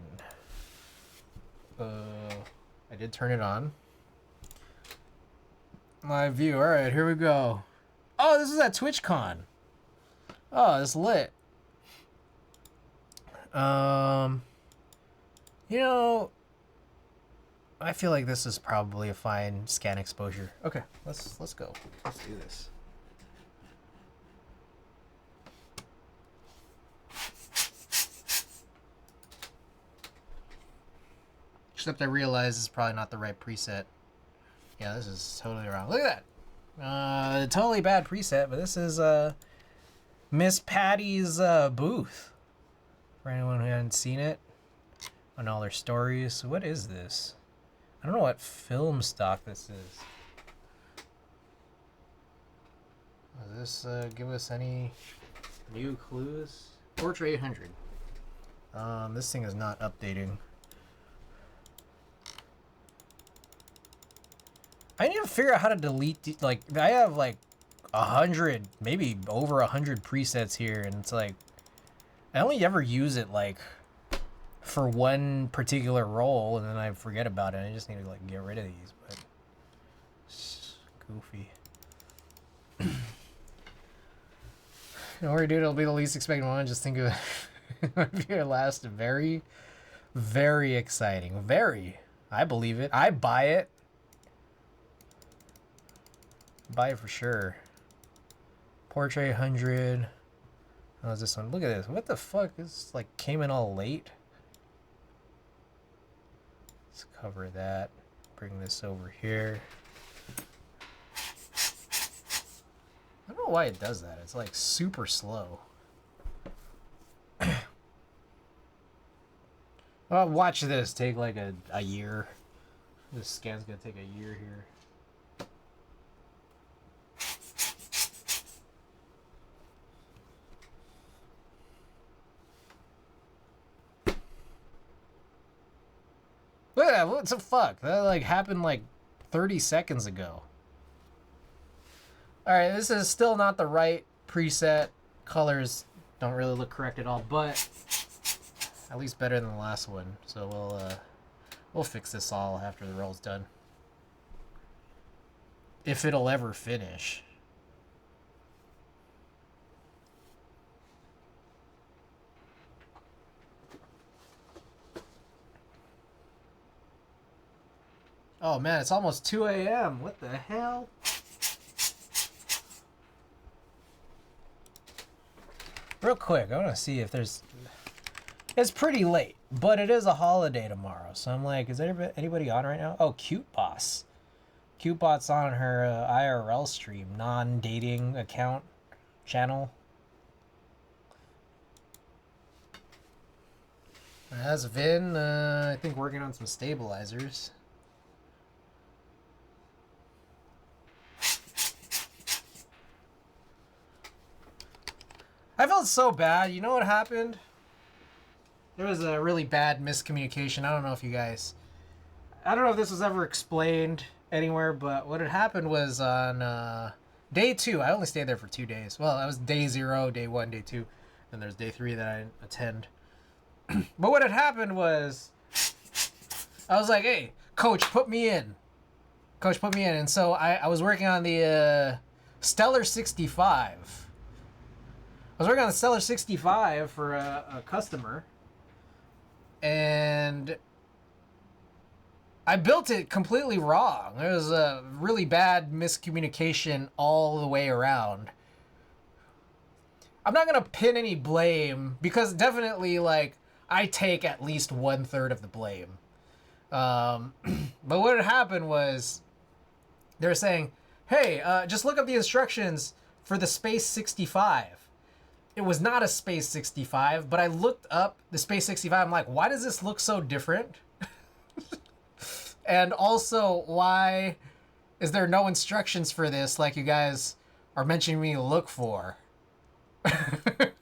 I did turn it on. Live view. All right, here we go. Oh, this is at TwitchCon. Oh, it's lit. You know, I feel like this is probably a fine scan exposure. Okay, let's go. Let's do this. Except I realize it's probably not the right preset. Yeah, this is totally wrong. Look at that. Totally bad preset, but this is Miss Patty's booth. For anyone who hadn't seen it on all their stories. What is this? I don't know what film stock this is. Does this give us any new clues? Portrait 800. This thing is not updating. I need to figure out how to delete like I have like 100, maybe over 100 presets here, and it's like I only ever use it like for one particular role, and then I forget about it. I just need to like get rid of these, but it's goofy. Don't worry, dude. It'll be the least expected one. Just think of it. It'll be our last. Very, very exciting. Very. I believe it. I buy it. Buy it for sure. Portrait 100. How's this one? Look at this. What the fuck? This like came in all late. Let's cover that. Bring this over here. I don't know why it does that. It's like super slow. Well, watch this take like a year. This scan's gonna take a year here. Look at that. What the fuck? That like happened like 30 seconds ago. Alright, this is still not the right preset. Colors don't really look correct at all, but at least better than the last one. So we'll fix this all after the roll's done. If it'll ever finish. Oh man, it's almost 2 a.m. What the hell? Real quick, I want to see if there's... It's pretty late, but it is a holiday tomorrow. So I'm like, is there anybody on right now? Oh, Cute Boss. Cute Boss on her IRL stream, non-dating account channel. Has Vin, I think, working on some stabilizers. I felt so bad. You know what happened? There was a really bad miscommunication. I don't know if you guys... I don't know if this was ever explained anywhere, but what had happened was on day 2. I only stayed there for 2 days. Well, that was day 0, day 1, day 2. Then there's day 3 that I didn't attend. But what had happened was... I was like, hey, coach, put me in. Coach, put me in. And so I was working on the Stellar 65. I was working on the Stellar 65 for a customer, and I built it completely wrong. There was a really bad miscommunication all the way around. I'm not going to pin any blame, because definitely, like, I take at least 1/3 of the blame. But what had happened was, they were saying, hey, just look up the instructions for the Space 65. It was not a Space 65, but I looked up the Space 65. I'm like, why does this look so different? And also, why is there no instructions for this like you guys are mentioning me to look for? And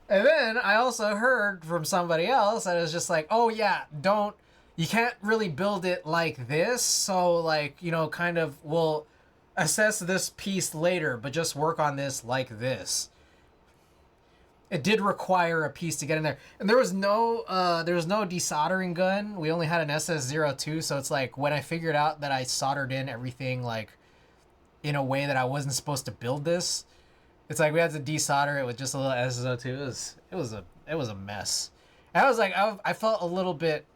then I also heard from somebody else that was just like, oh yeah, you can't really build it like this. So like, you know, kind of we'll assess this piece later, but just work on this like this. It did require a piece to get in there, and there was no desoldering gun. We only had an SS02, so it's like when I figured out that I soldered in everything like in a way that I wasn't supposed to build this, it's like we had to desolder it with just a little SS02. It was a mess. And I was like, I felt a little bit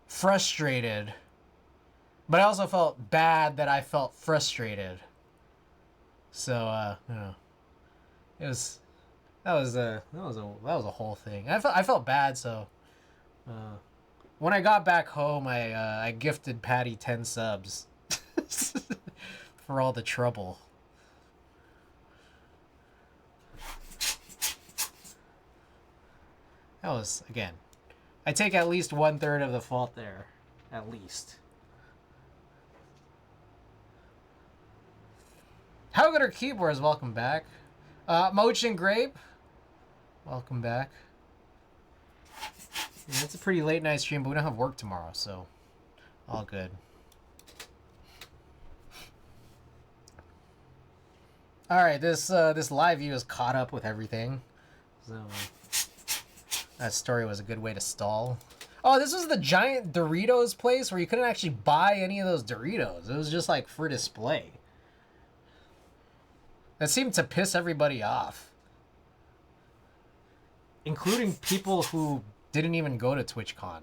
frustrated, but I also felt bad that I felt frustrated. So you know, it was. That was a whole thing. I felt bad, so when I got back home, I gifted Patty 10 subs for all the trouble. That was, again, I take at least 1/3 of the fault there, at least. How good are keyboards? Welcome back. Motion Grape, welcome back. Yeah, it's a pretty late night stream, but we don't have work tomorrow, so all good. All right, this live view is caught up with everything, so that story was a good way to stall. Oh, this was the giant Doritos place where you couldn't actually buy any of those Doritos. It was just like for display. That seemed to piss everybody off, including people who didn't even go to TwitchCon.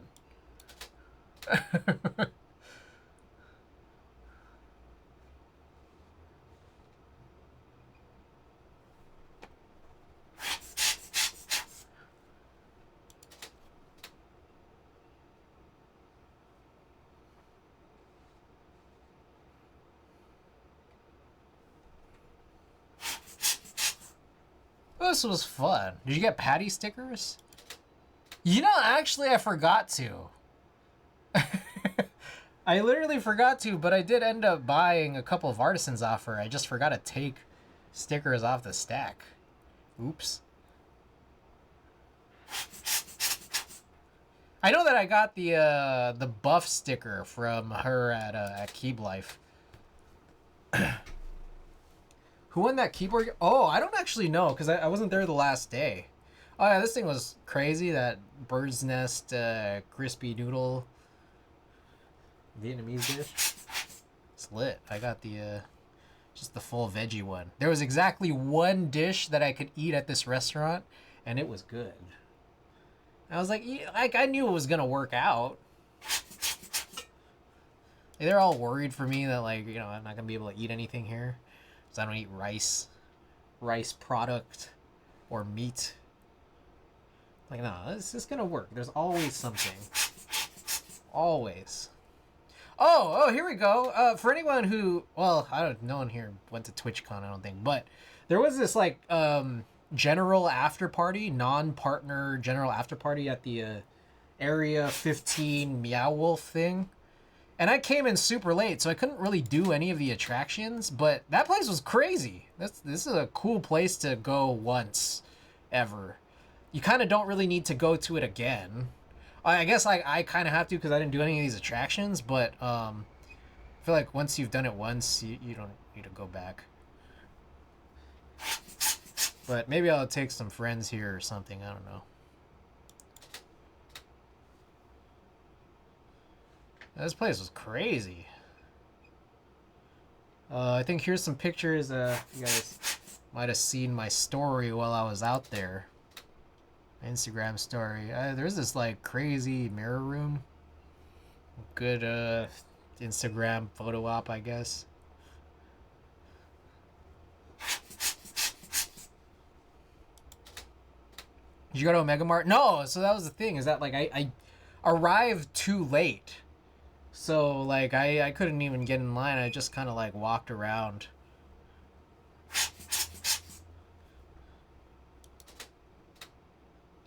This was fun. Did you get Patty stickers? You know, actually, I forgot to. I literally forgot to, but I did end up buying a couple of Artisan's offer. I just forgot to take stickers off the stack. Oops. I know that I got the buff sticker from her at Keep Life. Who won that keyboard? Oh, I don't actually know because I wasn't there the last day. Oh yeah, this thing was crazy. That bird's nest crispy noodle Vietnamese dish. It's lit. I got the just the full veggie one. There was exactly one dish that I could eat at this restaurant, and it was good. I was like I knew it was gonna work out. They're all worried for me that like I'm not gonna be able to eat anything here. I don't eat rice product, or meat. Like, no, this is gonna work. There's always something. Always. Oh, here we go. For anyone who, well, no one here went to TwitchCon, I don't think, but there was this like general after party, non-partner general after party at the Area 15 Meow Wolf thing. And I came in super late, so I couldn't really do any of the attractions, but that place was crazy. This is a cool place to go once, ever. You kind of don't really need to go to it again. I guess I kind of have to because I didn't do any of these attractions, but I feel like once you've done it once, you don't need to go back. But maybe I'll take some friends here or something, I don't know. This place was crazy. I think here's some pictures. You guys might have seen my story while I was out there. My Instagram story. There's this like crazy mirror room. Good Instagram photo op, I guess. Did you go to Omega Mart? No. So that was the thing. Is that like I arrived too late. So, like, I couldn't even get in line. I just kind of, like, walked around.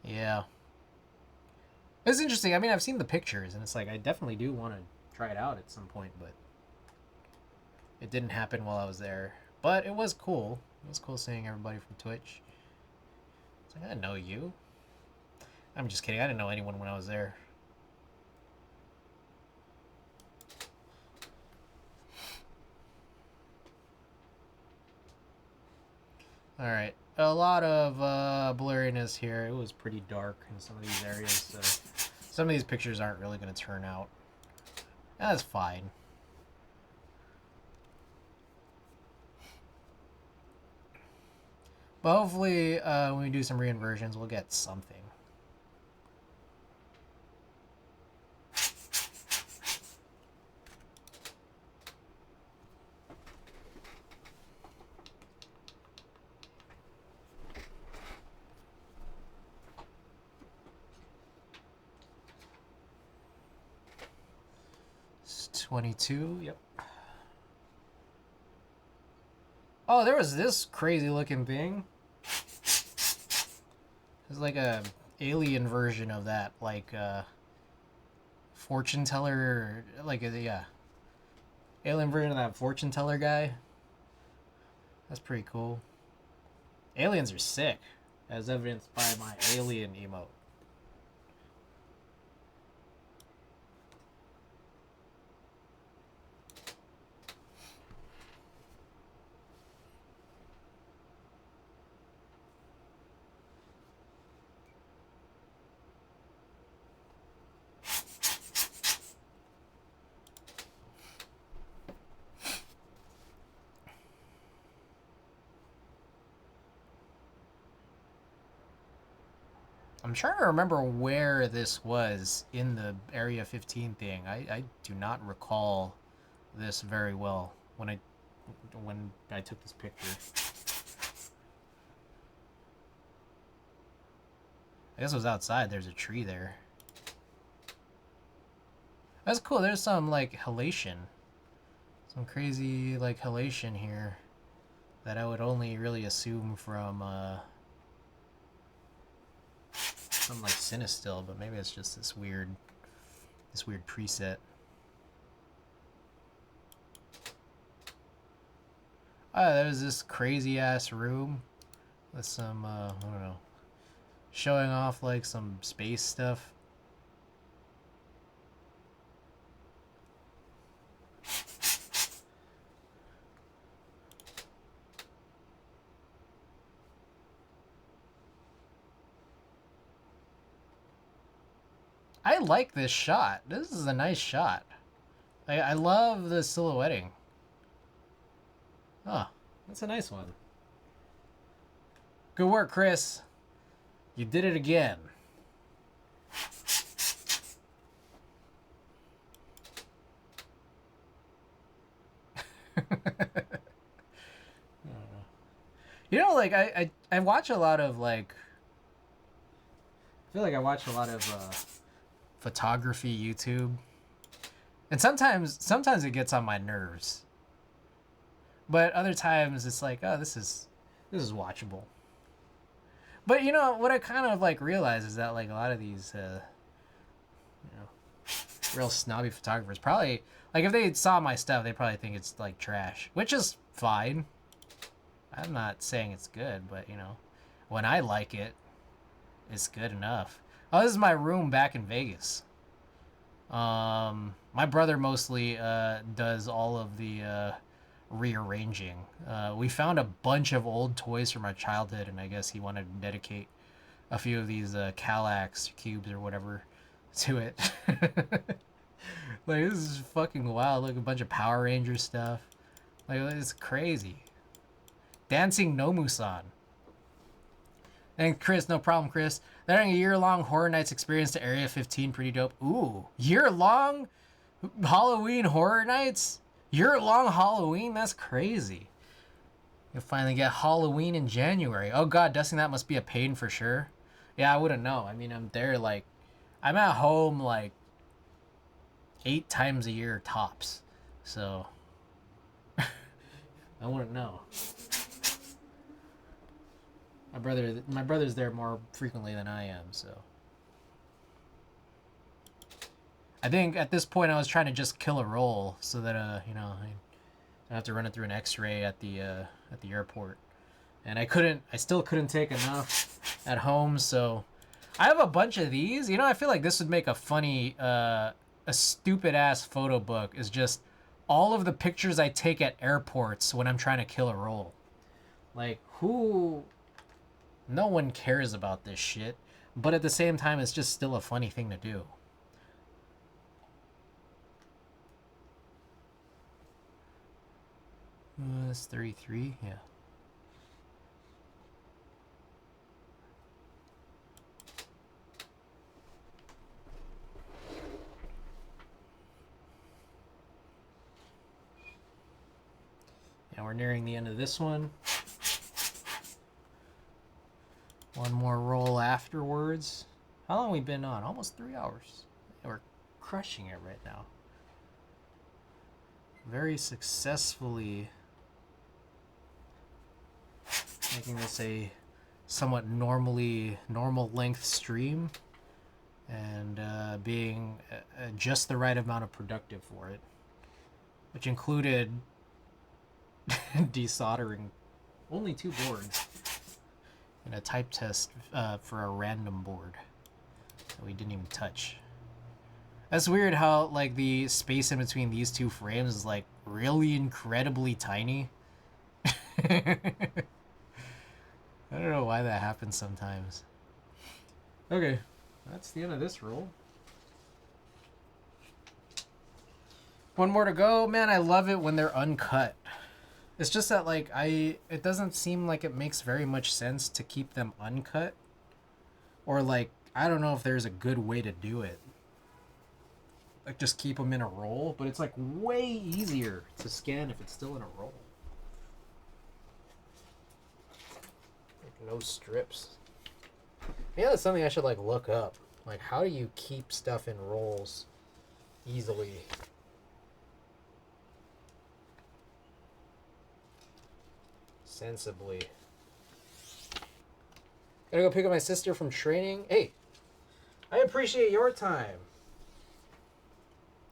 Yeah. It's interesting. I mean, I've seen the pictures, and it's like, I definitely do want to try it out at some point, but it didn't happen while I was there. But it was cool. It was cool seeing everybody from Twitch. It's like, I didn't know you. I'm just kidding. I didn't know anyone when I was there. All right, a lot of blurriness here. It was pretty dark in some of these areas, so some of these pictures aren't really going to turn out. That's fine. But hopefully, when we do some re-inversions, we'll get something. It's 22, yep. Oh, there was this crazy looking thing. It's like a alien version of that, like fortune teller, like yeah, alien version of that fortune teller guy. That's pretty cool. Aliens are sick, as evidenced by my alien emote. I'm trying to remember where this was in the Area 15 thing. I do not recall this very well when I took this picture. I guess it was outside. There's a tree there. That's cool. There's some like halation. Some crazy like halation here that I would only really assume from some like Cinestill, but maybe it's just this weird preset. Oh, there's this crazy ass room with some I don't know, showing off like some space stuff. I like this shot. This is a nice shot. I love the silhouetting. Oh, that's a nice one. Good work, Chris. You did it again. You know, like I watch a lot of like. I feel like I watch a lot of photography YouTube, and sometimes it gets on my nerves. But other times it's like, oh, this is watchable. But you know what I kind of like realize is that like a lot of these, you know, real snobby photographers probably like if they saw my stuff, they probably think it's like trash, which is fine. I'm not saying it's good, but you know, when I like it, it's good enough. Oh, this is my room back in Vegas. My brother mostly does all of the rearranging. We found a bunch of old toys from our childhood, and I guess he wanted to dedicate a few of these Kallax cubes or whatever to it. Like, this is fucking wild. Like, a bunch of Power Ranger stuff. Like, it's crazy. Dancing Nomu-san. And Chris, no problem, Chris. They're having a year-long Horror Nights experience to Area 15. Pretty dope. Ooh, year-long Halloween Horror Nights? Year-long Halloween? That's crazy. You'll finally get Halloween in January. Oh god, dusting that must be a pain for sure. Yeah, I wouldn't know. I mean, I'm there like... I'm at home like 8 times a year tops. So... I wouldn't know. My brother's there more frequently than I am, so... I think at this point I was trying to just kill a roll so that you know, I don't have to run it through an X-ray at the airport. And I still couldn't take enough at home, so I have a bunch of these. You know, I feel like this would make a funny a stupid ass photo book is just all of the pictures I take at airports when I'm trying to kill a roll. Like, who... No one cares about this shit, but at the same time it's just still a funny thing to do. That's 33, yeah. And we're nearing the end of this one. One more roll afterwards. How long have we been on? Almost 3 hours. We're crushing it right now. Very successfully making this a somewhat normal length stream and being just the right amount of productive for it, which included desoldering Only 2 boards. And a type test for a random board that we didn't even touch. That's weird how like the space in between these 2 frames is like really incredibly tiny. I don't know why that happens sometimes. Okay, that's the end of this roll. One more to go. Man, I love it when they're uncut. It's just that like it doesn't seem like it makes very much sense to keep them uncut. Or like, I don't know if there's a good way to do it. Like just keep them in a roll, but it's like way easier to scan if it's still in a roll. Like no strips. Yeah, that's something I should like look up. Like how do you keep stuff in rolls easily? Sensibly. Gotta go pick up my sister from training. Hey, I appreciate your time.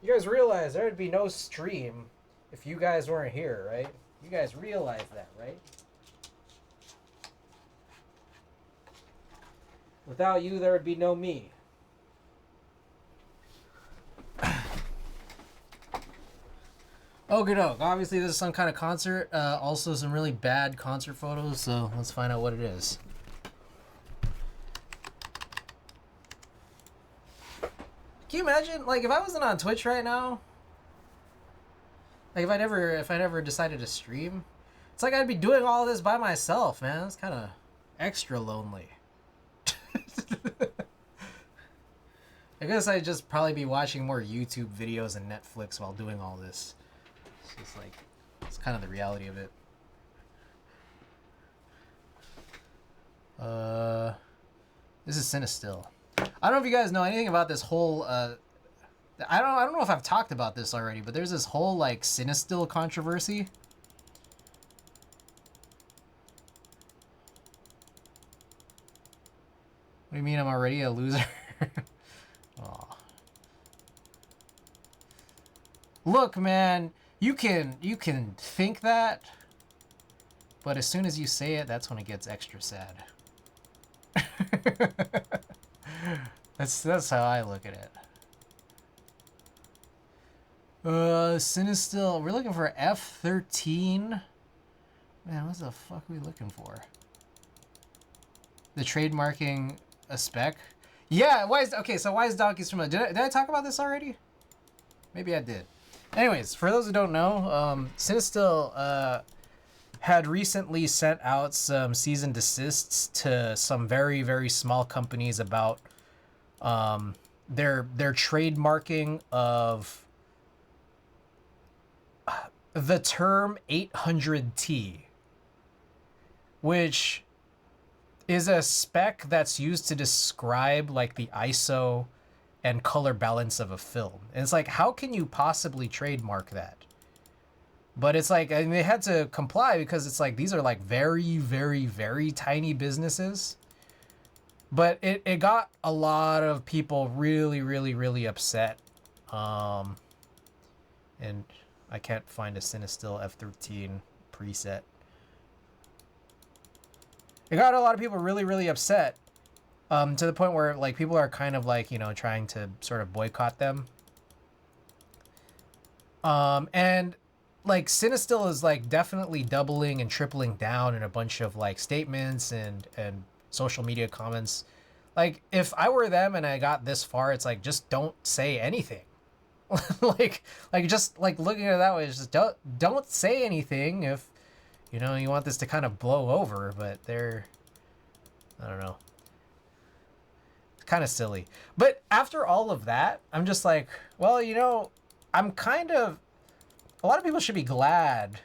You guys realize there would be no stream if you guys weren't here, right? You guys realize that, right? Without you, there would be no me. Oh, good. Obviously, this is some kind of concert. Also, some really bad concert photos. So let's find out what it is. Can you imagine, like, if I wasn't on Twitch right now, like, if I never decided to stream, it's like I'd be doing all this by myself, man. It's kind of extra lonely. I guess I'd just probably be watching more YouTube videos and Netflix while doing all this. It's just like, it's kind of the reality of it. This is Cinestill. I don't know if you guys know anything about this whole, I don't know if I've talked about this already, but there's this whole, like, Cinestill controversy. What do you mean I'm already a loser? Aw. Look, man, you can think that, but as soon as you say it, that's when it gets extra sad. That's how I look at it. Cinestill, we're looking for F13. Man, what the fuck are we looking for? The trademarking a spec? Yeah, why is Donkeys from... Did I talk about this already? Maybe I did. Anyways, for those who don't know, Cinestill had recently sent out some cease and desists to some very, very small companies about their trademarking of the term 800T, which is a spec that's used to describe like the ISO and color balance of a film. And it's like, how can you possibly trademark that? But it's like, I mean, they had to comply because it's like, these are like very, very, very tiny businesses. But it got a lot of people really, really, really upset. And I can't find a Cinestill F13 preset. It got a lot of people really, really upset. To the point where like people are kind of like, you know, trying to sort of boycott them. And like Cinestill is like definitely doubling and tripling down in a bunch of like statements and social media comments. Like if I were them and I got this far, it's like, just don't say anything. like just like looking at it that way, it's just don't say anything if, you know, you want this to kind of blow over, but I don't know. It's kind of silly. But after all of that, I'm just like, well, you know, a lot of people should be glad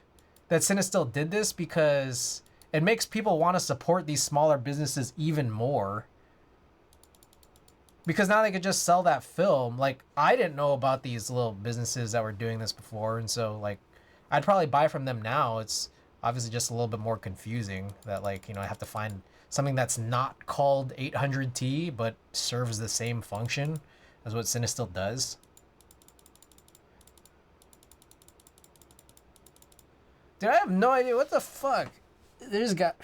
that Cinestill did this because it makes people want to support these smaller businesses even more. Because now they could just sell that film. Like, I didn't know about these little businesses that were doing this before, and so, like, I'd probably buy from them now. It's obviously just a little bit more confusing that, like, you know, I have to find something that's not called 800T, but serves the same function as what Cinestill does. Dude, I have no idea. What the fuck? there's got,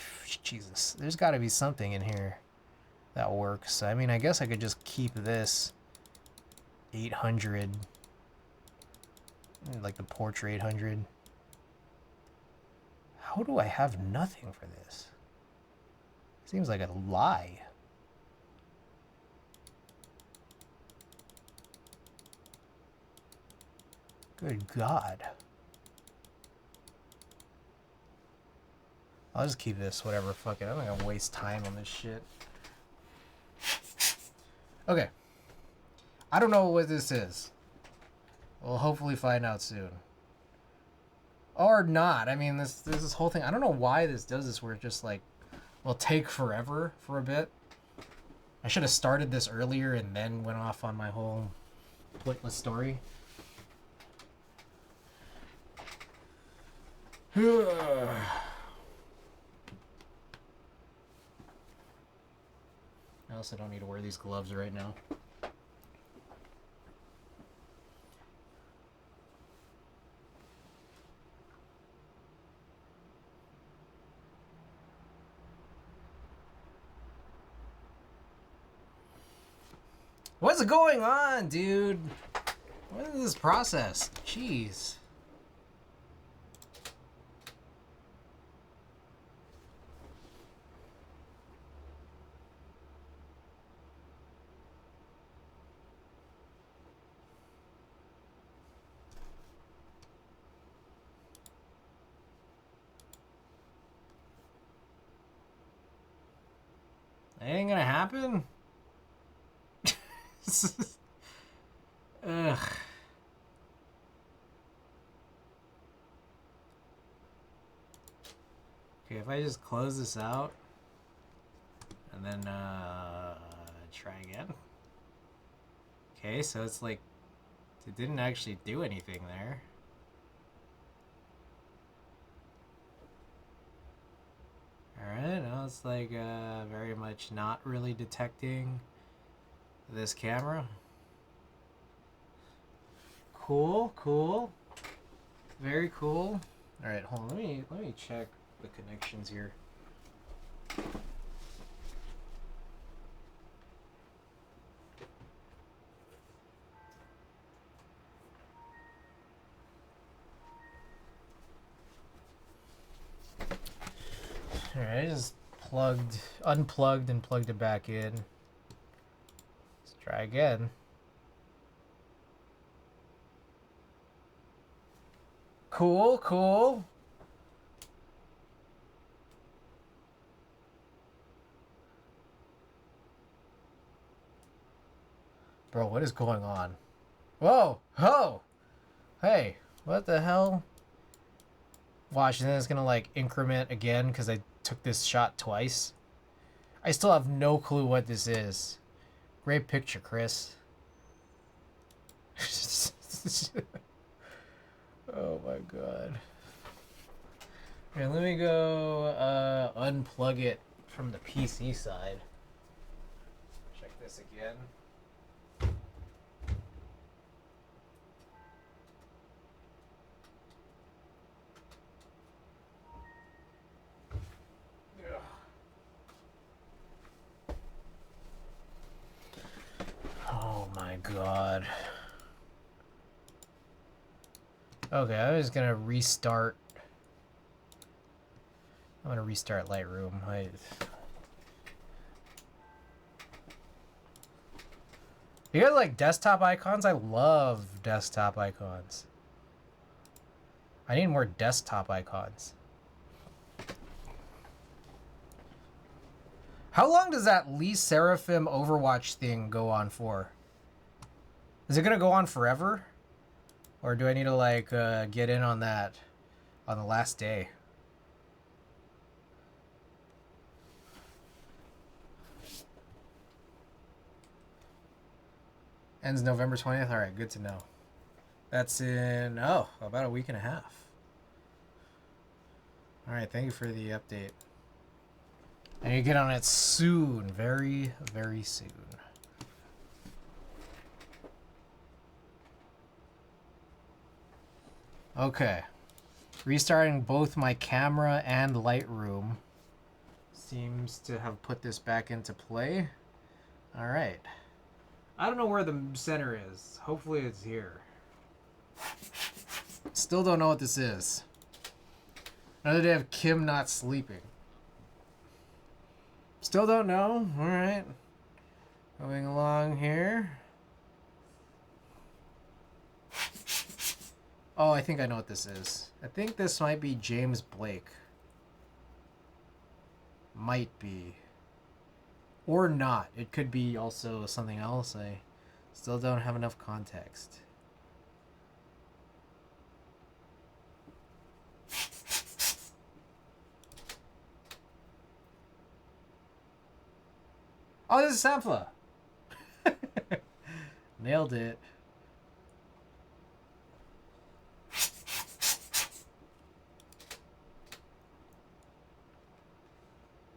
Jesus, there's got to be something in here that works. I mean, I guess I could just keep this 800, like the Portra 800. How do I have nothing for this? Seems like a lie. Good God. I'll just keep this, whatever, fuck it. I'm not gonna waste time on this shit. Okay. I don't know what this is. We'll hopefully find out soon. Or not. I mean, this whole thing, I don't know why this does this where it just like will take forever for a bit. I should have started this earlier and then went off on my whole pointless story. I also don't need to wear these gloves right now. What's going on, dude? What is this process? Jeez. It ain't gonna happen? Ugh. Okay, if I just close this out and then try again. Okay, so it's like it didn't actually do anything there. Alright, now it's like very much not really detecting this camera. Cool, cool. Very cool. Alright, hold on, let me check the connections here. Alright, I just unplugged and plugged it back in. Let's try again. Cool, cool. Bro, what is going on? Whoa! Ho! Hey, what the hell? Watch, and then it's gonna like increment again because I took this shot twice. I still have no clue what this is. Great picture, Chris. Oh my god. Okay, let me go unplug it from the PC side. Check this again. Oh my god. Okay, I'm just gonna restart. I'm gonna restart Lightroom. You guys like desktop icons? I love desktop icons. I need more desktop icons. How long does that Lee Seraphim Overwatch thing go on for? Is it gonna go on forever? Or do I need to like get in on that on the last day? Ends November 20th? Alright, good to know. That's in, oh, about a week and a half. Alright, thank you for the update. I need to get on it soon. Very, very soon. Okay. Restarting both my camera and Lightroom seems to have put this back into play. All right. I don't know where the center is. Hopefully it's here. Still don't know what this is. Another day of Kim not sleeping. Still don't know. All right. Going along here. Oh, I think I know what this is. I think this might be James Blake. Might be. Or not. It could be also something else. I still don't have enough context. Oh, this is Sampha. Nailed it.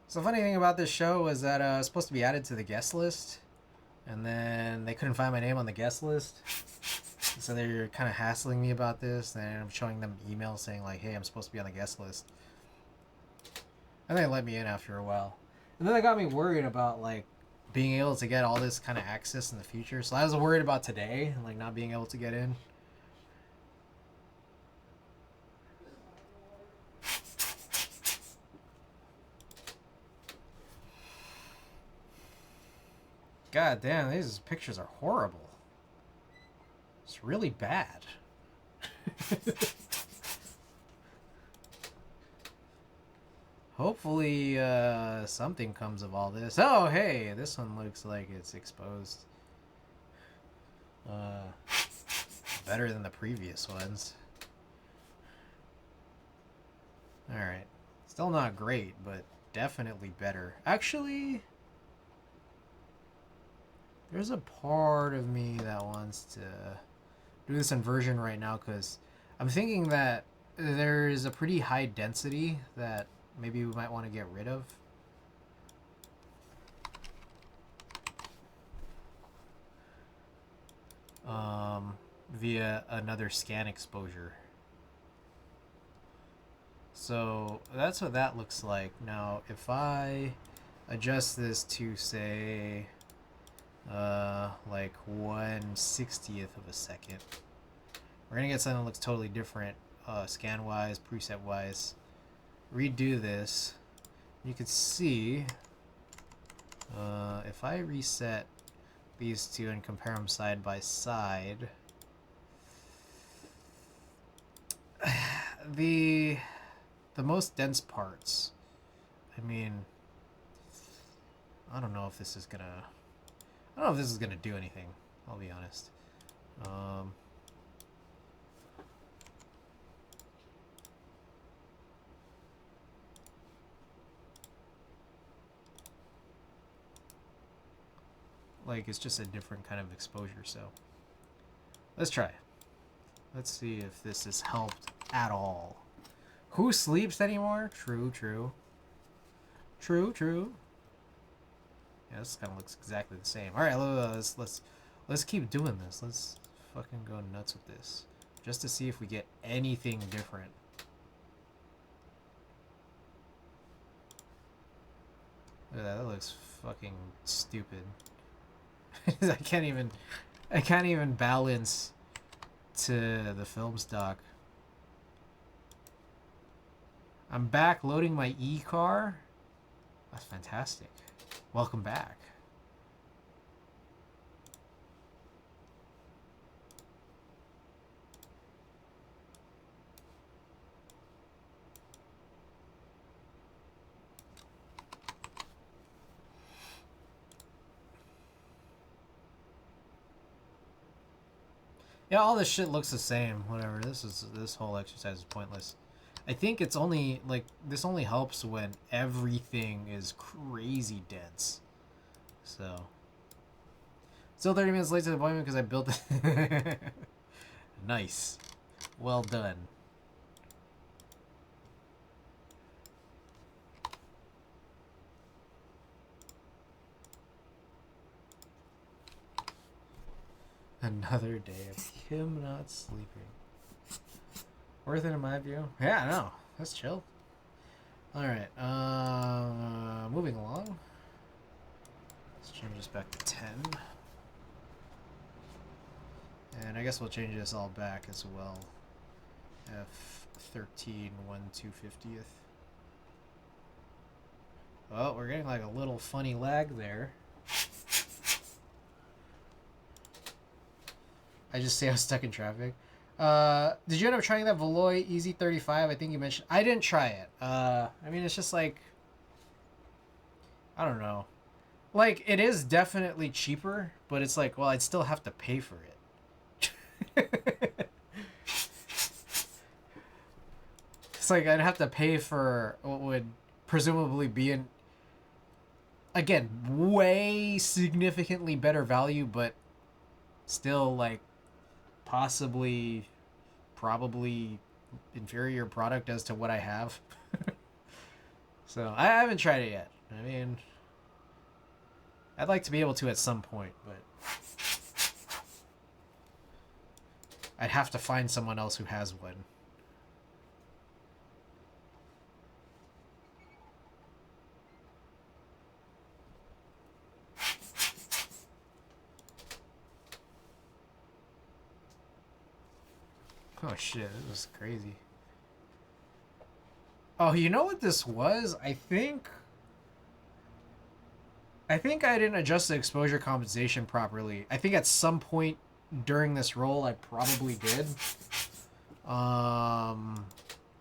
So the funny thing about this show was that I was supposed to be added to the guest list, and then they couldn't find my name on the guest list. So they're kind of hassling me about this, and I'm showing them emails saying like, hey, I'm supposed to be on the guest list. And they let me in after a while. And then they got me worried about like being able to get all this kind of access in the future. So I was worried about today, like not being able to get in. God damn, these pictures are horrible. It's really bad. Hopefully, something comes of all this. Oh, hey, this one looks like it's exposed. Better than the previous ones. Alright. Still not great, but definitely better. Actually, there's a part of me that wants to do this inversion right now because I'm thinking that there's a pretty high density that maybe we might want to get rid of. Via another scan exposure. So that's what that looks like. Now, if I adjust this to say like 1/60th of a second, we're gonna get something that looks totally different, scan wise, preset wise. Redo this, you could see if I reset these two and compare them side by side, the most dense parts, I mean, I don't know if this is gonna do anything, I'll be honest. Like, it's just a different kind of exposure, so let's try. Let's see if this has helped at all. Who sleeps anymore? True, true. True, true. Yeah, this kind of looks exactly the same. All right, let's keep doing this. Let's fucking go nuts with this, just to see if we get anything different. Look at that. That looks fucking stupid. I can't even balance to the film stock. I'm back loading my e-car. That's fantastic. Welcome back. Yeah, all this shit looks the same. Whatever. This whole exercise is pointless. I think it's only like this only helps when everything is crazy dense. So, still 30 minutes late to the appointment because I built it. Nice. Well done. Another day of him not sleeping. Worth it in my view. Yeah, no, that's chill. All right, moving along. Let's change this back to 10. And I guess we'll change this all back as well. F13 1/250th. Oh, we're getting like a little funny lag there. I just say I was stuck in traffic. Did you end up trying that Veloy Easy 35? I think you mentioned. I didn't try it. I mean, it's just like, I don't know. Like, it is definitely cheaper, but it's like, well, I'd still have to pay for it. It's like I'd have to pay for what would presumably be an, again, way significantly better value, but still like possibly, probably inferior product as to what I have. So I haven't tried it yet. I mean, I'd like to be able to at some point, but I'd have to find someone else who has one. Oh shit, this was crazy. Oh, you know what this was? I think I didn't adjust the exposure compensation properly. I think at some point during this roll I probably did.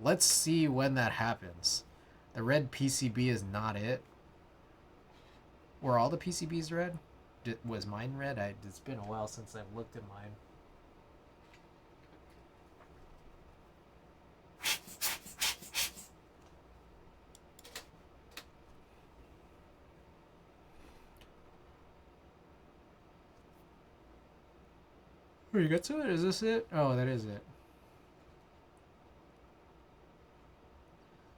Let's see when that happens. The red PCB is not it. Were all the PCBs red? Was mine red? It's been a while since I've looked at mine. Oh, you got to it? Is this it? Oh, that is it.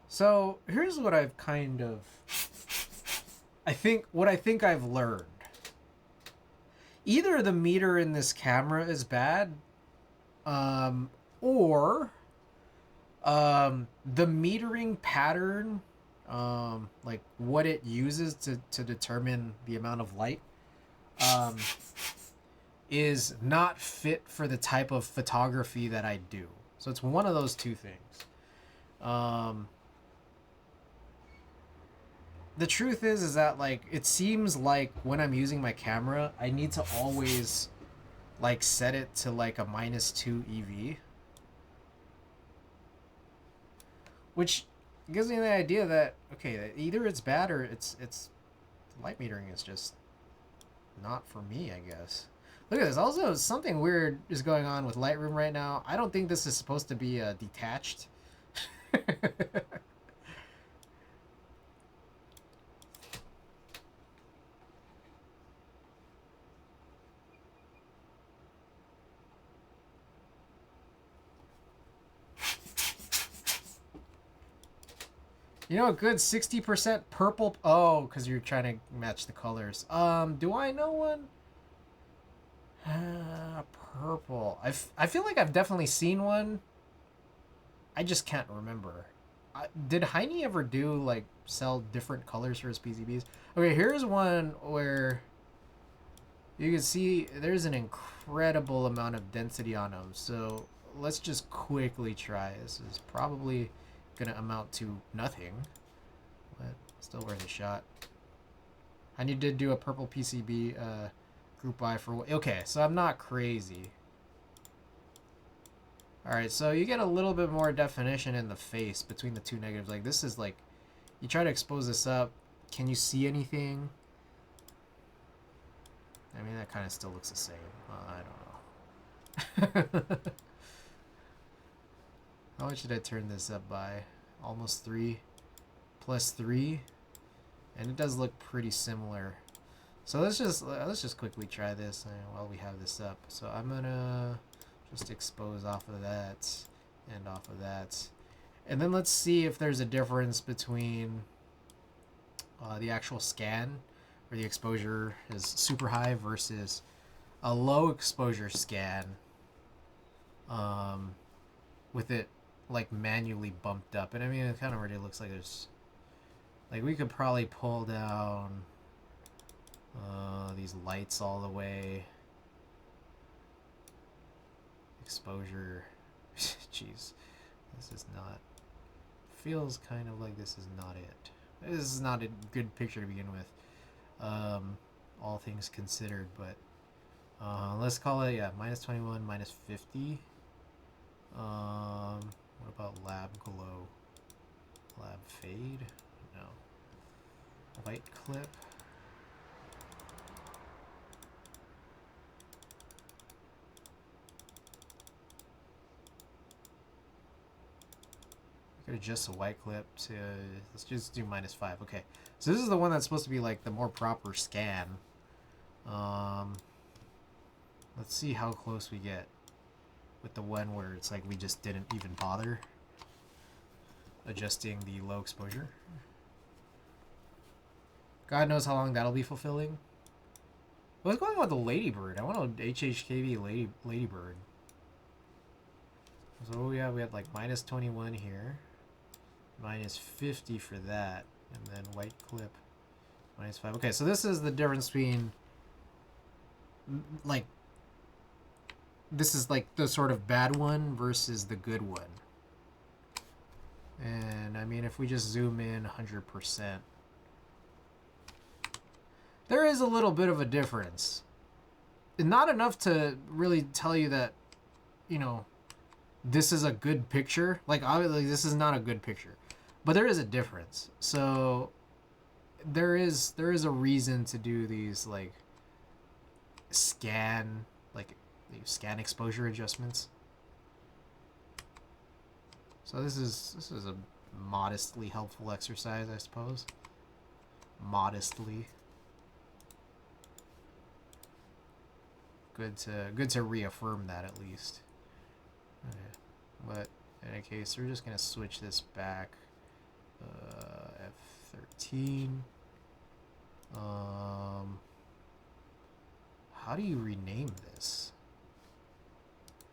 So here's what I've kind of, I think I've learned. Either the meter in this camera is bad, or the metering pattern, like what it uses to determine the amount of light, is not fit for the type of photography that I do. So it's one of those two things. The truth is that like it seems like when I'm using my camera, I need to always like set it to like a -2 EV, which gives me the idea that okay, either it's bad or it's light metering is just not for me, I guess. Look at this. Also, something weird is going on with Lightroom right now. I don't think this is supposed to be detached. You know, a good 60% purple. Oh, because you're trying to match the colors. Do I know one? Purple. I feel like I've definitely seen one. I just can't remember. Did Heine ever do like sell different colors for his PCBs? Okay, here's one where you can see there's an incredible amount of density on them. So let's just quickly try. This is probably gonna amount to nothing, but still worth a shot. Heine did do a purple PCB group buy for. Okay, so I'm not crazy. Alright, so you get a little bit more definition in the face between the two negatives. Like, this is like, you try to expose this up. Can you see anything? I mean, that kind of still looks the same. I don't know. How much did I turn this up by? Almost 3 plus 3. And it does look pretty similar. So let's just quickly try this while we have this up. So I'm gonna just expose off of that and off of that, and then let's see if there's a difference between the actual scan where the exposure is super high versus a low exposure scan with it like manually bumped up, and I mean it kind of already looks like there's like we could probably pull down these lights all the way. Exposure. Jeez, this is not. Feels kind of like this is not it. This is not a good picture to begin with. All things considered, but let's call it, yeah, minus 21, minus 50. What about lab glow? Lab fade? No. White clip. Could adjust the white clip to, let's just do minus 5. Okay, so this is the one that's supposed to be like the more proper scan. Let's see how close we get with the one where it's like we just didn't even bother adjusting the low exposure. God knows how long that'll be fulfilling. What's going on with the Ladybird? I want an HHKV Ladybird. So we had like minus 21 here, minus 50 for that, and then white clip minus 5. Okay, so this is the difference between, like, this is like the sort of bad one versus the good one. And I mean, if we just zoom in 100%, there is a little bit of a difference. Not enough to really tell you that, you know, this is a good picture. Like, obviously, this is not a good picture, but there is a difference. So there is a reason to do these like scan exposure adjustments. So this is a modestly helpful exercise, I suppose. Modestly. Good to reaffirm that at least. Okay. But in any case, we're just gonna switch this back. F13. How do you rename this?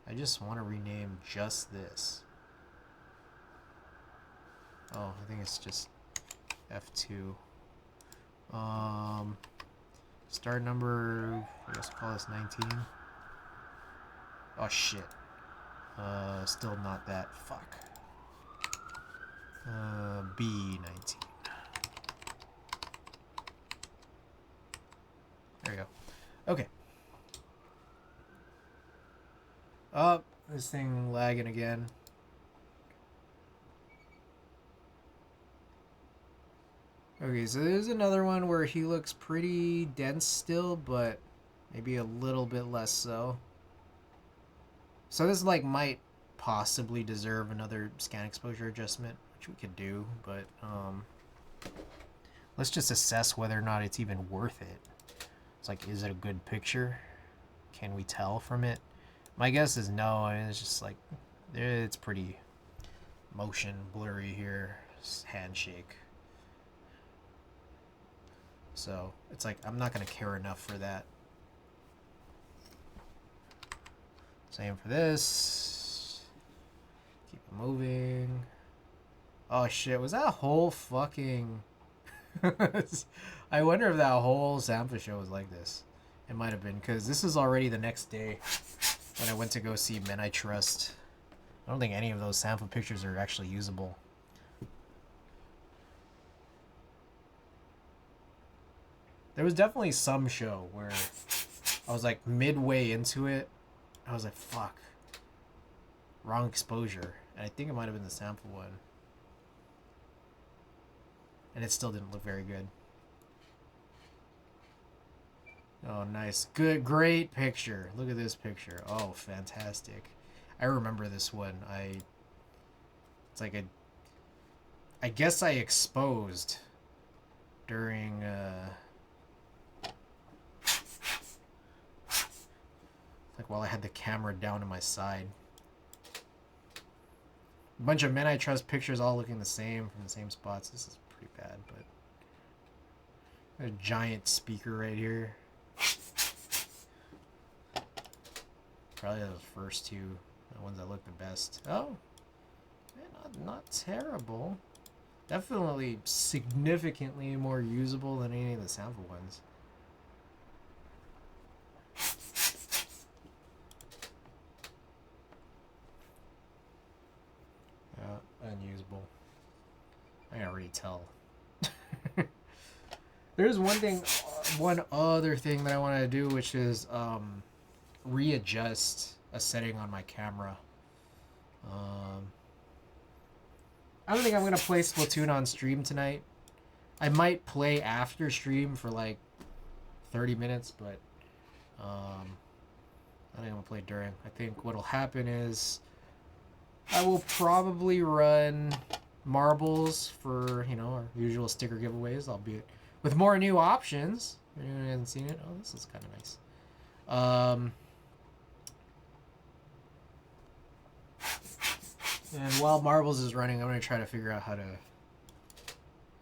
I just want to rename just this. Oh, I think it's just F2. Start number, let's call this 19. Oh shit. Still not that. Fuck. B19. There we go. Okay. Oh, this thing lagging again. Okay, so there's another one where he looks pretty dense still, but maybe a little bit less so. So this like might possibly deserve another scan exposure adjustment, which we could do, but let's just assess whether or not it's even worth it. It's like, is it a good picture? Can we tell from it? My guess is no. I mean, it's just like, it's pretty motion blurry here. It's handshake. So it's like, I'm not going to care enough for that. Same for this. Keep it moving. Oh shit, was that whole fucking... I wonder if that whole sample show was like this. It might have been, because this is already the next day when I went to go see Men I Trust. I don't think any of those sample pictures are actually usable. There was definitely some show where I was like midway into it, I was like, fuck, wrong exposure. And I think it might have been the sample one. And it still didn't look very good. Oh, nice. Good, great picture. Look at this picture. Oh, fantastic. I remember this one. It's like I guess I exposed during, like while I had the camera down to my side. A bunch of Men I Trust pictures all looking the same from the same spots. This is pretty bad, but a giant speaker right here. Probably those first two, the ones that look the best. Oh, Not terrible. Definitely significantly more usable than any of the Sample ones. Unusable. I can already tell. There's one other thing that I want to do, which is readjust a setting on my camera. I don't think I'm gonna play Splatoon on stream tonight. I might play after stream for like 30 minutes, but I think I'm gonna play during. I think what'll happen is I will probably run marbles for, you know, our usual sticker giveaways, albeit with more new options. Anyone hasn't seen it? Oh, this is kind of nice. And while marbles is running, I'm going to try to figure out how to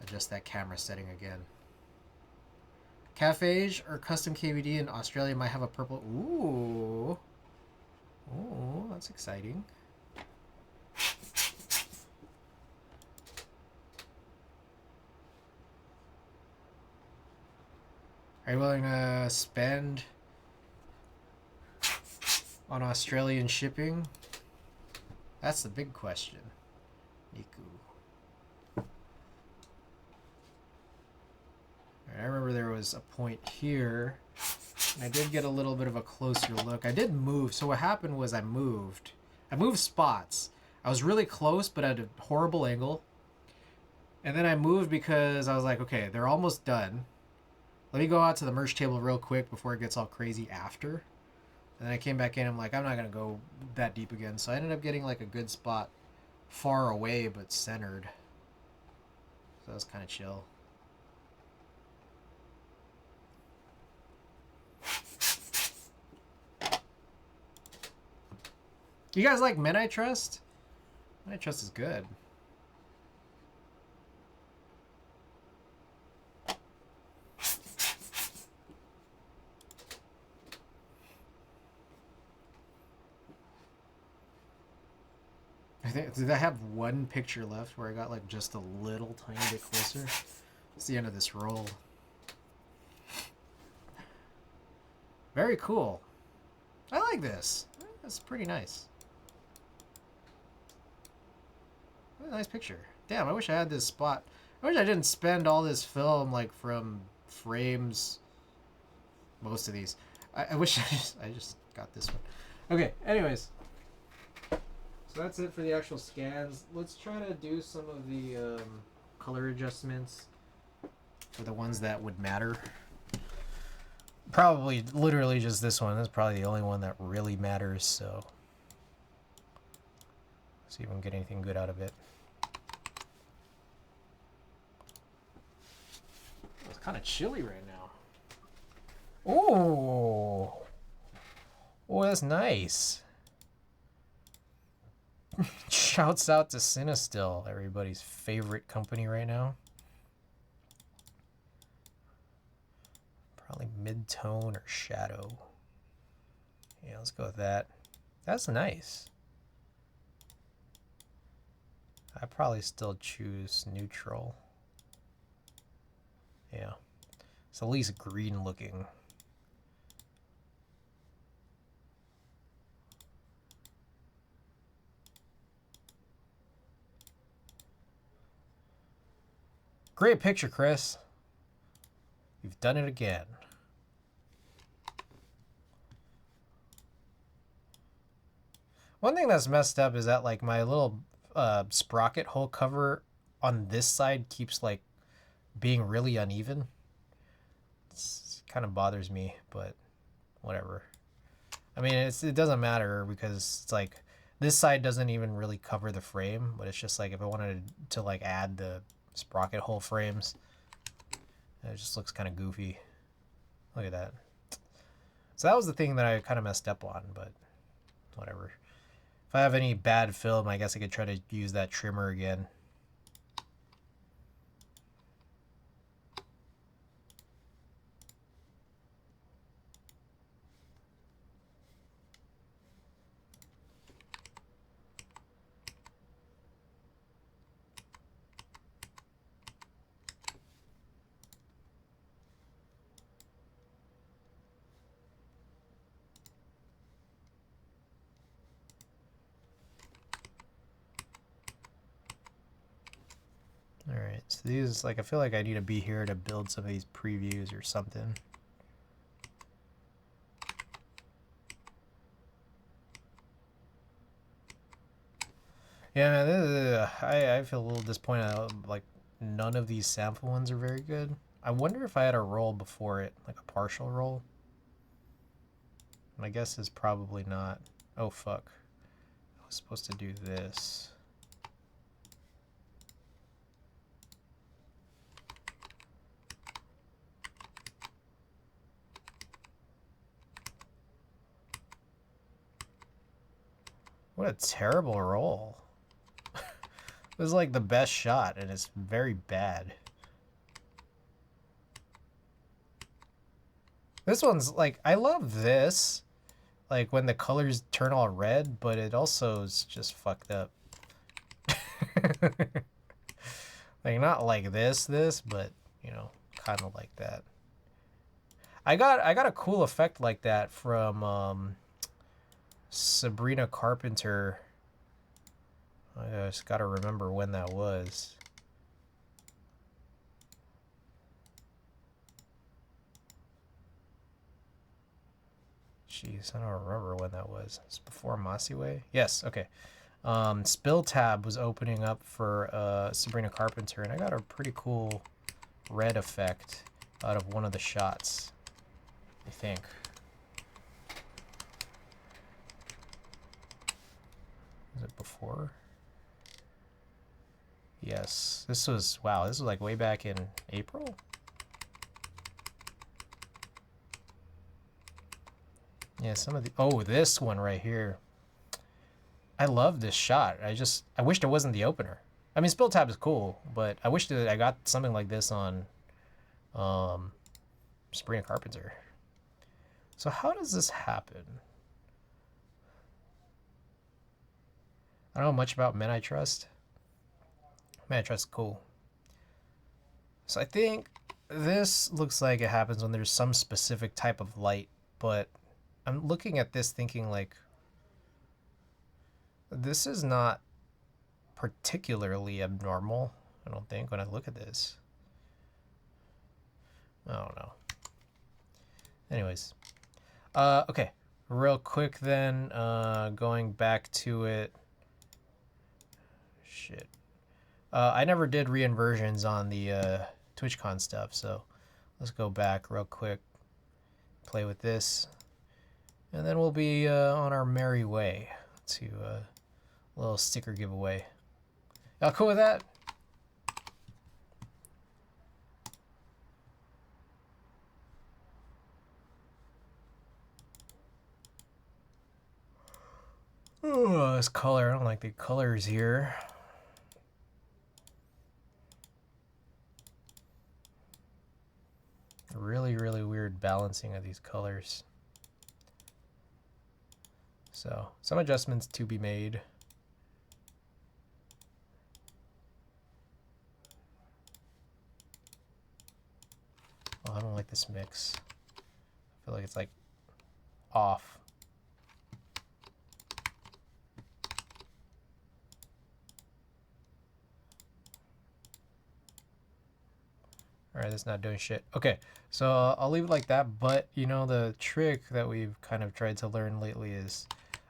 adjust that camera setting again. Cafes or custom KVD in Australia might have a purple... Ooh. Ooh, that's exciting. Are you willing to spend on Australian shipping? That's the big question. Niku. I remember there was a point here, and I did get a little bit of a closer look. I did move, so what happened was I moved. I moved spots. I was really close, but at a horrible angle. And then I moved because I was like, okay, they're almost done. Let me go out to the merch table real quick before it gets all crazy after. And then I came back in, I'm like, I'm not going to go that deep again. So I ended up getting like a good spot far away, but centered. So that was kind of chill. You guys like Men I Trust? Men I Trust is good. Did I have one picture left where I got like just a little tiny bit closer? It's the end of this roll. Very cool. I like this. That's pretty nice. What a nice picture. Damn, I wish I had this spot. I wish I didn't spend all this film like from frames. Most of these. I wish I just got this one. Okay, anyways. So that's it for the actual scans. Let's try to do some of the color adjustments for the ones that would matter. Probably literally just this one. That's probably the only one that really matters, so see if we can get anything good out of it. It's kind of chilly right now. Oh, oh, that's nice. Shouts out to Cinestill, everybody's favorite company right now. Probably mid-tone or shadow. Yeah, let's go with that. That's nice. I'd probably still choose neutral. Yeah. It's at least green looking. Great picture, Chris. You've done it again. One thing that's messed up is that like my little sprocket hole cover on this side keeps like being really uneven. It kind of bothers me, but whatever. I mean, it doesn't matter because it's like this side doesn't even really cover the frame, but it's just like if I wanted to like add the sprocket hole frames, it just looks kind of goofy. Look at that. So that was the thing that I kind of messed up on, but whatever. If I have any bad film, I guess I could try to use that trimmer again. Alright, so these, like, I feel like I need to be here to build some of these previews or something. Yeah, man, this is, I feel a little disappointed. Like, none of these sample ones are very good. I wonder if I had a roll before it, like a partial roll. My guess is probably not. Oh, fuck. I was supposed to do this. What a terrible roll. It was like the best shot, and it's very bad. This one's like, I love this. Like when the colors turn all red, but it also is just fucked up. Like not like this, but you know, kind of like that. I got a cool effect like that from Sabrina Carpenter. I just gotta remember when that was. Jeez, I don't remember when that was. It's before Masiway? Yes, okay. Spill Tab was opening up for Sabrina Carpenter, and I got a pretty cool red effect out of one of the shots, I think. Was it before? Yes. This was, wow, this was like way back in April? Yeah, some of the, oh, this one right here. I love this shot. I wished it wasn't the opener. I mean, Spill Tab is cool, but I wish that I got something like this on Sabrina Carpenter. So how does this happen? I don't know much about Men I Trust. Men I Trust is cool. So I think this looks like it happens when there's some specific type of light, but I'm looking at this thinking like, this is not particularly abnormal, I don't think, when I look at this. I don't know. Anyways. Okay. Real quick then, going back to it. Shit. I never did reinversions on the TwitchCon stuff, so let's go back real quick, play with this, and then we'll be on our merry way to a little sticker giveaway. Y'all cool with that? Oh, this color, I don't like the colors here. Really, really weird balancing of these colors. So, some adjustments to be made. Oh, I don't like this mix. I feel like it's like off. All right, that's not doing shit. Okay, so I'll leave it like that, but you know, the trick that we've kind of tried to learn lately is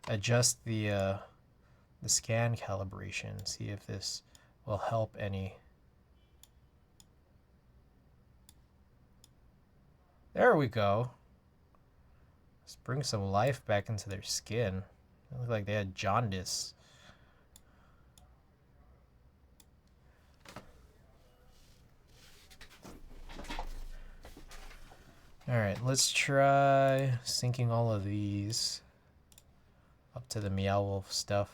adjust the scan calibration, see if this will help any. There we go. Let's bring some life back into their skin. It looked like they had jaundice. Alright, let's try syncing all of these up to the Meow Wolf stuff.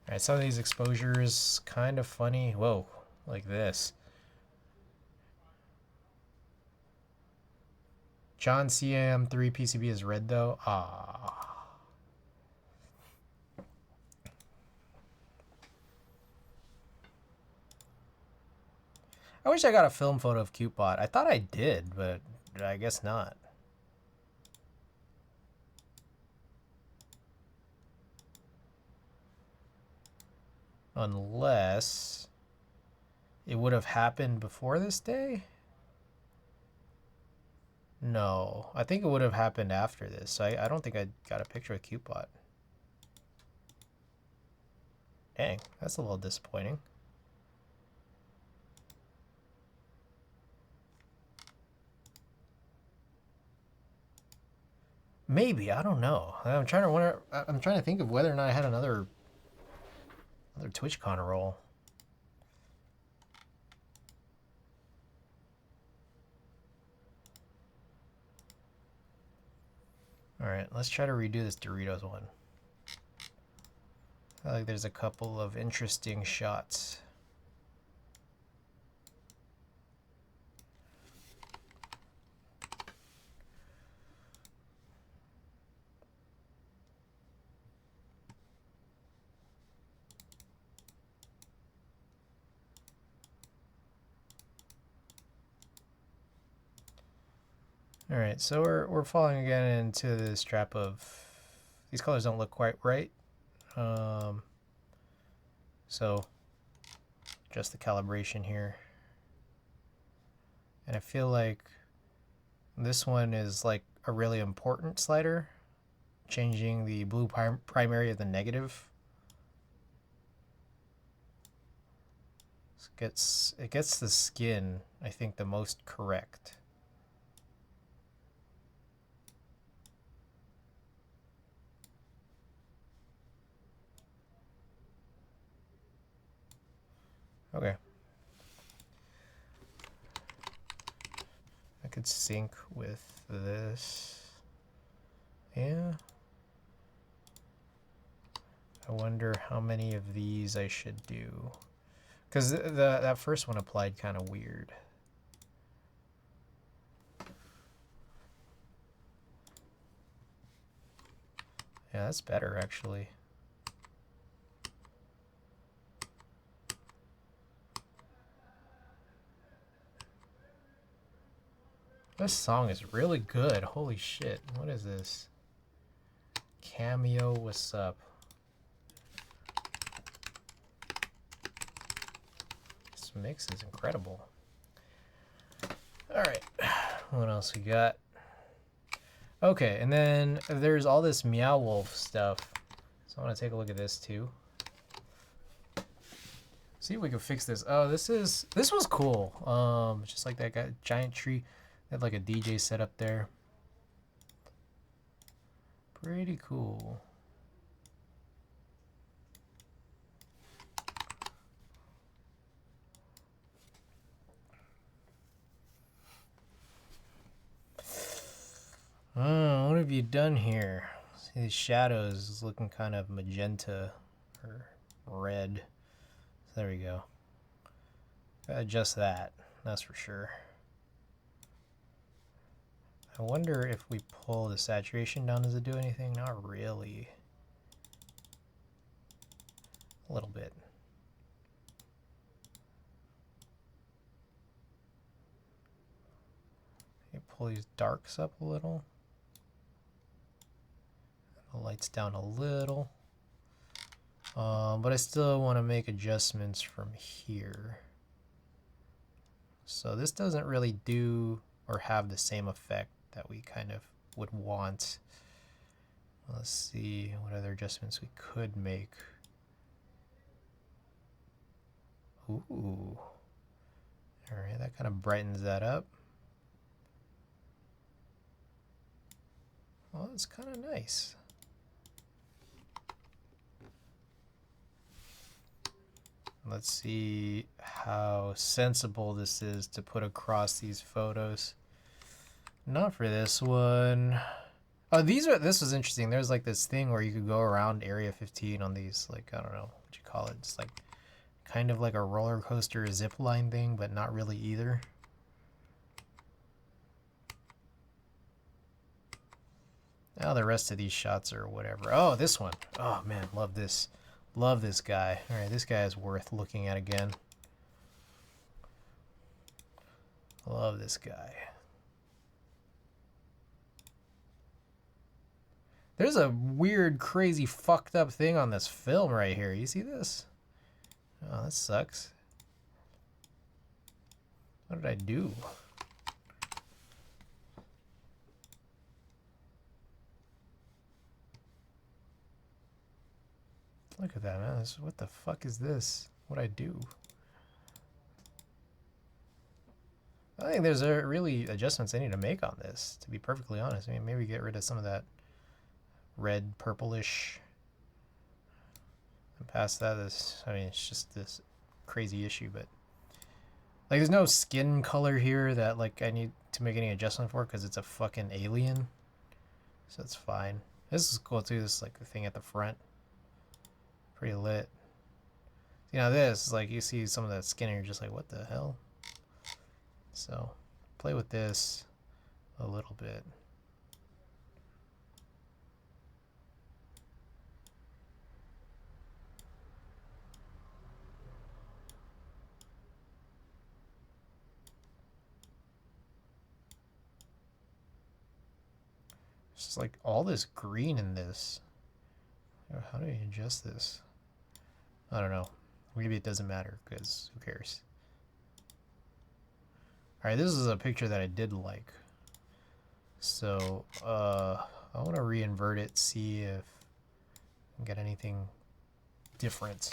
Alright, some of these exposures kind of funny. Whoa, like this. John CM3 PCB is red though. Ah. I wish I got a film photo of CuteBot. I thought I did, but I guess not. Unless it would have happened before this day? No, I think it would have happened after this. So I don't think I got a picture of Cupid. Dang, that's a little disappointing. Maybe, I don't know. I'm trying to think of whether or not I had another TwitchCon roll. All right, let's try to redo this Doritos one. I feel like there's a couple of interesting shots. All right, so we're falling again into this trap of these colors don't look quite right. So just the calibration here. And I feel like this one is like a really important slider, changing the blue primary of the negative. It gets the skin, I think, the most correct. Okay. I could sync with this. Yeah. I wonder how many of these I should do. Because that first one applied kind of weird. Yeah, that's better actually. This song is really good. Holy shit. What is this? Cameo, what's up? This mix is incredible. Alright. What else we got? Okay, and then there's all this Meow Wolf stuff. So I want to take a look at this too. See if we can fix this. Oh, this was cool. Just like that guy, giant tree. They had like a DJ set up there. Pretty cool. Oh, what have you done here? See these shadows is looking kind of magenta or red. So there we go. Gotta adjust that, that's for sure. I wonder if we pull the saturation down, does it do anything? Not really. A little bit. Okay, pull these darks up a little. The lights down a little. But I still want to make adjustments from here. So this doesn't really do or have the same effect that we kind of would want. Let's see what other adjustments we could make. Ooh. All right, that kind of brightens that up. Well, that's kind of nice. Let's see how sensible this is to put across these photos. Not for this one. Oh, this was interesting. There's like this thing where you could go around Area 15 on these, like, I don't know what you call it. It's like kind of like a roller coaster zip line thing, but not really either. Now the rest of these shots are whatever. Oh, this one. Oh man, love this. Love this guy. All right, this guy is worth looking at again. Love this guy. There's a weird, crazy, fucked up thing on this film right here. You see this? Oh, that sucks. What did I do? Look at that, man. What the fuck is this? What'd I do? I think there's really adjustments I need to make on this, to be perfectly honest. I mean, maybe get rid of some of that red, purplish. And past that, I mean, it's just this crazy issue, but like, there's no skin color here that like I need to make any adjustment for because it's a fucking alien. So it's fine. This is cool too. This like the thing at the front, pretty lit. You know, this like you see some of that skin and you're just like, what the hell? So play with this a little bit. It's just like all this green in this. How do you adjust this? I don't know. Maybe it doesn't matter because who cares? Alright, this is a picture that I did like. So, I want to re-invert it, see if I can get anything different.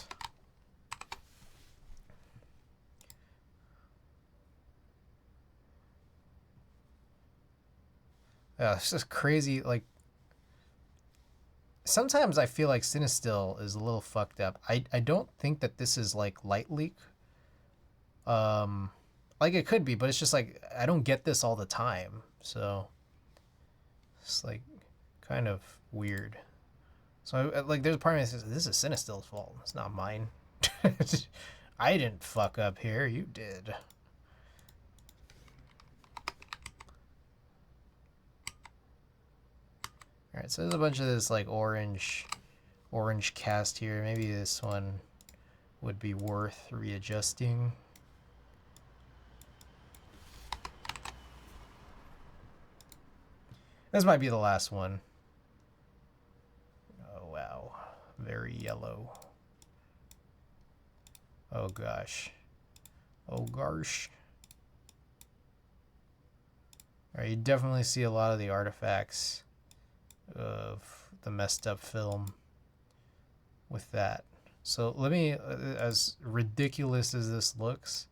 Yeah, it's just crazy. Like, sometimes I feel like Cinestill is a little fucked up. I don't think that this is like light leak. Like it could be, but it's just like I don't get this all the time. So it's like kind of weird. So like there's a part of me that says this is Cinestill's fault. It's not mine. I didn't fuck up here. You did. Alright, so there's a bunch of this like orange cast here. Maybe this one would be worth readjusting. This might be the last one. Oh wow, very yellow. Oh gosh. Oh gosh. Alright, you definitely see a lot of the artifacts of the messed up film with that. So let me, as ridiculous as this looks,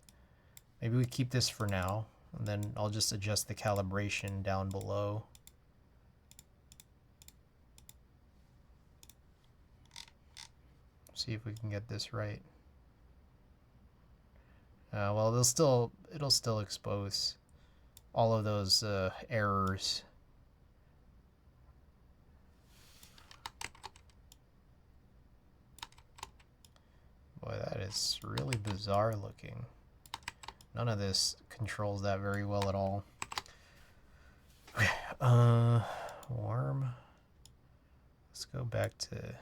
maybe we keep this for now, and then I'll just adjust the calibration down below. See if we can get this right. Well, it'll still expose all of those errors. Boy, that is really bizarre looking. None of this controls that very well at all. Okay, warm. Let's go back to...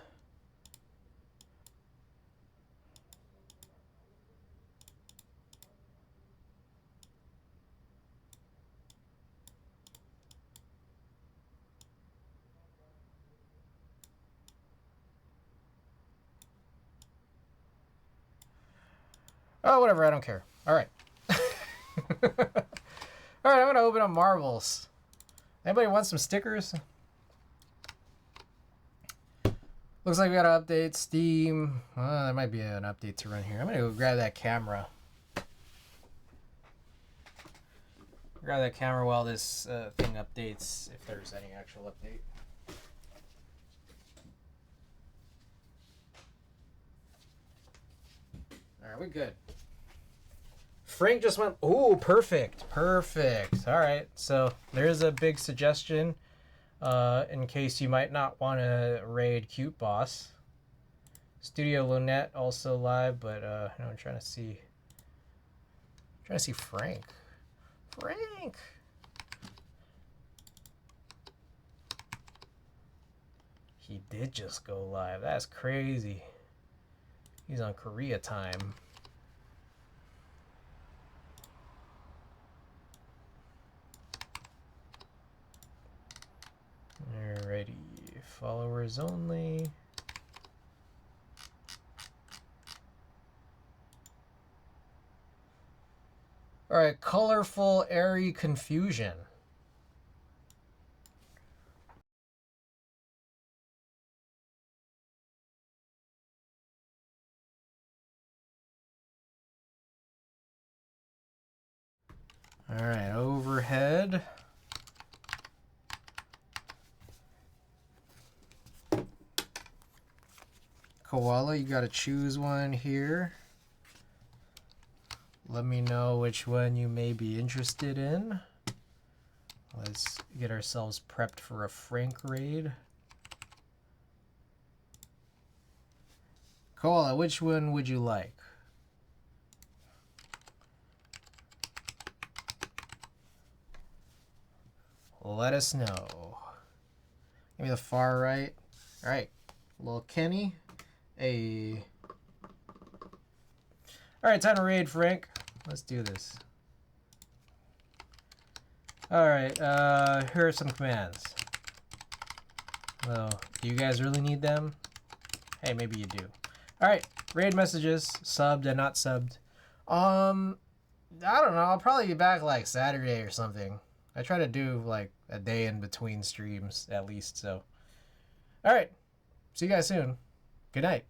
Oh, whatever, I don't care. Alright. Alright, I'm gonna open up Marvels. Anybody want some stickers? Looks like we gotta update Steam. There might be an update to run here. I'm gonna go grab that camera. Grab that camera while this thing updates, if there's any actual update. Alright, we're good. Frank just went, ooh, perfect. Perfect. Alright, so there's a big suggestion in case you might not want to raid Cute Boss. Studio Lunette also live, but I'm trying to see Frank. Frank! He did just go live. That's crazy. He's on Korea time. Alrighty. Followers only. All right, colorful, airy confusion. All right, overhead. Koala, you got to choose one here. Let me know which one you may be interested in. Let's get ourselves prepped for a Frank raid. Koala, which one would you like? Let us know. Give me the far right. All right, little Kenny. Hey. All right, time to raid Frank. Let's do this. All right, here are some commands. Well, do you guys really need them? Hey, maybe you do. All right, raid messages, subbed and not subbed. I don't know. I'll probably be back like Saturday or something. I try to do like a day in between streams at least. So, all right, see you guys soon. Good night.